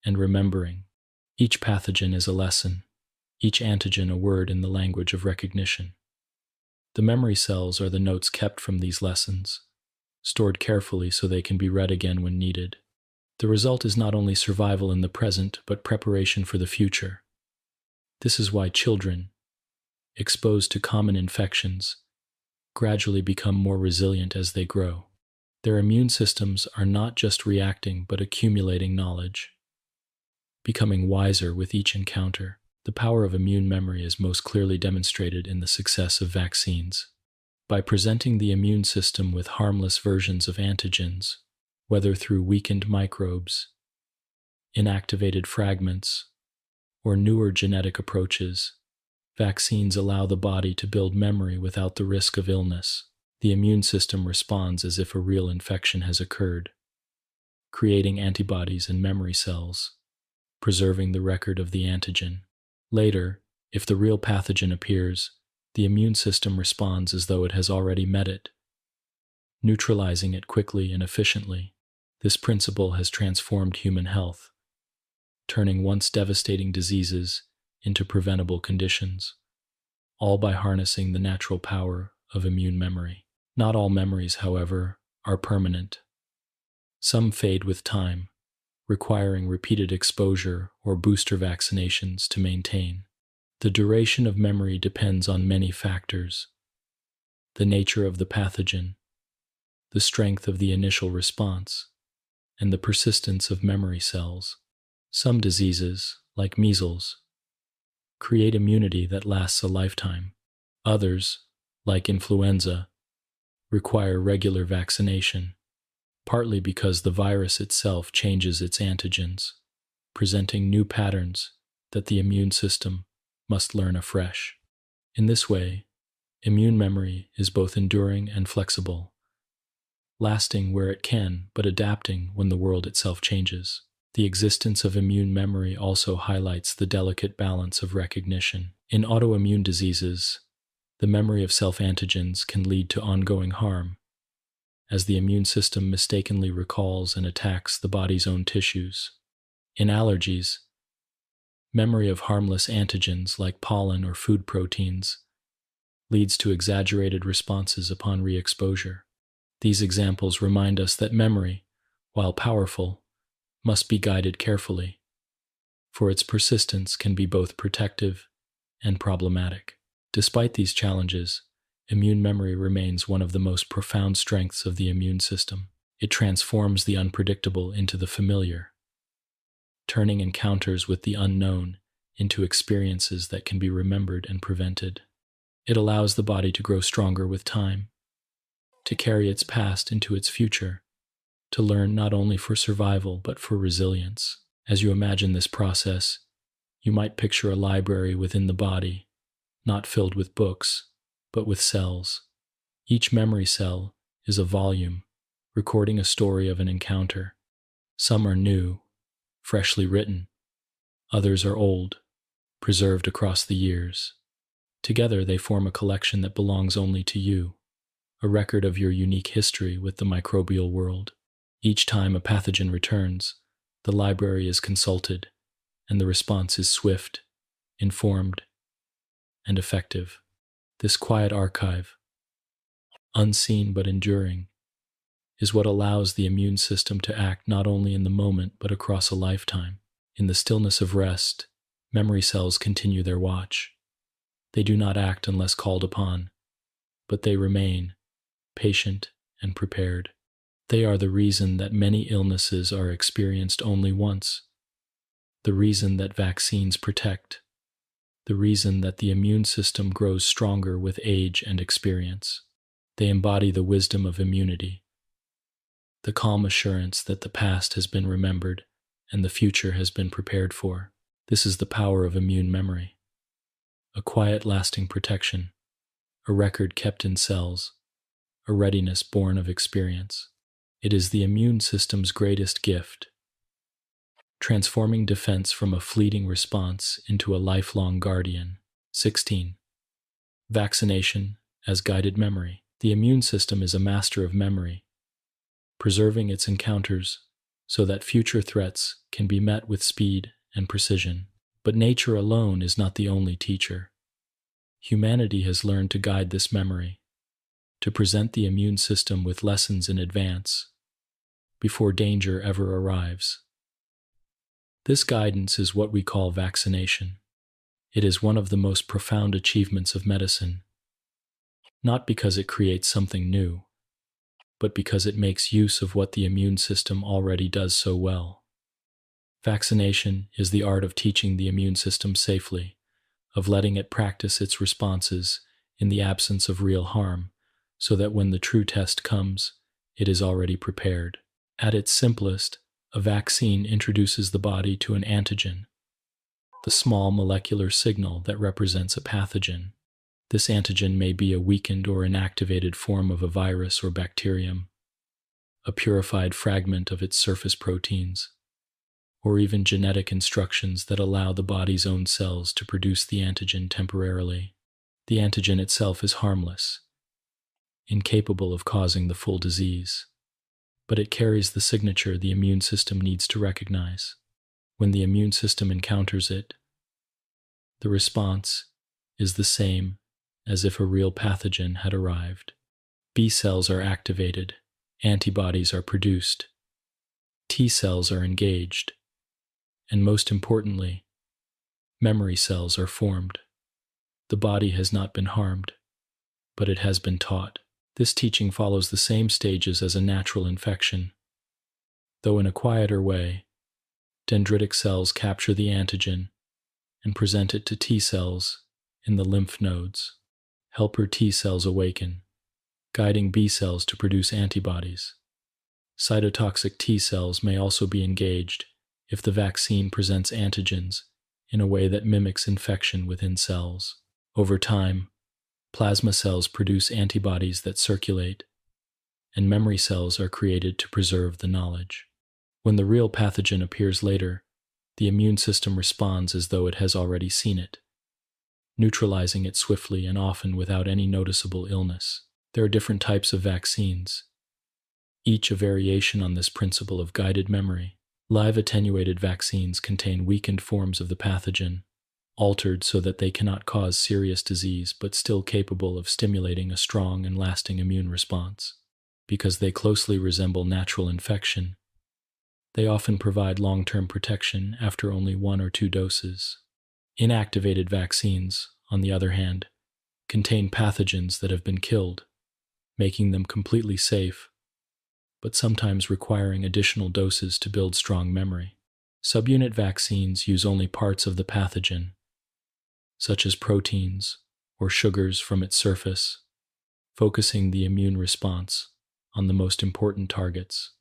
and remembering. Each pathogen is a lesson, each antigen a word in the language of recognition. The memory cells are the notes kept from these lessons, stored carefully so they can be read again when needed. The result is not only survival in the present, but preparation for the future. This is why children, exposed to common infections, gradually become more resilient as they grow. Their immune systems are not just reacting but accumulating knowledge, becoming wiser with each encounter. The power of immune memory is most clearly demonstrated in the success of vaccines. By presenting the immune system with harmless versions of antigens, whether through weakened microbes, inactivated fragments, or newer genetic approaches, vaccines allow the body to build memory without the risk of illness. The immune system responds as if a real infection has occurred, creating antibodies and memory cells, preserving the record of the antigen. Later, if the real pathogen appears, the immune system responds as though it has already met it, neutralizing it quickly and efficiently. This principle has transformed human health, turning once devastating diseases into preventable conditions, all by harnessing the natural power of immune memory. Not all memories, however, are permanent. Some fade with time, requiring repeated exposure or booster vaccinations to maintain. The duration of memory depends on many factors: the nature of the pathogen, the strength of the initial response, and the persistence of memory cells. Some diseases, like measles, create immunity that lasts a lifetime. Others, like influenza, require regular vaccination, partly because the virus itself changes its antigens, presenting new patterns that the immune system must learn afresh. In this way, immune memory is both enduring and flexible, lasting where it can, but adapting when the world itself changes. The existence of immune memory also highlights the delicate balance of recognition. In autoimmune diseases, the memory of self-antigens can lead to ongoing harm, as the immune system mistakenly recalls and attacks the body's own tissues. In allergies, memory of harmless antigens like pollen or food proteins leads to exaggerated responses upon re-exposure. These examples remind us that memory, while powerful, must be guided carefully, for its persistence can be both protective and problematic. Despite these challenges, immune memory remains one of the most profound strengths of the immune system. It transforms the unpredictable into the familiar, turning encounters with the unknown into experiences that can be remembered and prevented. It allows the body to grow stronger with time, to carry its past into its future, to learn not only for survival but for resilience. As you imagine this process, you might picture a library within the body, not filled with books, but with cells. Each memory cell is a volume, recording a story of an encounter. Some are new, freshly written. Others are old, preserved across the years. Together they form a collection that belongs only to you, a record of your unique history with the microbial world. Each time a pathogen returns, the library is consulted, and the response is swift, informed, and effective. This quiet archive, unseen but enduring, is what allows the immune system to act not only in the moment but across a lifetime. In the stillness of rest, memory cells continue their watch. They do not act unless called upon, but they remain patient and prepared. They are the reason that many illnesses are experienced only once, the reason that vaccines protect, the reason that the immune system grows stronger with age and experience. They embody the wisdom of immunity, the calm assurance that the past has been remembered and the future has been prepared for. This is the power of immune memory, a quiet, lasting protection, a record kept in cells, a readiness born of experience. It is the immune system's greatest gift, transforming defense from a fleeting response into a lifelong guardian. 16. Vaccination as guided memory. The immune system is a master of memory, preserving its encounters so that future threats can be met with speed and precision. But nature alone is not the only teacher. Humanity has learned to guide this memory, to present the immune system with lessons in advance, before danger ever arrives. This guidance is what we call vaccination. It is one of the most profound achievements of medicine, not because it creates something new, but because it makes use of what the immune system already does so well. Vaccination is the art of teaching the immune system safely, of letting it practice its responses in the absence of real harm, so that when the true test comes, it is already prepared. At its simplest, a vaccine introduces the body to an antigen, the small molecular signal that represents a pathogen. This antigen may be a weakened or inactivated form of a virus or bacterium, a purified fragment of its surface proteins, or even genetic instructions that allow the body's own cells to produce the antigen temporarily. The antigen itself is harmless, incapable of causing the full disease, but it carries the signature the immune system needs to recognize. When the immune system encounters it, the response is the same as if a real pathogen had arrived. B cells are activated, antibodies are produced, T cells are engaged, and most importantly, memory cells are formed. The body has not been harmed, but it has been taught. This teaching follows the same stages as a natural infection, though in a quieter way. Dendritic cells capture the antigen and present it to T cells in the lymph nodes. Helper T cells awaken, guiding B cells to produce antibodies. Cytotoxic T cells may also be engaged if the vaccine presents antigens in a way that mimics infection within cells. Over time, plasma cells produce antibodies that circulate, and memory cells are created to preserve the knowledge. When the real pathogen appears later, the immune system responds as though it has already seen it, neutralizing it swiftly and often without any noticeable illness. There are different types of vaccines, each a variation on this principle of guided memory. Live attenuated vaccines contain weakened forms of the pathogen, altered so that they cannot cause serious disease but still capable of stimulating a strong and lasting immune response. Because they closely resemble natural infection, they often provide long-term protection after only 1 or 2 doses. Inactivated vaccines, on the other hand, contain pathogens that have been killed, making them completely safe, but sometimes requiring additional doses to build strong memory. Subunit vaccines use only parts of the pathogen, such as proteins or sugars from its surface, focusing the immune response on the most important targets.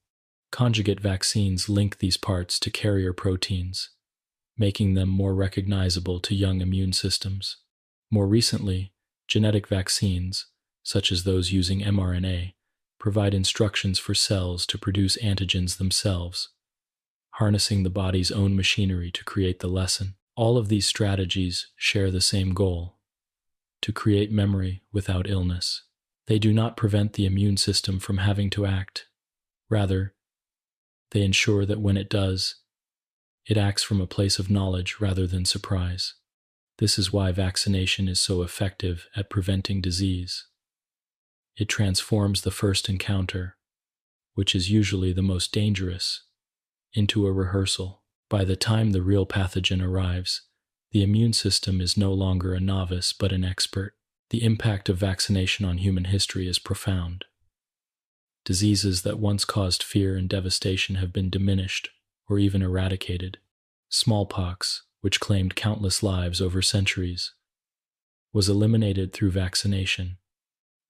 Conjugate vaccines link these parts to carrier proteins, making them more recognizable to young immune systems. More recently, genetic vaccines, such as those using mRNA, provide instructions for cells to produce antigens themselves, harnessing the body's own machinery to create the lesson. All of these strategies share the same goal: to create memory without illness. They do not prevent the immune system from having to act. Rather, they ensure that when it does, it acts from a place of knowledge rather than surprise. This is why vaccination is so effective at preventing disease. It transforms the first encounter, which is usually the most dangerous, into a rehearsal. By the time the real pathogen arrives, the immune system is no longer a novice but an expert. The impact of vaccination on human history is profound. Diseases that once caused fear and devastation have been diminished or even eradicated. Smallpox, which claimed countless lives over centuries, was eliminated through vaccination,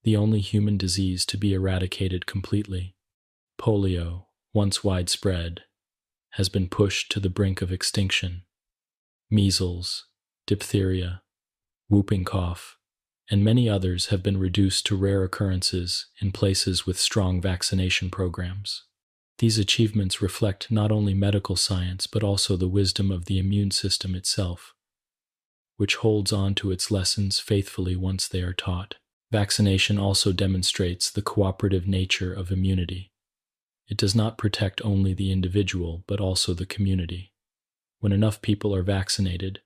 the only human disease to be eradicated completely. Polio, once widespread, has been pushed to the brink of extinction. Measles, diphtheria, whooping cough, and many others have been reduced to rare occurrences in places with strong vaccination programs. These achievements reflect not only medical science but also the wisdom of the immune system itself, which holds on to its lessons faithfully once they are taught. Vaccination also demonstrates the cooperative nature of immunity. It does not protect only the individual but also the community. When enough people are vaccinated,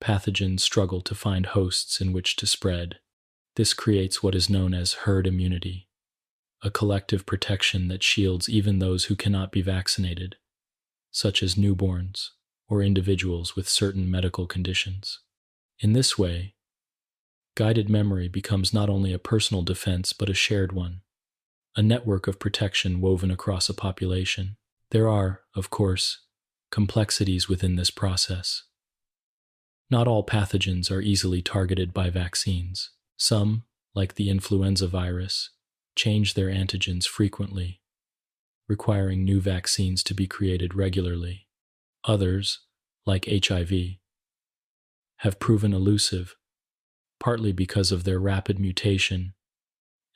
pathogens struggle to find hosts in which to spread. This creates what is known as herd immunity, a collective protection that shields even those who cannot be vaccinated, such as newborns or individuals with certain medical conditions. In this way, guided memory becomes not only a personal defense but a shared one, a network of protection woven across a population. There are, of course, complexities within this process. Not all pathogens are easily targeted by vaccines. Some, like the influenza virus, change their antigens frequently, requiring new vaccines to be created regularly. Others, like HIV, have proven elusive, partly because of their rapid mutation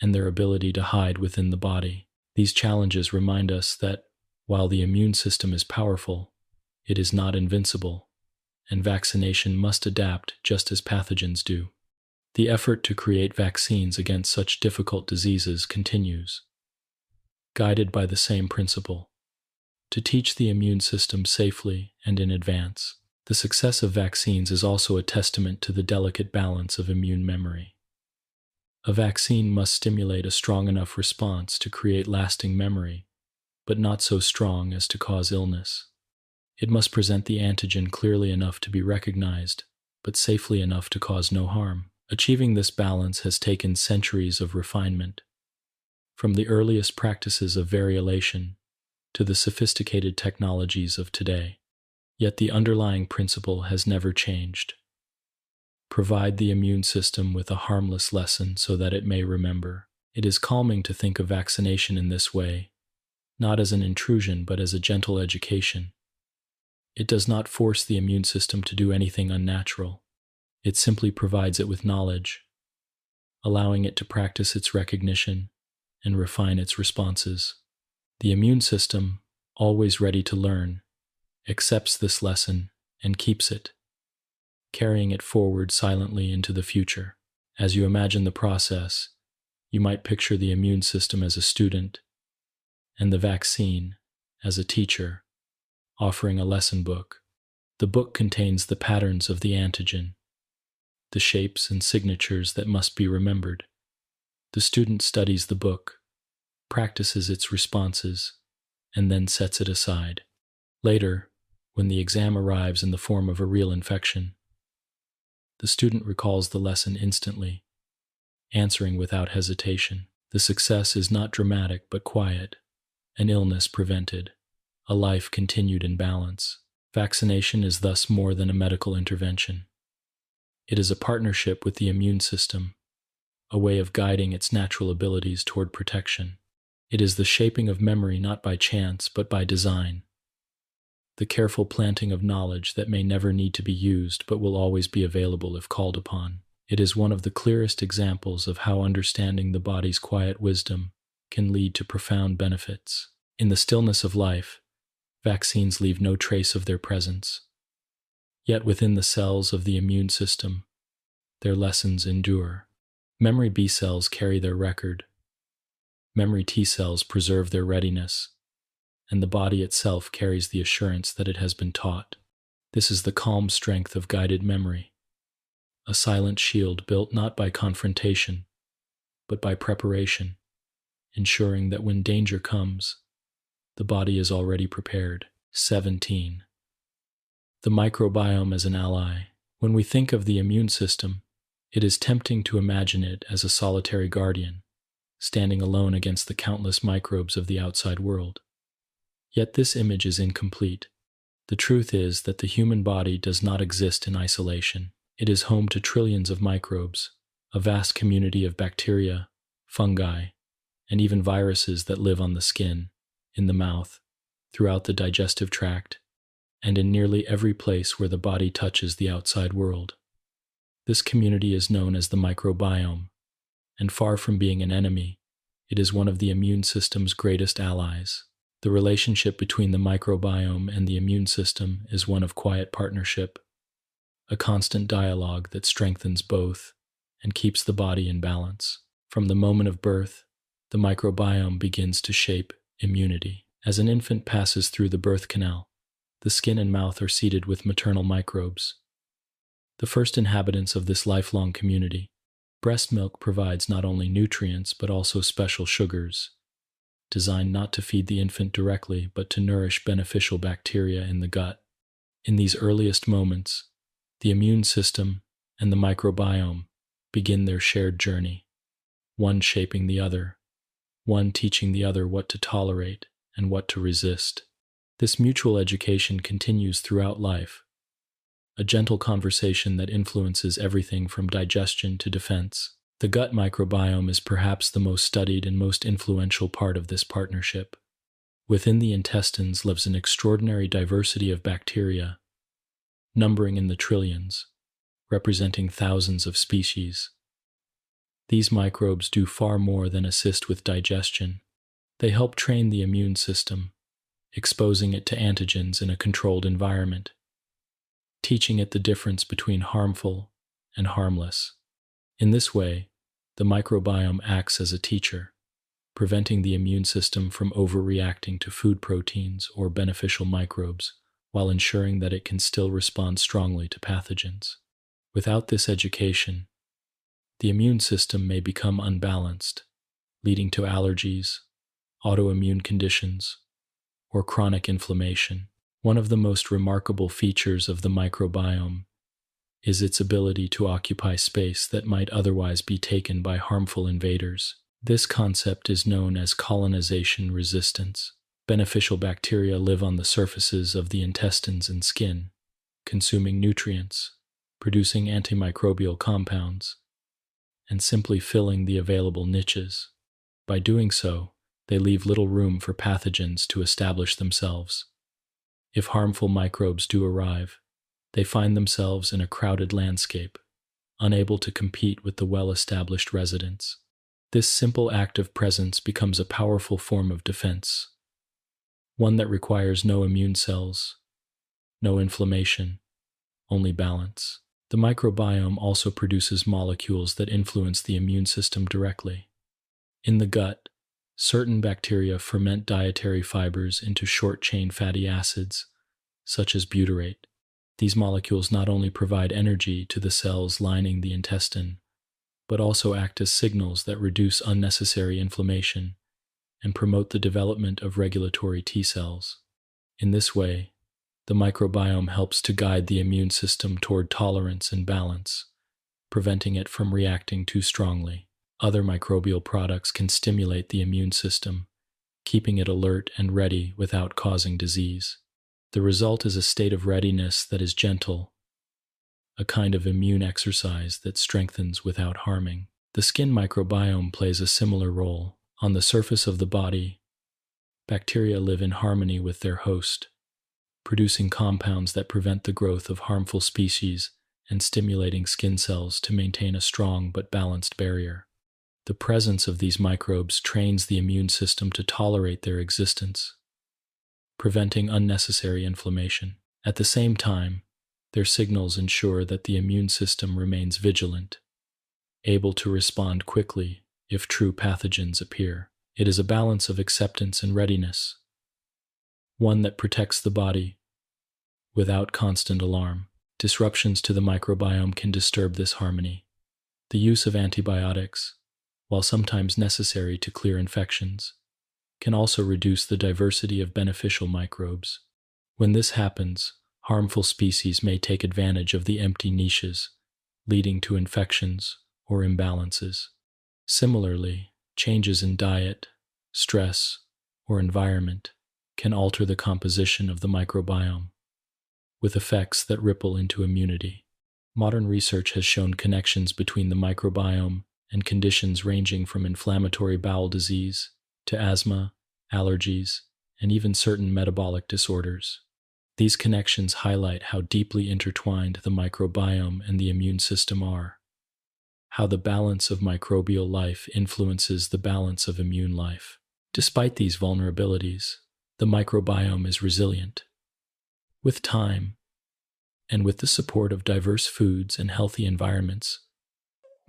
and their ability to hide within the body. These challenges remind us that, while the immune system is powerful, it is not invincible, and vaccination must adapt just as pathogens do. The effort to create vaccines against such difficult diseases continues, guided by the same principle: to teach the immune system safely and in advance. The success of vaccines is also a testament to the delicate balance of immune memory. A vaccine must stimulate a strong enough response to create lasting memory, but not so strong as to cause illness. It must present the antigen clearly enough to be recognized, but safely enough to cause no harm. Achieving this balance has taken centuries of refinement, from the earliest practices of variolation to the sophisticated technologies of today. Yet the underlying principle has never changed. Provide the immune system with a harmless lesson so that it may remember. It is calming to think of vaccination in this way, not as an intrusion but as a gentle education. It does not force the immune system to do anything unnatural. It simply provides it with knowledge, allowing it to practice its recognition and refine its responses. The immune system, always ready to learn, accepts this lesson and keeps it, carrying it forward silently into the future. As you imagine the process, you might picture the immune system as a student and the vaccine as a teacher, offering a lesson book. The book contains the patterns of the antigen, the shapes and signatures that must be remembered. The student studies the book, practices its responses, and then sets it aside. Later, when the exam arrives in the form of a real infection, the student recalls the lesson instantly, answering without hesitation. The success is not dramatic but quiet, an illness prevented, a life continued in balance. Vaccination is thus more than a medical intervention. It is a partnership with the immune system, a way of guiding its natural abilities toward protection. It is the shaping of memory not by chance but by design, the careful planting of knowledge that may never need to be used but will always be available if called upon. It is one of the clearest examples of how understanding the body's quiet wisdom can lead to profound benefits. In the stillness of life, vaccines leave no trace of their presence. Yet within the cells of the immune system, their lessons endure. Memory B cells carry their record. Memory T cells preserve their readiness, and the body itself carries the assurance that it has been taught. This is the calm strength of guided memory, a silent shield built not by confrontation, but by preparation, ensuring that when danger comes, the body is already prepared. 17. The microbiome as an ally. When we think of the immune system, it is tempting to imagine it as a solitary guardian, standing alone against the countless microbes of the outside world. Yet this image is incomplete. The truth is that the human body does not exist in isolation. It is home to trillions of microbes, a vast community of bacteria, fungi, and even viruses that live on the skin, in the mouth, throughout the digestive tract, and in nearly every place where the body touches the outside world. This community is known as the microbiome, and far from being an enemy, it is one of the immune system's greatest allies. The relationship between the microbiome and the immune system is one of quiet partnership, a constant dialogue that strengthens both and keeps the body in balance. From the moment of birth, the microbiome begins to shape immunity. As an infant passes through the birth canal, the skin and mouth are seeded with maternal microbes, the first inhabitants of this lifelong community. Breast milk provides not only nutrients but also special sugars, designed not to feed the infant directly but to nourish beneficial bacteria in the gut. In these earliest moments, the immune system and the microbiome begin their shared journey, one shaping the other, one teaching the other what to tolerate and what to resist. This mutual education continues throughout life, a gentle conversation that influences everything from digestion to defense. The gut microbiome is perhaps the most studied and most influential part of this partnership. Within the intestines lives an extraordinary diversity of bacteria, numbering in the trillions, representing thousands of species. These microbes do far more than assist with digestion. They help train the immune system, exposing it to antigens in a controlled environment, teaching it the difference between harmful and harmless. In this way, the microbiome acts as a teacher, preventing the immune system from overreacting to food proteins or beneficial microbes, while ensuring that it can still respond strongly to pathogens. Without this education, the immune system may become unbalanced, leading to allergies, autoimmune conditions, or chronic inflammation. One of the most remarkable features of the microbiome is its ability to occupy space that might otherwise be taken by harmful invaders. This concept is known as colonization resistance. Beneficial bacteria live on the surfaces of the intestines and skin, consuming nutrients, producing antimicrobial compounds, and simply filling the available niches. By doing so, They leave little room for pathogens to establish themselves. If harmful microbes do arrive, they find themselves in a crowded landscape, unable to compete with the well-established residents. This simple act of presence becomes a powerful form of defense, one that requires no immune cells, no inflammation, only balance. The microbiome also produces molecules that influence the immune system directly. In the gut, certain bacteria ferment dietary fibers into short-chain fatty acids, such as butyrate. These molecules not only provide energy to the cells lining the intestine, but also act as signals that reduce unnecessary inflammation and promote the development of regulatory T cells. In this way, the microbiome helps to guide the immune system toward tolerance and balance, preventing it from reacting too strongly. Other microbial products can stimulate the immune system, keeping it alert and ready without causing disease. The result is a state of readiness that is gentle, a kind of immune exercise that strengthens without harming. The skin microbiome plays a similar role. On the surface of the body, bacteria live in harmony with their host, producing compounds that prevent the growth of harmful species and stimulating skin cells to maintain a strong but balanced barrier. The presence of these microbes trains the immune system to tolerate their existence, preventing unnecessary inflammation. At the same time, their signals ensure that the immune system remains vigilant, able to respond quickly if true pathogens appear. It is a balance of acceptance and readiness, one that protects the body without constant alarm. Disruptions to the microbiome can disturb this harmony. The use of antibiotics, while sometimes necessary to clear infections, can also reduce the diversity of beneficial microbes. When this happens, harmful species may take advantage of the empty niches, leading to infections or imbalances. Similarly, changes in diet, stress, or environment can alter the composition of the microbiome, with effects that ripple into immunity. Modern research has shown connections between the microbiome and conditions ranging from inflammatory bowel disease to asthma, allergies, and even certain metabolic disorders. These connections highlight how deeply intertwined the microbiome and the immune system are, how the balance of microbial life influences the balance of immune life. Despite these vulnerabilities, the microbiome is resilient. With time, and with the support of diverse foods and healthy environments,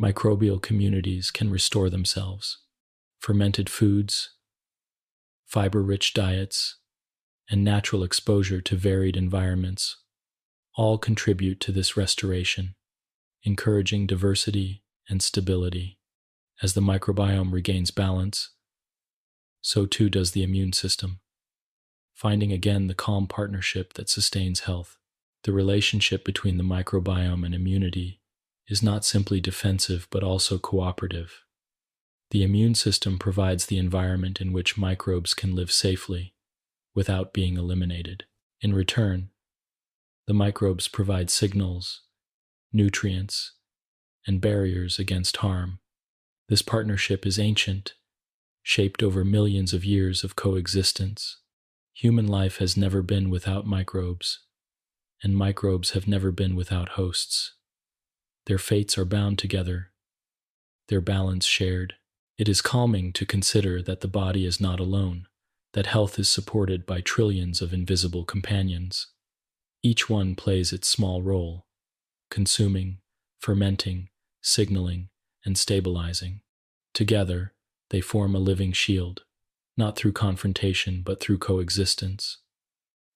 microbial communities can restore themselves. Fermented foods, fiber-rich diets, and natural exposure to varied environments all contribute to this restoration, encouraging diversity and stability. As the microbiome regains balance, so too does the immune system, finding again the calm partnership that sustains health. The relationship between the microbiome and immunity is not simply defensive but also cooperative. The immune system provides the environment in which microbes can live safely without being eliminated. In return, the microbes provide signals, nutrients, and barriers against harm. This partnership is ancient, shaped over millions of years of coexistence. Human life has never been without microbes, and microbes have never been without hosts. Their fates are bound together, their balance shared. It is calming to consider that the body is not alone, that health is supported by trillions of invisible companions. Each one plays its small role, consuming, fermenting, signaling, and stabilizing. Together, they form a living shield, not through confrontation but through coexistence.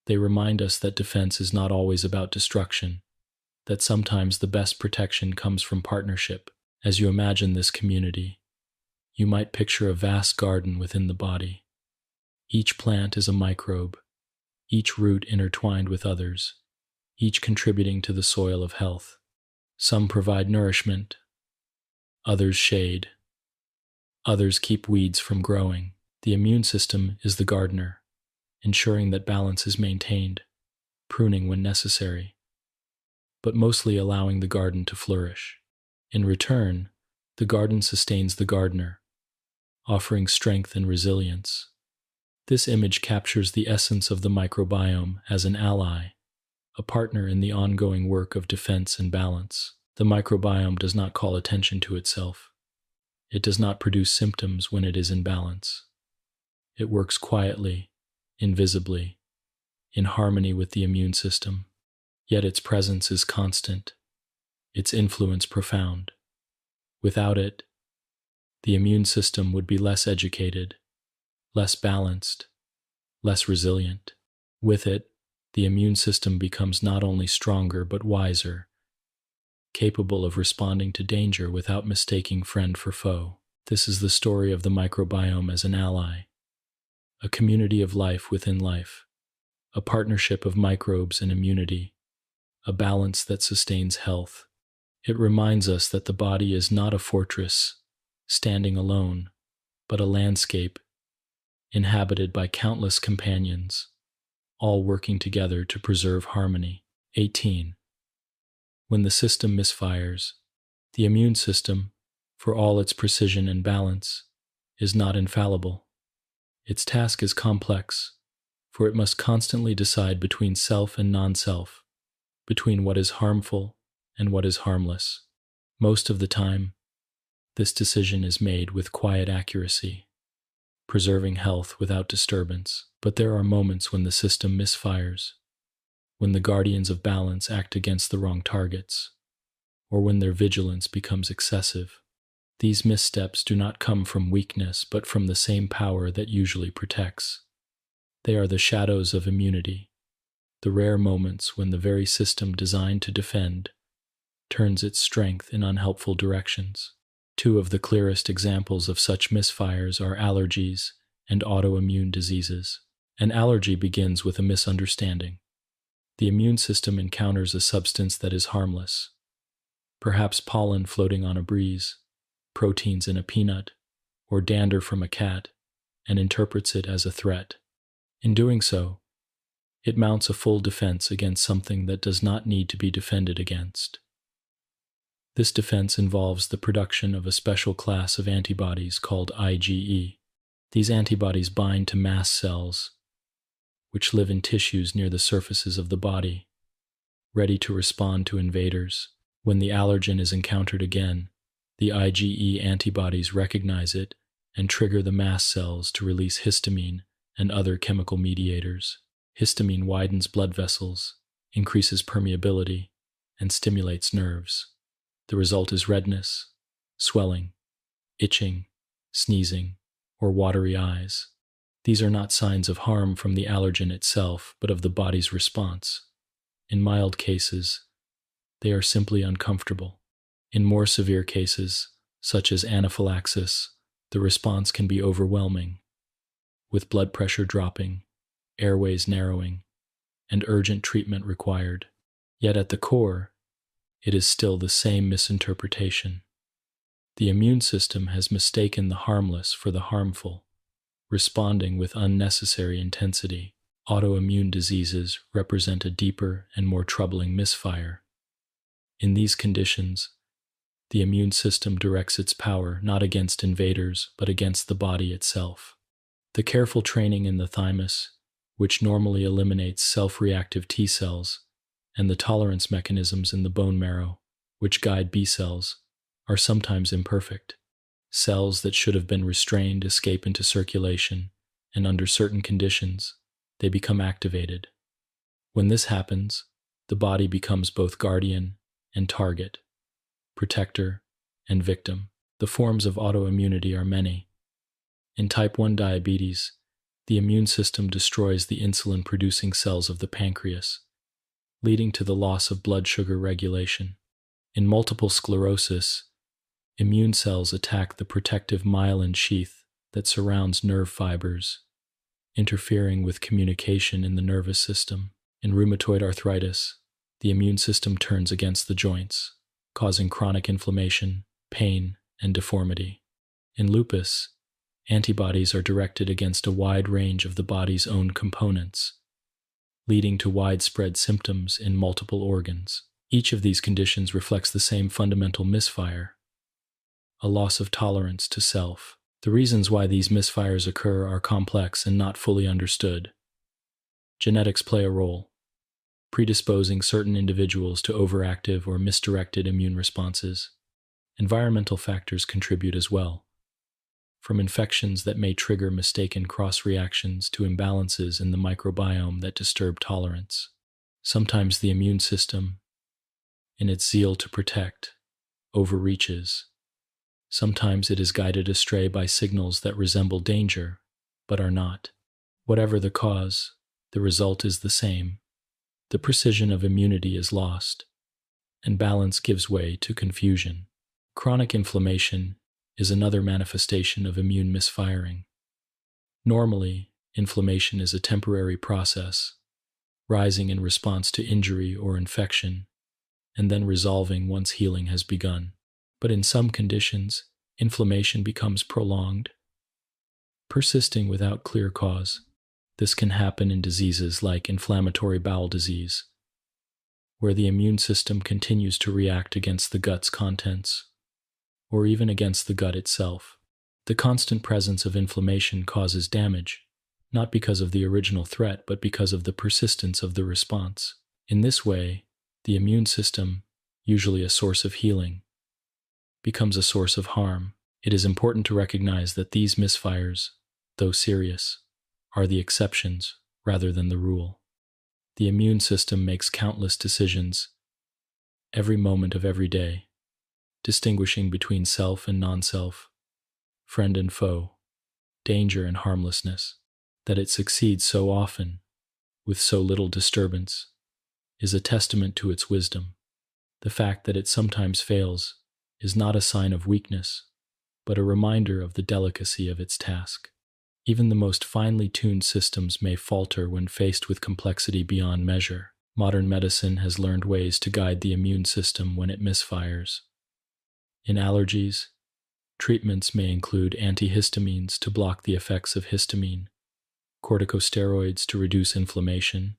They remind us that defense is not always about destruction, that sometimes the best protection comes from partnership. As you imagine this community, you might picture a vast garden within the body. Each plant is a microbe, each root intertwined with others, each contributing to the soil of health. Some provide nourishment, others shade, others keep weeds from growing. The immune system is the gardener, ensuring that balance is maintained, pruning when necessary, but mostly allowing the garden to flourish. In return, the garden sustains the gardener, offering strength and resilience. This image captures the essence of the microbiome as an ally, a partner in the ongoing work of defense and balance. The microbiome does not call attention to itself. It does not produce symptoms when it is in balance. It works quietly, invisibly, in harmony with the immune system. Yet its presence is constant, its influence profound. Without it, the immune system would be less educated, less balanced, less resilient. With it, the immune system becomes not only stronger but wiser, capable of responding to danger without mistaking friend for foe. This is the story of the microbiome as an ally, a community of life within life, a partnership of microbes and immunity, a balance that sustains health. It reminds us that the body is not a fortress standing alone, but a landscape inhabited by countless companions, all working together to preserve harmony. 18. When the system misfires, the immune system, for all its precision and balance, is not infallible. Its task is complex, for it must constantly decide between self and non-self, between what is harmful and what is harmless. Most of the time, this decision is made with quiet accuracy, preserving health without disturbance. But there are moments when the system misfires, when the guardians of balance act against the wrong targets, or when their vigilance becomes excessive. These missteps do not come from weakness, but from the same power that usually protects. They are the shadows of immunity, the rare moments when the very system designed to defend turns its strength in unhelpful directions. Two of the clearest examples of such misfires are allergies and autoimmune diseases. An allergy begins with a misunderstanding. The immune system encounters a substance that is harmless, perhaps pollen floating on a breeze, proteins in a peanut, or dander from a cat, and interprets it as a threat. In doing so, it mounts a full defense against something that does not need to be defended against. This defense involves the production of a special class of antibodies called IgE. These antibodies bind to mast cells, which live in tissues near the surfaces of the body, ready to respond to invaders. When the allergen is encountered again, the IgE antibodies recognize it and trigger the mast cells to release histamine and other chemical mediators. Histamine widens blood vessels, increases permeability, and stimulates nerves. The result is redness, swelling, itching, sneezing, or watery eyes. These are not signs of harm from the allergen itself, but of the body's response. In mild cases, they are simply uncomfortable. In more severe cases, such as anaphylaxis, the response can be overwhelming, with blood pressure dropping, airways narrowing, and urgent treatment required. Yet at the core, it is still the same misinterpretation. The immune system has mistaken the harmless for the harmful, responding with unnecessary intensity. Autoimmune diseases represent a deeper and more troubling misfire. In these conditions, the immune system directs its power not against invaders, but against the body itself. The careful training in the thymus, which normally eliminates self-reactive T cells, and the tolerance mechanisms in the bone marrow, which guide B cells, are sometimes imperfect. Cells that should have been restrained escape into circulation, and under certain conditions, they become activated. When this happens, the body becomes both guardian and target, protector and victim. The forms of autoimmunity are many. In type 1 diabetes, the immune system destroys the insulin-producing cells of the pancreas, leading to the loss of blood sugar regulation. In multiple sclerosis, immune cells attack the protective myelin sheath that surrounds nerve fibers, interfering with communication in the nervous system. In rheumatoid arthritis, the immune system turns against the joints, causing chronic inflammation, pain, and deformity. In lupus, antibodies are directed against a wide range of the body's own components, leading to widespread symptoms in multiple organs. Each of these conditions reflects the same fundamental misfire, a loss of tolerance to self. The reasons why these misfires occur are complex and not fully understood. Genetics play a role, predisposing certain individuals to overactive or misdirected immune responses. Environmental factors contribute as well, from infections that may trigger mistaken cross-reactions to imbalances in the microbiome that disturb tolerance. Sometimes the immune system, in its zeal to protect, overreaches. Sometimes it is guided astray by signals that resemble danger, but are not. Whatever the cause, the result is the same. The precision of immunity is lost, and balance gives way to confusion. Chronic inflammation is another manifestation of immune misfiring. Normally, inflammation is a temporary process, rising in response to injury or infection, and then resolving once healing has begun. But in some conditions, inflammation becomes prolonged, persisting without clear cause. This can happen in diseases like inflammatory bowel disease, where the immune system continues to react against the gut's contents, or even against the gut itself. The constant presence of inflammation causes damage, not because of the original threat, but because of the persistence of the response. In this way, the immune system, usually a source of healing, becomes a source of harm. It is important to recognize that these misfires, though serious, are the exceptions rather than the rule. The immune system makes countless decisions every moment of every day, distinguishing between self and non-self, friend and foe, danger and harmlessness. That it succeeds so often, with so little disturbance, is a testament to its wisdom. The fact that it sometimes fails is not a sign of weakness, but a reminder of the delicacy of its task. Even the most finely tuned systems may falter when faced with complexity beyond measure. Modern medicine has learned ways to guide the immune system when it misfires. In allergies, treatments may include antihistamines to block the effects of histamine, corticosteroids to reduce inflammation,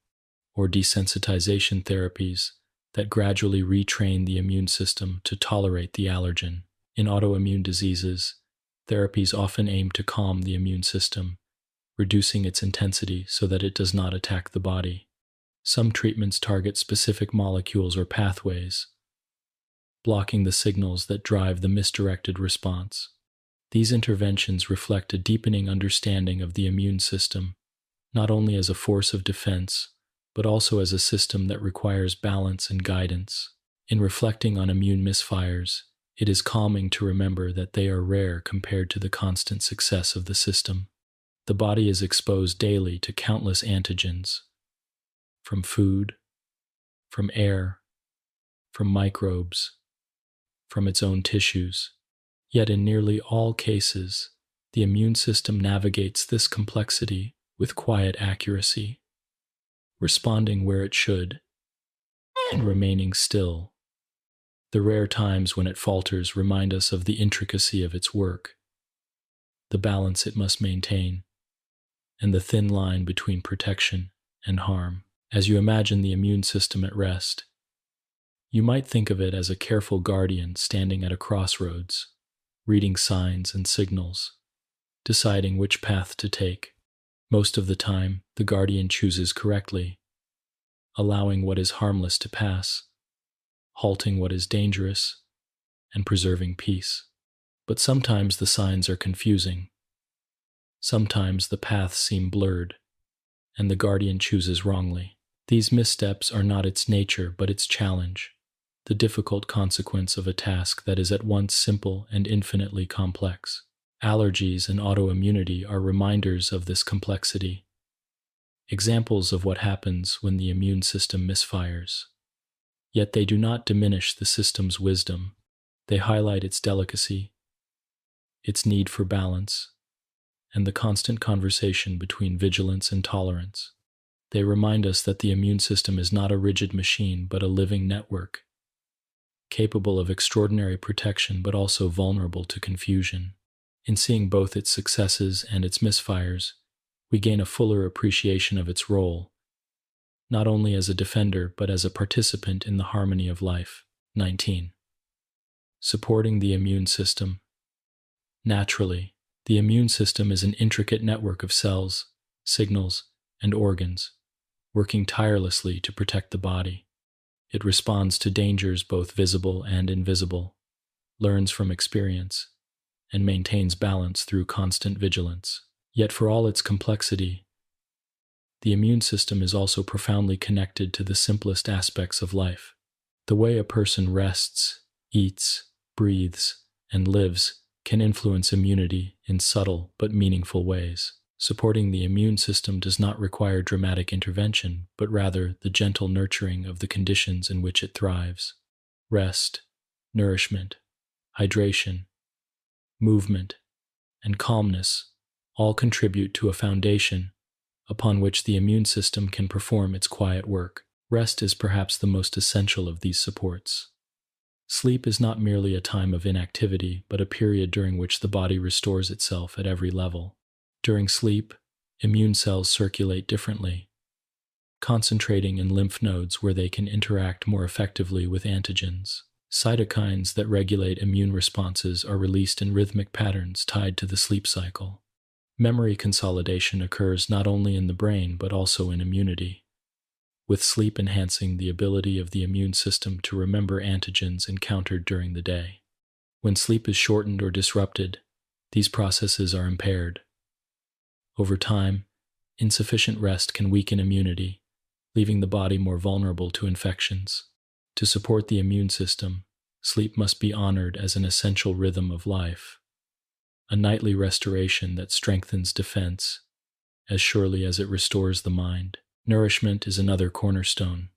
or desensitization therapies that gradually retrain the immune system to tolerate the allergen. In autoimmune diseases, therapies often aim to calm the immune system, reducing its intensity so that it does not attack the body. Some treatments target specific molecules or pathways, blocking the signals that drive the misdirected response. These interventions reflect a deepening understanding of the immune system, not only as a force of defense, but also as a system that requires balance and guidance. In reflecting on immune misfires, it is calming to remember that they are rare compared to the constant success of the system. The body is exposed daily to countless antigens, from food, from air, from microbes, from its own tissues. Yet in nearly all cases, the immune system navigates this complexity with quiet accuracy, responding where it should, and remaining still. The rare times when it falters remind us of the intricacy of its work, the balance it must maintain, and the thin line between protection and harm. As you imagine the immune system at rest, you might think of it as a careful guardian standing at a crossroads, reading signs and signals, deciding which path to take. Most of the time, the guardian chooses correctly, allowing what is harmless to pass, halting what is dangerous, and preserving peace. But sometimes the signs are confusing. Sometimes the paths seem blurred, and the guardian chooses wrongly. These missteps are not its nature, but its challenge, the difficult consequence of a task that is at once simple and infinitely complex. Allergies and autoimmunity are reminders of this complexity, examples of what happens when the immune system misfires. Yet they do not diminish the system's wisdom. They highlight its delicacy, its need for balance, and the constant conversation between vigilance and tolerance. They remind us that the immune system is not a rigid machine, but a living network, capable of extraordinary protection but also vulnerable to confusion. In seeing both its successes and its misfires, we gain a fuller appreciation of its role, not only as a defender but as a participant in the harmony of life. 19. Supporting the immune system. Naturally, The immune system is an intricate network of cells, signals, and organs, working tirelessly to protect the body. It responds to dangers both visible and invisible, learns from experience, and maintains balance through constant vigilance. Yet for all its complexity, the immune system is also profoundly connected to the simplest aspects of life. The way a person rests, eats, breathes, and lives can influence immunity in subtle but meaningful ways. Supporting the immune system does not require dramatic intervention, but rather the gentle nurturing of the conditions in which it thrives. Rest, nourishment, hydration, movement, and calmness all contribute to a foundation upon which the immune system can perform its quiet work. Rest is perhaps the most essential of these supports. Sleep is not merely a time of inactivity, but a period during which the body restores itself at every level. During sleep, immune cells circulate differently, concentrating in lymph nodes where they can interact more effectively with antigens. Cytokines that regulate immune responses are released in rhythmic patterns tied to the sleep cycle. Memory consolidation occurs not only in the brain but also in immunity, with sleep enhancing the ability of the immune system to remember antigens encountered during the day. When sleep is shortened or disrupted, these processes are impaired. Over time, insufficient rest can weaken immunity, leaving the body more vulnerable to infections. To support the immune system, sleep must be honored as an essential rhythm of life, a nightly restoration that strengthens defense as surely as it restores the mind. Nourishment is another cornerstone.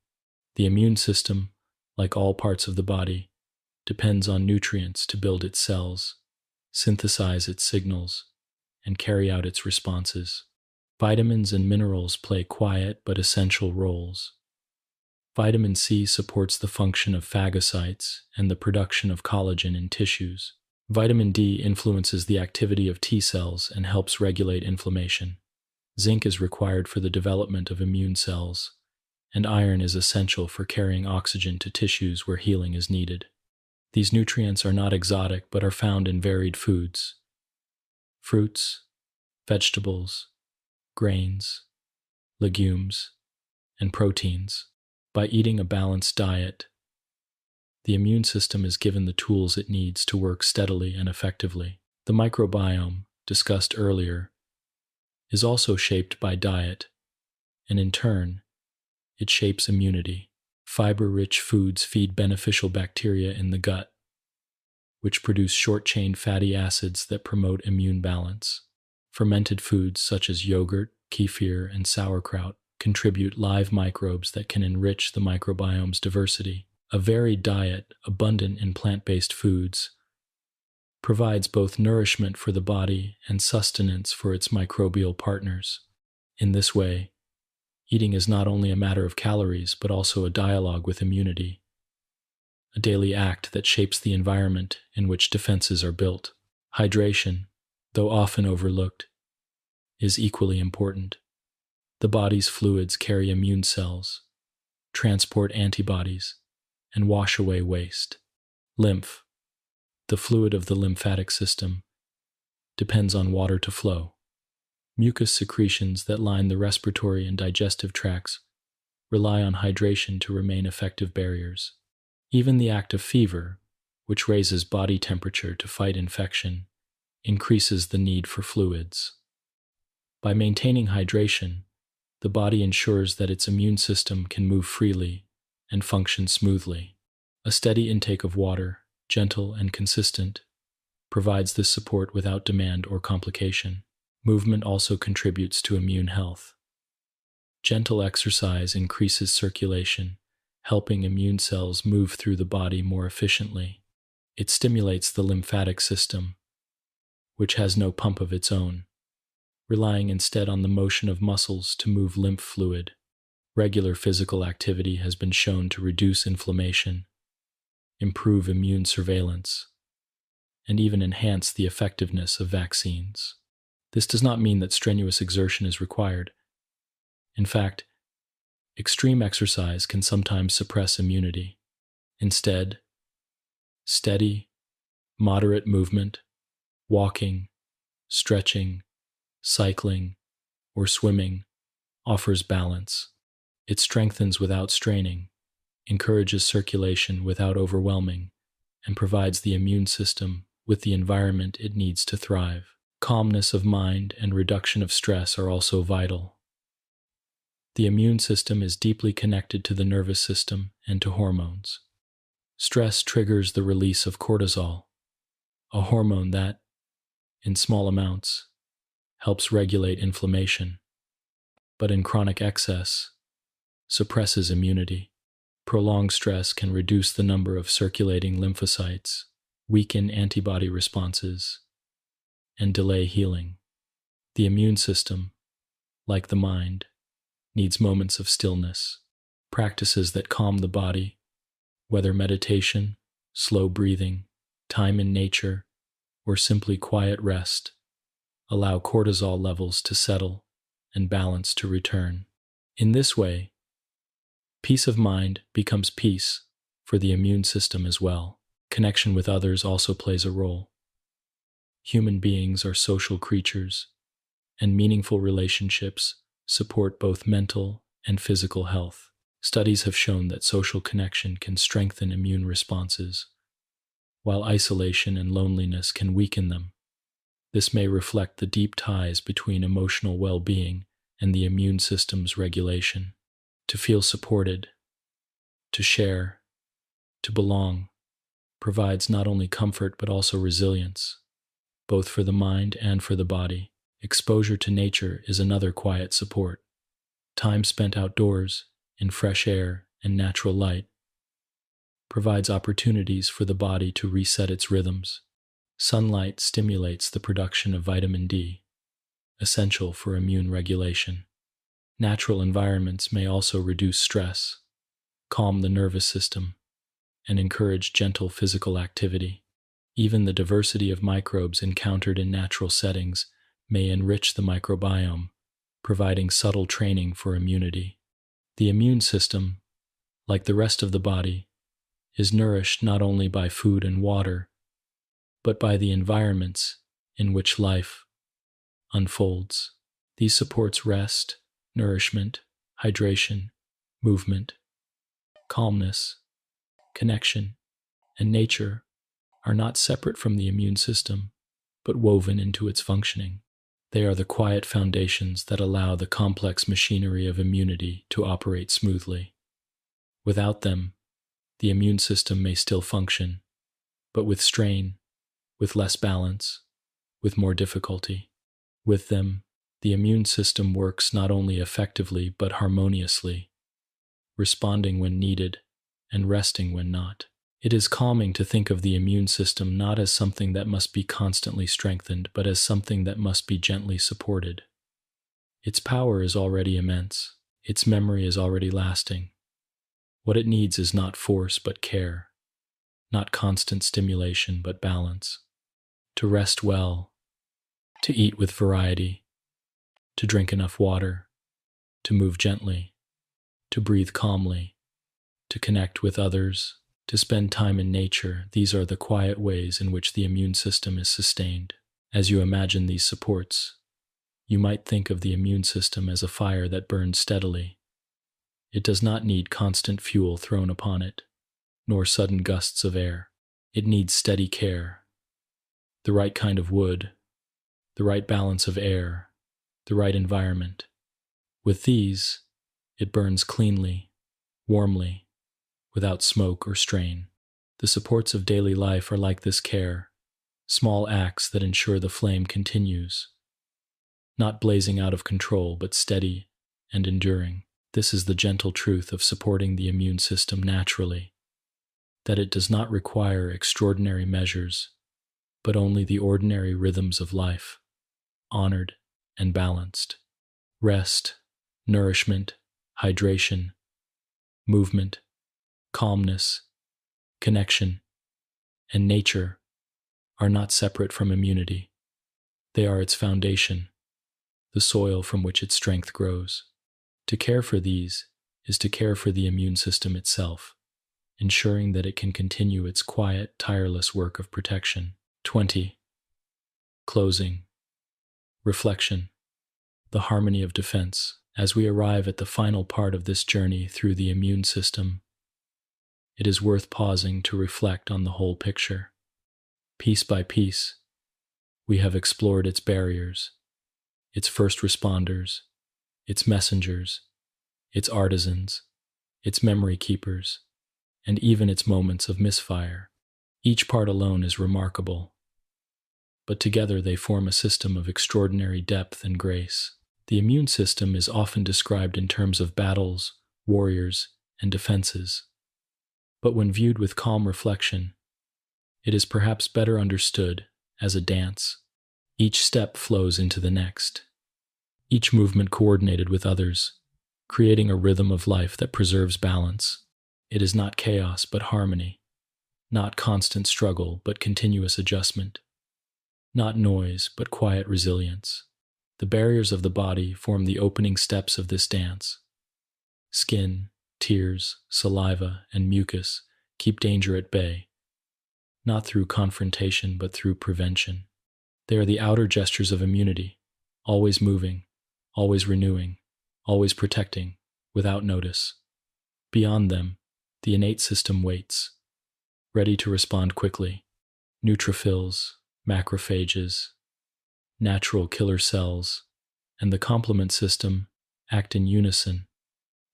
The immune system, like all parts of the body, depends on nutrients to build its cells, synthesize its signals, and carry out its responses. Vitamins and minerals play quiet but essential roles. Vitamin C supports the function of phagocytes and the production of collagen in tissues. Vitamin D influences the activity of T cells and helps regulate inflammation. Zinc is required for the development of immune cells, and iron is essential for carrying oxygen to tissues where healing is needed. These nutrients are not exotic but are found in varied foods: fruits, vegetables, grains, legumes, and proteins. By eating a balanced diet, the immune system is given the tools it needs to work steadily and effectively. The microbiome, discussed earlier, is also shaped by diet, and in turn, it shapes immunity. Fiber-rich foods feed beneficial bacteria in the gut, which produce short-chain fatty acids that promote immune balance. Fermented foods such as yogurt, kefir, and sauerkraut contribute live microbes that can enrich the microbiome's diversity. A varied diet, abundant in plant-based foods, provides both nourishment for the body and sustenance for its microbial partners. In this way, eating is not only a matter of calories but also a dialogue with immunity, a daily act that shapes the environment in which defenses are built. Hydration, though often overlooked, is equally important. The body's fluids carry immune cells, transport antibodies, and wash away waste. Lymph, the fluid of the lymphatic system, depends on water to flow. Mucus secretions that line the respiratory and digestive tracts rely on hydration to remain effective barriers. Even the act of fever, which raises body temperature to fight infection, increases the need for fluids. By maintaining hydration, the body ensures that its immune system can move freely and function smoothly. A steady intake of water, gentle and consistent, provides this support without demand or complication. Movement also contributes to immune health. Gentle exercise increases circulation, helping immune cells move through the body more efficiently. It stimulates the lymphatic system, which has no pump of its own, relying instead on the motion of muscles to move lymph fluid. Regular physical activity has been shown to reduce inflammation, improve immune surveillance, and even enhance the effectiveness of vaccines. This does not mean that strenuous exertion is required. In fact, extreme exercise can sometimes suppress immunity. Instead, steady, moderate movement, walking, stretching, cycling, or swimming offers balance. It strengthens without straining, encourages circulation without overwhelming, and provides the immune system with the environment it needs to thrive. Calmness of mind and reduction of stress are also vital. The immune system is deeply connected to the nervous system and to hormones. Stress triggers the release of cortisol, a hormone that, in small amounts, helps regulate inflammation, but in chronic excess, suppresses immunity. Prolonged stress can reduce the number of circulating lymphocytes, weaken antibody responses, and delay healing. The immune system, like the mind, needs moments of stillness. Practices that calm the body, whether meditation, slow breathing, time in nature, or simply quiet rest, allow cortisol levels to settle and balance to return. In this way, peace of mind becomes peace for the immune system as well. Connection with others also plays a role. Human beings are social creatures, and meaningful relationships support both mental and physical health. Studies have shown that social connection can strengthen immune responses, while isolation and loneliness can weaken them. This may reflect the deep ties between emotional well-being and the immune system's regulation. To feel supported, to share, to belong, provides not only comfort but also resilience, both for the mind and for the body. Exposure to nature is another quiet support. Time spent outdoors, in fresh air and natural light, provides opportunities for the body to reset its rhythms. Sunlight stimulates the production of vitamin D, essential for immune regulation. Natural environments may also reduce stress, calm the nervous system, and encourage gentle physical activity. Even the diversity of microbes encountered in natural settings may enrich the microbiome, providing subtle training for immunity. The immune system, like the rest of the body, is nourished not only by food and water, but by the environments in which life unfolds. These supports rest, nourishment, hydration, movement, calmness, connection, and nature are not separate from the immune system, but woven into its functioning. They are the quiet foundations that allow the complex machinery of immunity to operate smoothly. Without them, the immune system may still function, but with strain, with less balance, with more difficulty. With them, the immune system works not only effectively but harmoniously, responding when needed and resting when not. It is calming to think of the immune system not as something that must be constantly strengthened, but as something that must be gently supported. Its power is already immense. Its memory is already lasting. What it needs is not force but care, not constant stimulation but balance. To rest well, to eat with variety, to drink enough water, to move gently, to breathe calmly, to connect with others, to spend time in nature. These are the quiet ways in which the immune system is sustained. As you imagine these supports, you might think of the immune system as a fire that burns steadily. It does not need constant fuel thrown upon it, nor sudden gusts of air. It needs steady care, the right kind of wood, the right balance of air, the right environment. With these, it burns cleanly, warmly, without smoke or strain. The supports of daily life are like this care, small acts that ensure the flame continues, not blazing out of control, but steady and enduring. This is the gentle truth of supporting the immune system naturally, that it does not require extraordinary measures, but only the ordinary rhythms of life, honored and balanced. Rest, nourishment, hydration, movement, calmness, connection, and nature are not separate from immunity. They are its foundation, the soil from which its strength grows. To care for these is to care for the immune system itself, ensuring that it can continue its quiet, tireless work of protection. 20. Closing. Reflection, the harmony of defense. As we arrive at the final part of this journey through the immune system, it is worth pausing to reflect on the whole picture. Piece by piece, we have explored its barriers, its first responders, its messengers, its artisans, its memory keepers, and even its moments of misfire. Each part alone is remarkable, but together they form a system of extraordinary depth and grace. The immune system is often described in terms of battles, warriors, and defenses, but when viewed with calm reflection, it is perhaps better understood as a dance. Each step flows into the next, each movement coordinated with others, creating a rhythm of life that preserves balance. It is not chaos but harmony, not constant struggle but continuous adjustment, not noise but quiet resilience. The barriers of the body form the opening steps of this dance. Skin, tears, saliva, and mucus keep danger at bay, not through confrontation but through prevention. They are the outer gestures of immunity, always moving, always renewing, always protecting, without notice. Beyond them, the innate system waits, ready to respond quickly. Neutrophils, macrophages, natural killer cells, and the complement system act in unison,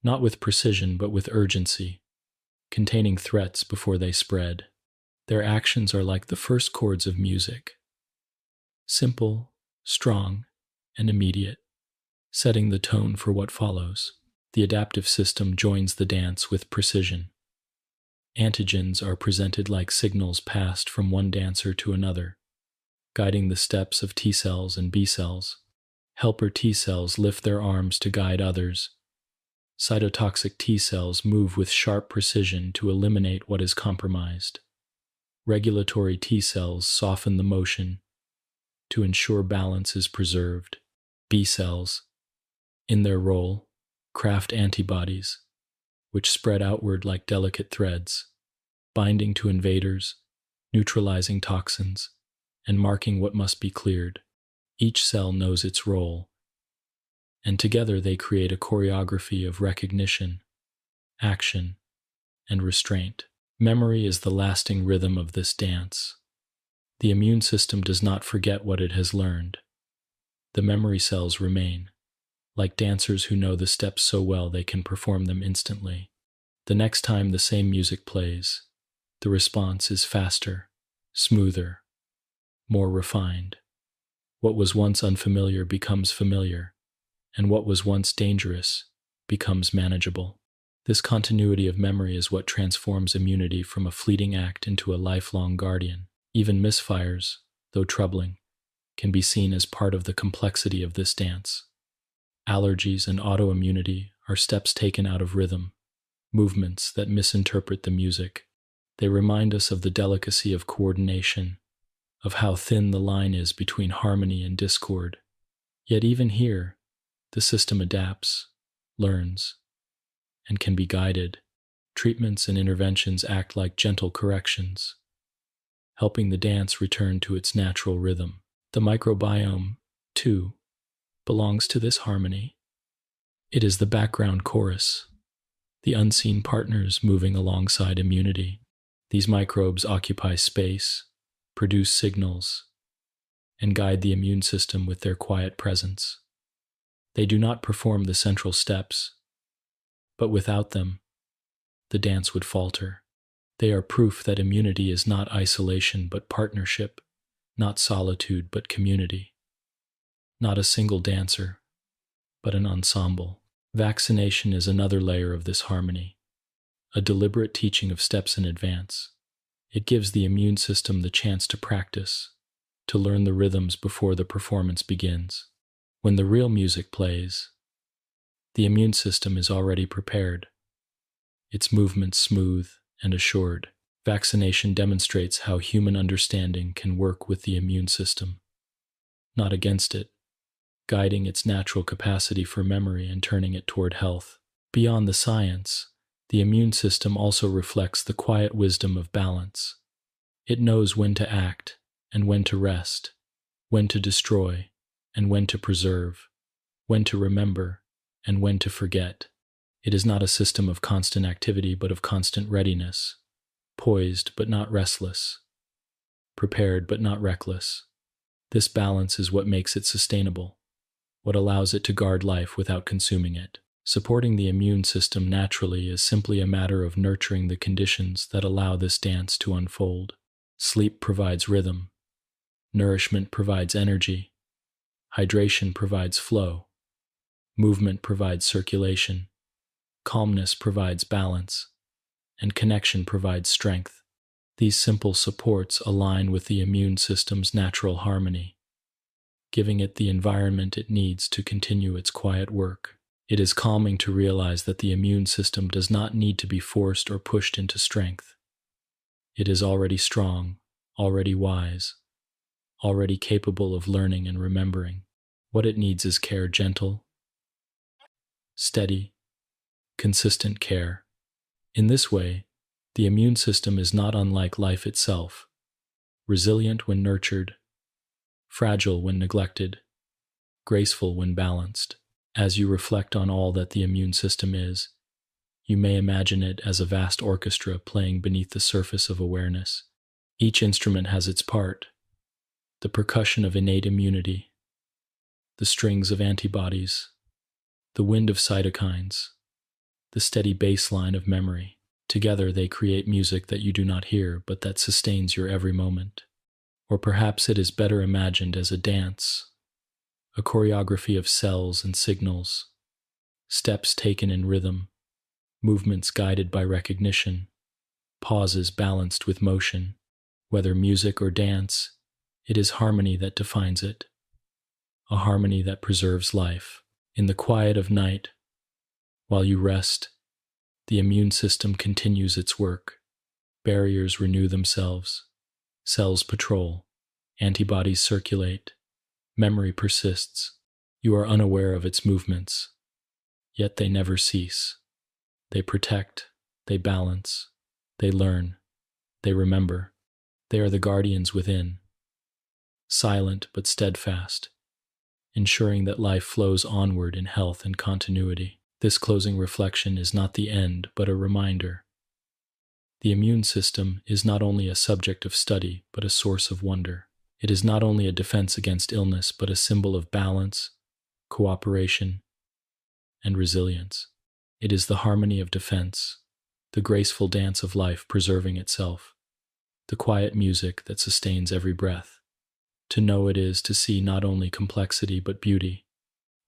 not with precision but with urgency, containing threats before they spread. Their actions are like the first chords of music, simple, strong, and immediate, setting the tone for what follows. The adaptive system joins the dance with precision. Antigens are presented like signals passed from one dancer to another, guiding the steps of T cells and B cells. Helper T cells lift their arms to guide others. Cytotoxic T cells move with sharp precision to eliminate what is compromised. Regulatory T cells soften the motion to ensure balance is preserved. B cells, in their role, craft antibodies, which spread outward like delicate threads, binding to invaders, neutralizing toxins, and marking what must be cleared. Each cell knows its role, and together they create a choreography of recognition, action, and restraint. Memory is the lasting rhythm of this dance. The immune system does not forget what it has learned. The memory cells remain, like dancers who know the steps so well they can perform them instantly. The next time the same music plays, the response is faster, smoother, more refined. What was once unfamiliar becomes familiar, and what was once dangerous becomes manageable. This continuity of memory is what transforms immunity from a fleeting act into a lifelong guardian. Even misfires, though troubling, can be seen as part of the complexity of this dance. Allergies and autoimmunity are steps taken out of rhythm, movements that misinterpret the music. They remind us of the delicacy of coordination, of how thin the line is between harmony and discord. Yet even here, the system adapts, learns, and can be guided. Treatments and interventions act like gentle corrections, helping the dance return to its natural rhythm. The microbiome, too, belongs to this harmony. It is the background chorus, the unseen partners moving alongside immunity. These microbes occupy space, produce signals, and guide the immune system with their quiet presence. They do not perform the central steps, but without them, the dance would falter. They are proof that immunity is not isolation but partnership, not solitude but community, not a single dancer, but an ensemble. Vaccination is another layer of this harmony, a deliberate teaching of steps in advance. It gives the immune system the chance to practice, to learn the rhythms before the performance begins. When the real music plays, the immune system is already prepared, its movements smooth and assured. Vaccination demonstrates how human understanding can work with the immune system, not against it, guiding its natural capacity for memory and turning it toward health. Beyond the science, the immune system also reflects the quiet wisdom of balance. It knows when to act and when to rest, when to destroy and when to preserve, when to remember, and when to forget. It is not a system of constant activity but of constant readiness, poised but not restless, prepared but not reckless. This balance is what makes it sustainable, what allows it to guard life without consuming it. Supporting the immune system naturally is simply a matter of nurturing the conditions that allow this dance to unfold. Sleep provides rhythm, nourishment provides energy, hydration provides flow, movement provides circulation, calmness provides balance, and connection provides strength. These simple supports align with the immune system's natural harmony, giving it the environment it needs to continue its quiet work. It is calming to realize that the immune system does not need to be forced or pushed into strength. It is already strong, already wise, already capable of learning and remembering. What it needs is care, gentle, steady, consistent care. In this way, the immune system is not unlike life itself, resilient when nurtured, fragile when neglected, graceful when balanced. As you reflect on all that the immune system is, you may imagine it as a vast orchestra playing beneath the surface of awareness. Each instrument has its part: the percussion of innate immunity, the strings of antibodies, the wind of cytokines, the steady bass line of memory. Together they create music that you do not hear, but that sustains your every moment. Or perhaps it is better imagined as a dance, a choreography of cells and signals, steps taken in rhythm, movements guided by recognition, pauses balanced with motion. Whether music or dance, it is harmony that defines it, a harmony that preserves life. In the quiet of night, while you rest, the immune system continues its work. Barriers renew themselves, cells patrol, antibodies circulate, memory persists. You are unaware of its movements, yet they never cease. They protect, they balance, they learn, they remember. They are the guardians within, silent but steadfast, ensuring that life flows onward in health and continuity. This closing reflection is not the end, but a reminder. The immune system is not only a subject of study, but a source of wonder. It is not only a defense against illness, but a symbol of balance, cooperation, and resilience. It is the harmony of defense, the graceful dance of life preserving itself, the quiet music that sustains every breath. To know it is to see not only complexity but beauty,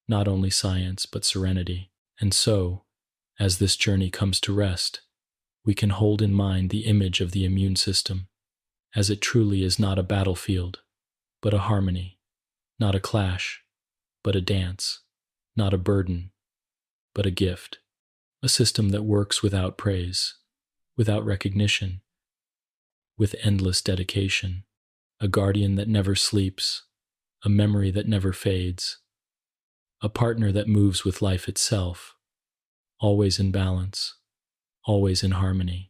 not only science but serenity. And so, as this journey comes to rest, we can hold in mind the image of the immune system, as it truly is not a battlefield, but a harmony, not a clash, but a dance, not a burden, but a gift, a system that works without praise, without recognition, with endless dedication, a guardian that never sleeps, a memory that never fades, a partner that moves with life itself, always in balance, always in harmony.